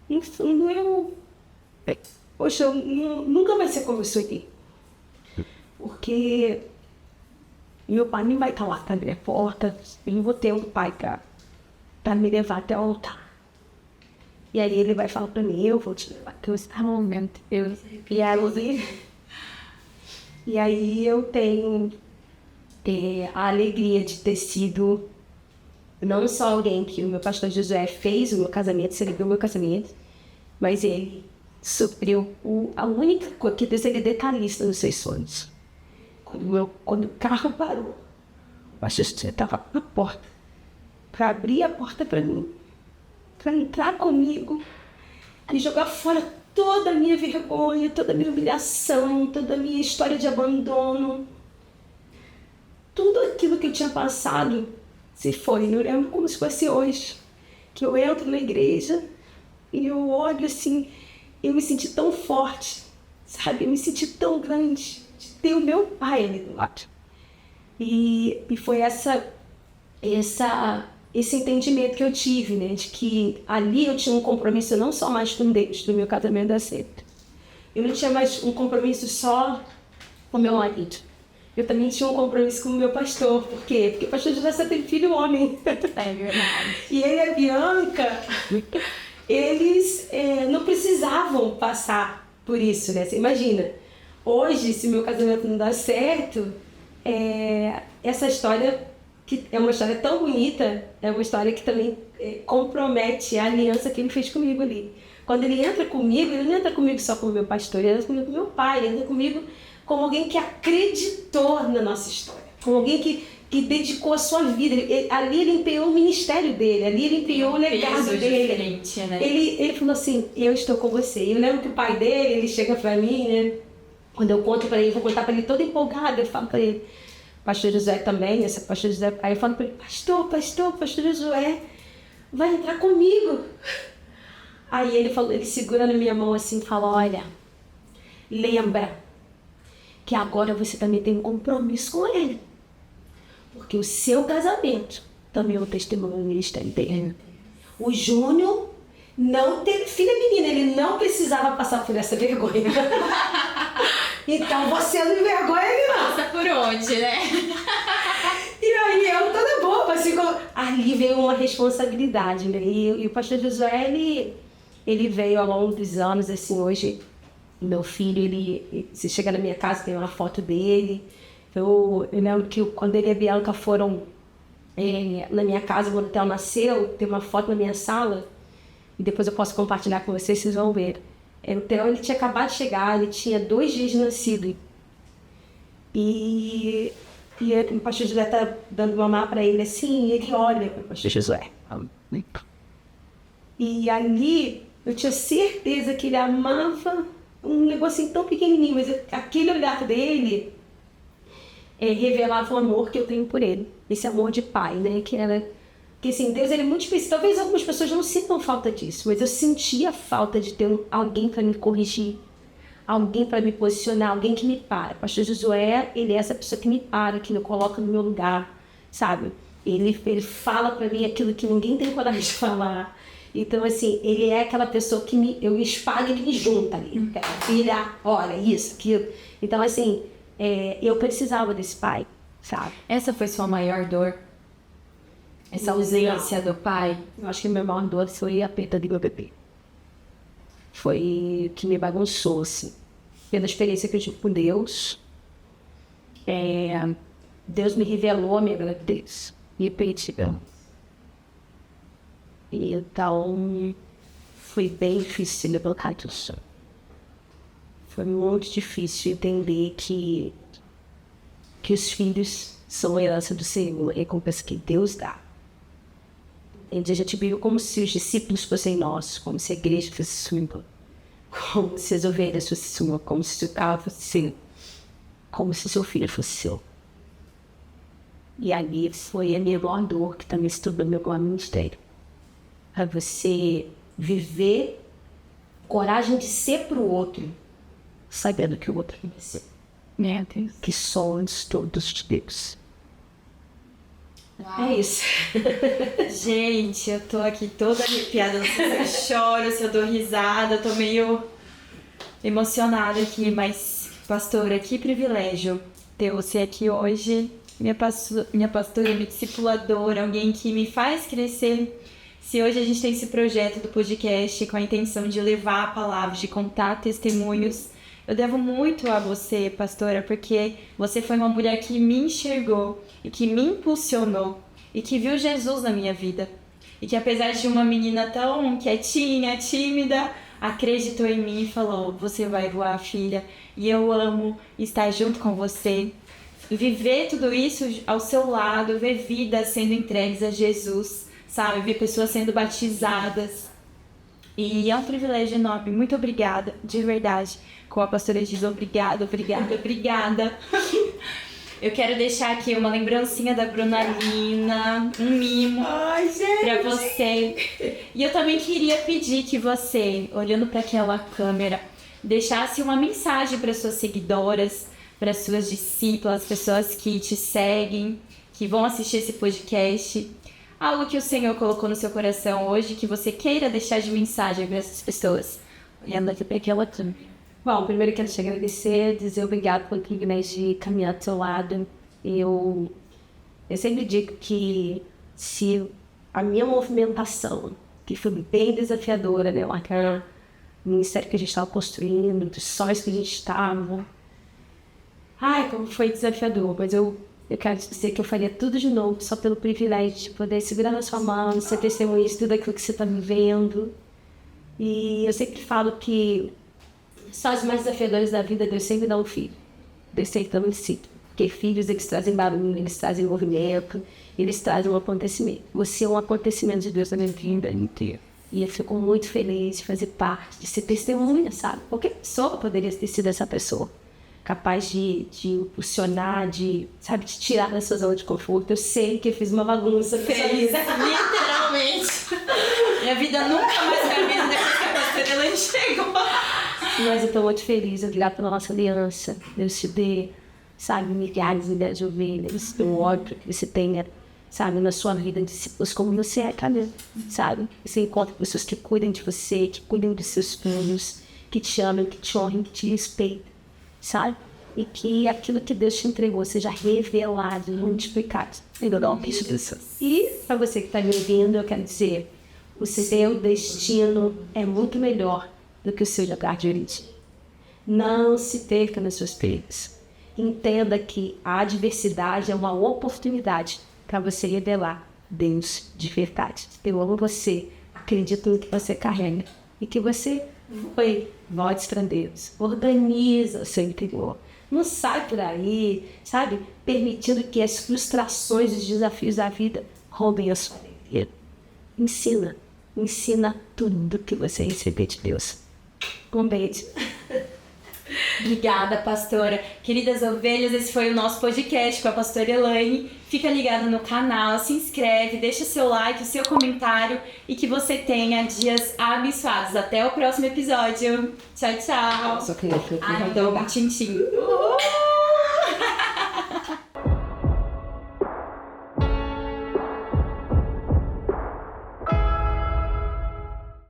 no fundo poxa, nunca vai ser como eu sonhei. Porque meu pai nem vai estar lá para abrir a porta, eu não vou ter um pai para me levar até o altar. E aí ele vai falar para mim, eu vou te levar até o momento. E aí eu tenho a alegria de ter sido não só alguém que o meu pastor Josué fez o meu casamento, celebrou o meu casamento, mas ele supriu a única coisa que Deus, ele é detalhista nos seus sonhos. Quando o carro parou, o pastor José estava na porta, para abrir a porta para mim, para entrar comigo e jogar fora toda a minha vergonha, toda a minha humilhação, toda a minha história de abandono. Tudo aquilo que eu tinha passado se foi. Eu lembro como se fosse hoje, que eu entro na igreja e eu olho assim, eu me senti tão forte, sabe? Eu me senti tão grande de ter o meu pai ali do lado. E foi esse entendimento que eu tive, né? De que ali eu tinha um compromisso não só mais com Deus, do meu casamento da seita. Eu não tinha mais um compromisso só com meu marido. Eu também tinha um compromisso com o meu pastor. Por quê? Porque o pastor José só tem filho homem. É verdade. E ele e a Bianca, eles não precisavam passar por isso, né? Você imagina, hoje, se meu casamento não dá certo, essa história, que é uma história tão bonita, é uma história que também compromete a aliança que ele fez comigo ali. Quando ele entra comigo, ele não entra comigo só como meu pastor, ele entra comigo como meu pai, ele entra comigo como alguém que acreditou na nossa história, como alguém que dedicou a sua vida. Ali ele empenhou o ministério dele, ali ele empenhou o legado dele. Né? Ele falou assim, eu estou com você. Eu lembro que o pai dele, ele chega pra mim, né? Quando eu conto pra ele, vou contar pra ele todo empolgado, eu falo pra ele, pastor José também, esse pastor José, aí eu falo pra ele, pastor Josué, vai entrar comigo. Aí ele segura na minha mão assim e fala, olha, lembra que agora você também tem um compromisso com ele. Porque o seu casamento também é um testemunho do ministério dele. O Júnior não teve filha menina, ele não precisava passar por essa vergonha. Então você não envergonha ele não. Passa por onde, né? E aí eu toda boba, assim, ali veio uma responsabilidade, né? E o pastor Josué, ele veio ao longo dos anos, assim, hoje, meu filho, você chega na minha casa, tem uma foto dele. Eu lembro que quando ele e a Bianca foram na minha casa, quando o Theo nasceu, tem uma foto na minha sala, e depois eu posso compartilhar com vocês, vocês vão ver. O Theo, ele tinha acabado de chegar, ele tinha 2 dias de nascido. E o pastor José tá dando mamar para ele assim, e ele olha para o pastor José. E ali eu tinha certeza que ele amava um negocinho tão pequenininho, mas aquele olhar dele revelava o amor que eu tenho por ele. Esse amor de pai, né? Que assim, Deus, ele é muito específico. Talvez algumas pessoas não sintam falta disso, mas eu sentia falta de ter alguém para me corrigir, alguém para me posicionar, alguém que me para. O pastor Josué, ele é essa pessoa que me para, que me coloca no meu lugar, sabe? Ele fala para mim aquilo que ninguém tem coragem de falar. Então, assim, ele é aquela pessoa que eu me espalho e ele me junta ali. Filha, olha, isso, aquilo. Então, assim, eu precisava desse pai, sabe? Essa foi sua maior dor? Essa ausência do pai? Eu acho que a minha maior dor foi a perda do meu bebê. Foi que me bagunçou, assim. Pela experiência que eu tive com Deus, Deus me revelou a minha gravidez. Me permitiu. Então, foi bem difícil de colocar isso. Foi muito difícil entender que os filhos são a herança do Senhor, a recompensa que Deus dá. A gente viu como se os discípulos fossem nossos, como se a igreja fosse sua, como se as ovelhas fossem suas, como se o carro fosse seu, como se seu filho fosse seu. E ali foi a minha maior dor, que também se tornou meu maior ministério. Para você viver coragem de ser para o outro, sabendo que o outro vai ser. Meu Deus. Que somos todos de Deus. Uau. É isso. Gente, eu tô aqui toda arrepiada. Não sei se eu choro, se eu dou risada. Eu tô meio emocionada aqui, mas, pastora, que privilégio ter você aqui hoje. Minha pastora, minha discipuladora, alguém que me faz crescer. Se hoje a gente tem esse projeto do podcast com a intenção de levar a palavra, de contar testemunhos, eu devo muito a você, pastora, porque você foi uma mulher que me enxergou e que me impulsionou e que viu Jesus na minha vida. E que apesar de uma menina tão quietinha, tímida, acreditou em mim e falou, você vai voar, filha, e eu amo estar junto com você. viver tudo isso ao seu lado, ver vidas sendo entregues a Jesus, sabe? Ver pessoas sendo batizadas. E é um privilégio enorme. Muito obrigada, de verdade. Como a pastora diz, obrigada. Eu quero deixar aqui uma lembrancinha da Bruna Lina, um mimo pra você. E eu também queria pedir que você, olhando para aquela câmera, deixasse uma mensagem para suas seguidoras, para suas discípulas, pessoas que te seguem, que vão assistir esse podcast. Algo que o Senhor colocou no seu coração hoje, que você queira deixar de mensagem para essas pessoas. Olhando aqui para aquela câmera. Bom, primeiro quero te agradecer, dizer obrigado pelo privilégio de caminhar do seu lado. Eu sempre digo que se a minha movimentação, que foi bem desafiadora, né? Aquele ministério que a gente estava construindo, dos sonhos que a gente estava. Ai, como foi desafiador, mas eu quero dizer que eu faria tudo de novo só pelo privilégio de poder segurar na sua mão, ser testemunha de tudo aquilo que você está vivendo. E eu sempre falo que só os mais desafiadores da vida, Deus sempre dá um filho. Deus sempre dá um discípulo. Porque filhos, eles trazem barulho, eles trazem movimento, eles trazem um acontecimento. Você é um acontecimento de Deus na minha vida inteira. E eu fico muito feliz de fazer parte, de ser testemunha, sabe? Qualquer pessoa poderia ter sido essa pessoa. Capaz de impulsionar, de tirar da sua zona de conforto. Eu sei que eu fiz uma bagunça. Feliz, literalmente. Minha vida nunca mais foi a mesma depois que a pastora Elaine chegou. Mas eu estou muito feliz, obrigada pela nossa aliança. Deus te dê, milhares e milhares de ovelhas. Eu ódio que você tenha, na sua vida, discípulos como você é, sabe? Você encontra pessoas que cuidam de você, que cuidam dos seus filhos, que te amam, que te honram, que te respeitam, sabe? E que aquilo que Deus te entregou seja revelado e multiplicado. E para você que está me ouvindo, eu quero dizer, o seu destino é muito melhor do que o seu lugar de origem. Não se perca nas suas perdas. Entenda que a adversidade é uma oportunidade para você revelar Deus de verdade. Eu amo você, acredito no que você carrega e que você volte para Deus. Organiza o seu interior. Não sai por aí, permitindo que as frustrações e os desafios da vida roubem a sua alegria. Ensina tudo que você receber de Deus. Um beijo. Obrigada, pastora. Queridas ovelhas, esse foi o nosso podcast com a pastora Elaine. Fica ligado no canal, se inscreve, deixa seu like, o seu comentário e que você tenha dias abençoados. Até o próximo episódio. Tchau, tchau. Só queria então, tchim, tchim.